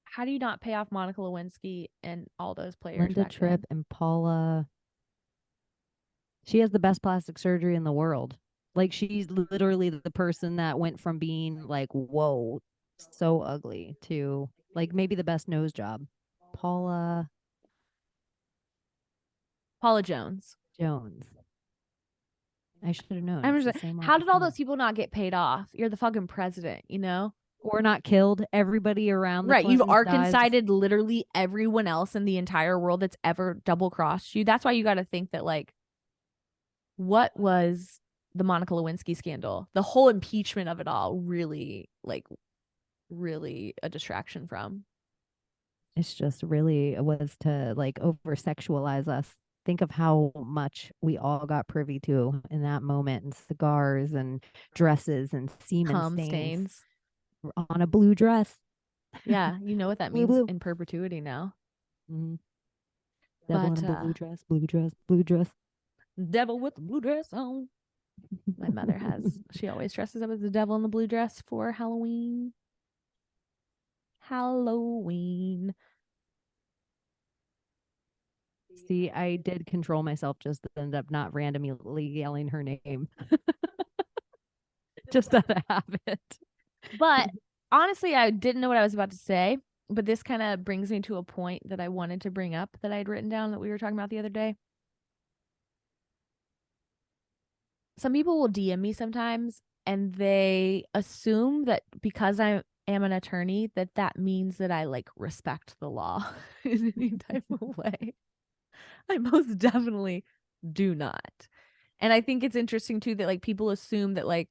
how do you not pay off Monica Lewinsky and all those players Linda back then? Tripp and Paula. She has the best plastic surgery in the world. Like she's literally the person that went from being like, whoa, so ugly to like maybe the best nose job. Paula Paula Jones. Jones. I should have known. I'm It's just the like, same how did all woman. those people not get paid off? You're the fucking president, you know? Or not killed. Everybody around the Right. You've Clintons dies. Arkansided literally everyone else in the entire world that's ever double crossed you. That's why you got to think that, like, what was the Monica Lewinsky scandal? The whole impeachment of it all really, like, really a distraction from. It's just really it was to like over sexualize us. Think of how much we all got privy to in that moment, and cigars and dresses and semen Cum stains stains. on a blue dress. Yeah, you know what that Blue, means blue. in perpetuity now. Mm-hmm. Devil in But a blue dress, blue dress, blue dress. devil with the blue dress on. My mother has. She always dresses up as the devil in the blue dress for Halloween. Halloween. See, I did control myself just to end up not randomly yelling her name just out of habit. But honestly, I didn't know what I was about to say. But this kind of brings me to a point that I wanted to bring up that I had written down that we were talking about the other day. Some people will DM me sometimes and they assume that because I am an attorney, that that means that I like respect the law in any type of way. I most definitely do not. And I think it's interesting too that like people assume that like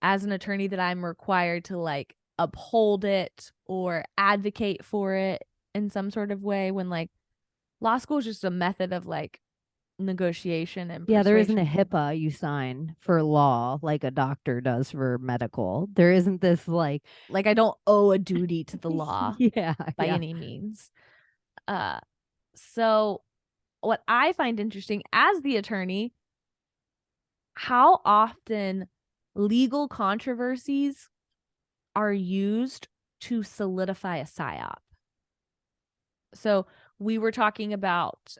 as an attorney that I'm required to like uphold it or advocate for it in some sort of way when like law school is just a method of like negotiation and Yeah, there isn't a persuasion. HIPAA you sign for law like a doctor does for medical. There isn't this like, Like I don't owe a duty to the law yeah, by yeah. any means. So what I find interesting as the attorney, how often legal controversies are used to solidify a psyop. So we were talking about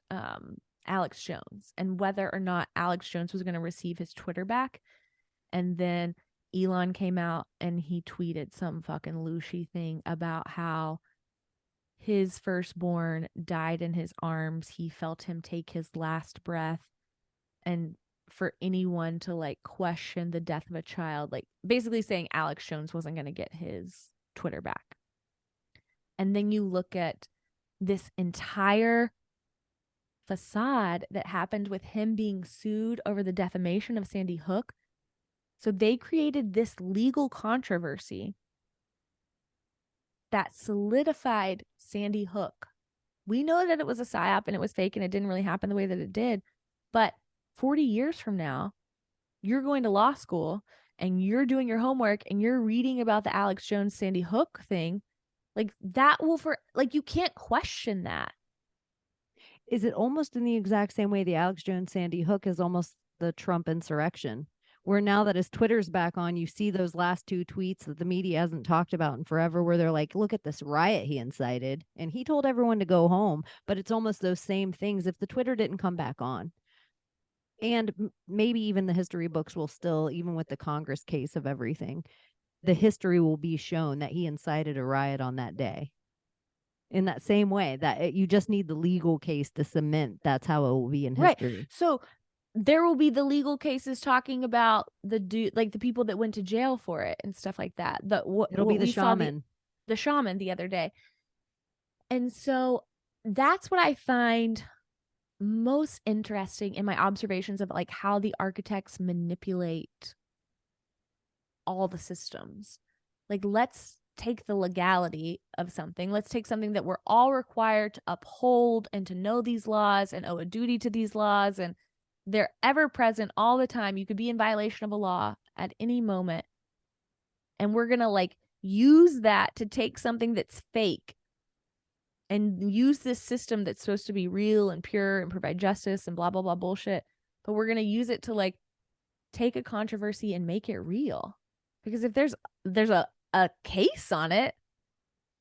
Alex Jones and whether or not Alex Jones was going to receive his Twitter back. And then Elon came out and he tweeted some fucking looshy thing about how his firstborn died in his arms. He felt him take his last breath. And for anyone to like question the death of a child, like basically saying Alex Jones wasn't going to get his Twitter back. And then you look at this entire facade that happened with him being sued over the defamation of Sandy Hook. So they created this legal controversy that solidified Sandy Hook. We know that it was a psyop and it was fake and it didn't really happen the way that it did. But 40 years from now, you're going to law school and you're doing your homework and you're reading about the Alex Jones Sandy Hook thing. Like that will you can't question that. Is it almost in the exact same way the Alex Jones Sandy Hook is almost the Trump insurrection? Where now that his Twitter's back on, you see those last two tweets that the media hasn't talked about in forever, where they're like, look at this riot he incited. And he told everyone to go home. But it's almost those same things if the Twitter didn't come back on. And maybe even the history books will still, even with the Congress case of everything, the history will be shown that he incited a riot on that day. In that same way that you just need the legal case to cement that's how it will be in history. Right. So there will be the legal cases talking about the people that went to jail for it and stuff like that. It'll be the shaman. The shaman the other day. And so that's what I find most interesting in my observations of like how the architects manipulate all the systems. Like, let's take the legality of something. Let's take something that we're all required to uphold and to know these laws and owe a duty to these laws. And they're ever present all the time. You could be in violation of a law at any moment. And we're going to like use that to take something that's fake and use this system that's supposed to be real and pure and provide justice and blah, blah, blah bullshit. But we're going to use it to like take a controversy and make it real. Because if there's a case on it,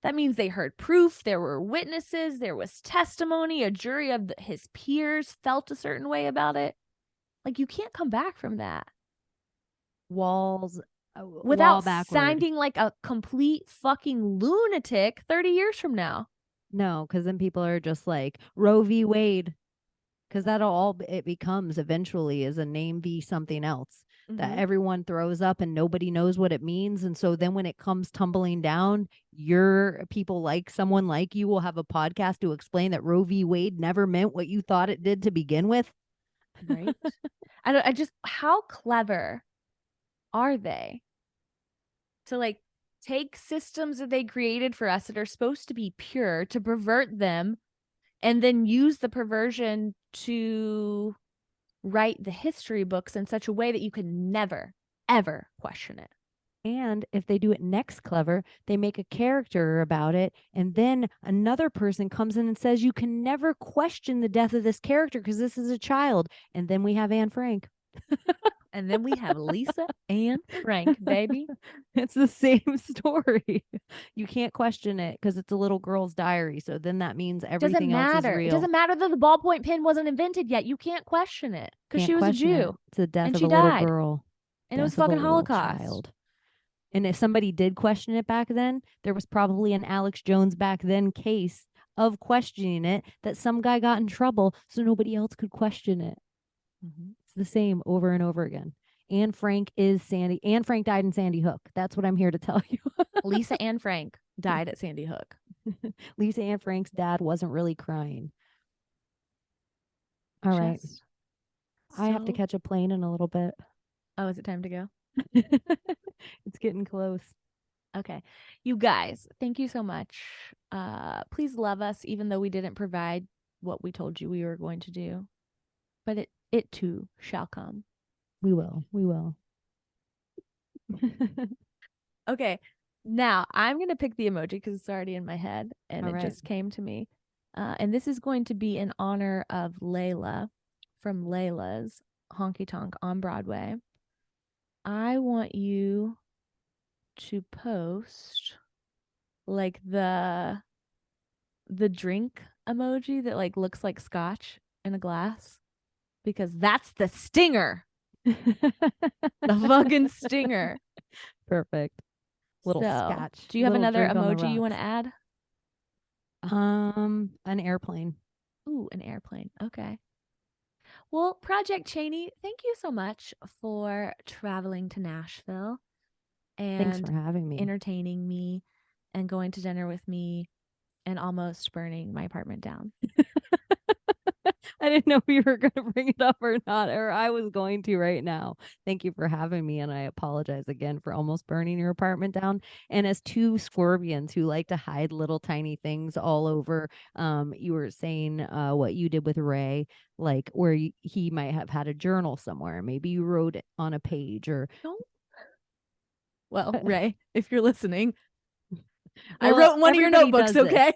that means they heard proof, there were witnesses, there was testimony, a jury of his peers felt a certain way about it. Like, you can't come back from that. Walls without sounding like a complete fucking lunatic 30 years from now. No, because then people are just like Roe v. Wade, because that'll all it becomes eventually is a name v. something else that everyone throws up and nobody knows what it means. And so then when it comes tumbling down, your people like someone like you will have a podcast to explain that Roe v. Wade never meant what you thought it did to begin with. Right. I just, how clever are they to like take systems that they created for us that are supposed to be pure, to pervert them, and then use the perversion to write the history books in such a way that you can never, ever question it. And if they do it next clever, they make a character about it. And then another person comes in and says, you can never question the death of this character because this is a child. And then we have Anne Frank. And then we have Lisa and Frank, baby. It's the same story. You can't question it because it's a little girl's diary. So then that means everything else is real. It doesn't matter that the ballpoint pen wasn't invented yet. You can't question it because she was a Jew. It's the death and of she a little died. girl. And it was fucking Holocaust. Child. And if somebody did question it back then, there was probably an Alex Jones back then case of questioning it that some guy got in trouble so nobody else could question it. It's the same over and over again. Anne Frank is Sandy. Anne Frank died in Sandy Hook. That's what I'm here to tell you. Lisa Anne Frank died at Sandy Hook. Lisa Anne Frank's dad wasn't really crying. All right. I have to catch a plane in a little bit. Oh, is it time to go? It's getting close. Okay. You guys, thank you so much. Please love us, even though we didn't provide what we told you we were going to do. But it too shall come. We will. We will. Okay. Now I'm going to pick the emoji because it's already in my head and it just came to me. And this is going to be in honor of Layla from Layla's Honky Tonk on Broadway. I want you to post like the drink emoji that like looks like scotch in a glass because that's the stinger. The fucking stinger. Perfect. Little So, scotch, do you have little another drink on the emoji you want rocks. to add? An airplane. Ooh, an airplane. Okay. Well, Project Chaney, thank you so much for traveling to Nashville Thanks and for having me. entertaining me and going to dinner with me and almost burning my apartment down. I didn't know if you were going to bring it up or not, or I was going to right now. Thank you for having me. And I apologize again for almost burning your apartment down. And as two scorpions who like to hide little tiny things all over, you were saying what you did with Ray, like where he might have had a journal somewhere. Maybe you wrote it on a page or. Don't. Well, Ray, if you're listening, I Well, wrote in one of your everybody notebooks, does this. okay?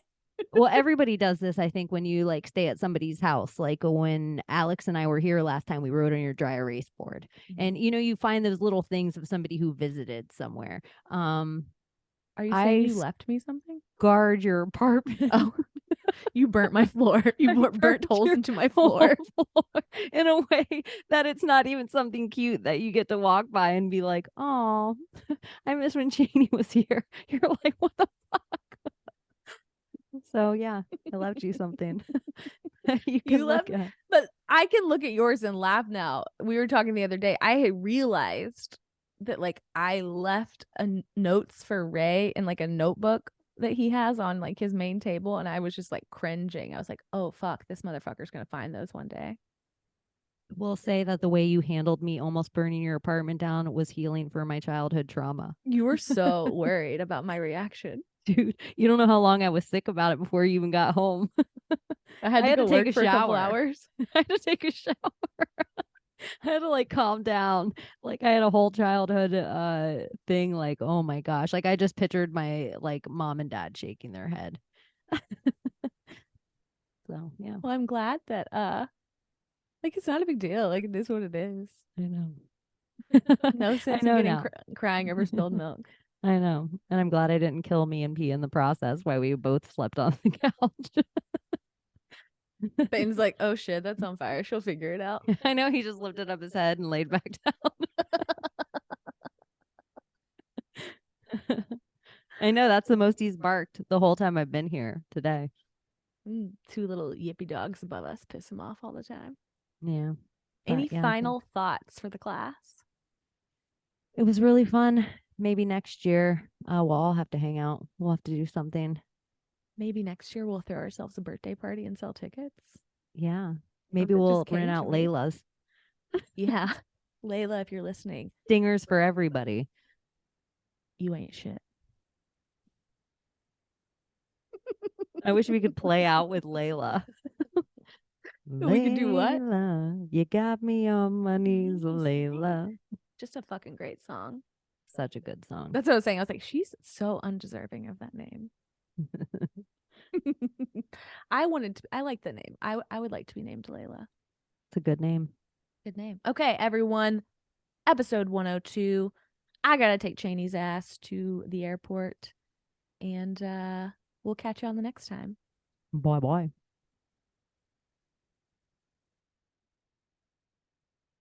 Well, everybody does this, I think, when you like stay at somebody's house. Like when Alex and I were here last time, we wrote on your dry erase board. And you find those little things of somebody who visited somewhere. Are you saying I you left me something? scarred your apartment. Oh, you burnt my floor. You burnt holes your into my whole floor. floor in a way that it's not even something cute that you get to walk by and be like, "Oh, I miss when Cheney was here." You're like, "What the fuck?" So yeah, I left you something. You You can left, look at. but I can look at yours and laugh now. We were talking the other day. I had realized that like I left notes for Ray in like a notebook that he has on like his main table, and I was just like cringing. I was like, "Oh fuck, this motherfucker's gonna find those one day." Will say that the way you handled me almost burning your apartment down was healing for my childhood trauma. You were so worried about my reaction. Dude, you don't know how long I was sick about it before you even got home. I had I to had to go take work a for a couple shower. hours. I had to take a shower. I had to like calm down. Like I had a whole childhood thing like, oh my gosh. Like I just pictured my like mom and dad shaking their head. So, yeah. Well, I'm glad that like it's not a big deal. Like it is what it is. I know. No I sense in know getting now. crying over spilled milk. I know. And I'm glad I didn't kill me and pee in the process while we both slept on the couch. Bane's like, oh shit, that's on fire. She'll figure it out. I know he just lifted up his head and laid back down. I know that's the most he's barked the whole time I've been here today. Two little yippy dogs above us piss him off all the time. Yeah. Any Yeah, final thoughts for the class? it was really fun. Maybe next year we'll all have to hang out. We'll have to do something. Maybe next year we'll throw ourselves a birthday party and sell tickets. Yeah. Or Maybe if it we'll just rent came to out me. Layla's. Yeah. Layla, if you're listening, Stingers for everybody. you ain't shit. I wish we could play out with Layla. We could do what? Layla, you got me on my knees, Layla. Just a fucking great song. Such a good song. That's what I was saying. I was like, she's so undeserving of that name. I like the name. I would like to be named Layla. It's a good name. Good name. Okay, everyone. Episode 102. I gotta take Cheney's ass to the airport. And we'll catch you on the next time. Bye bye.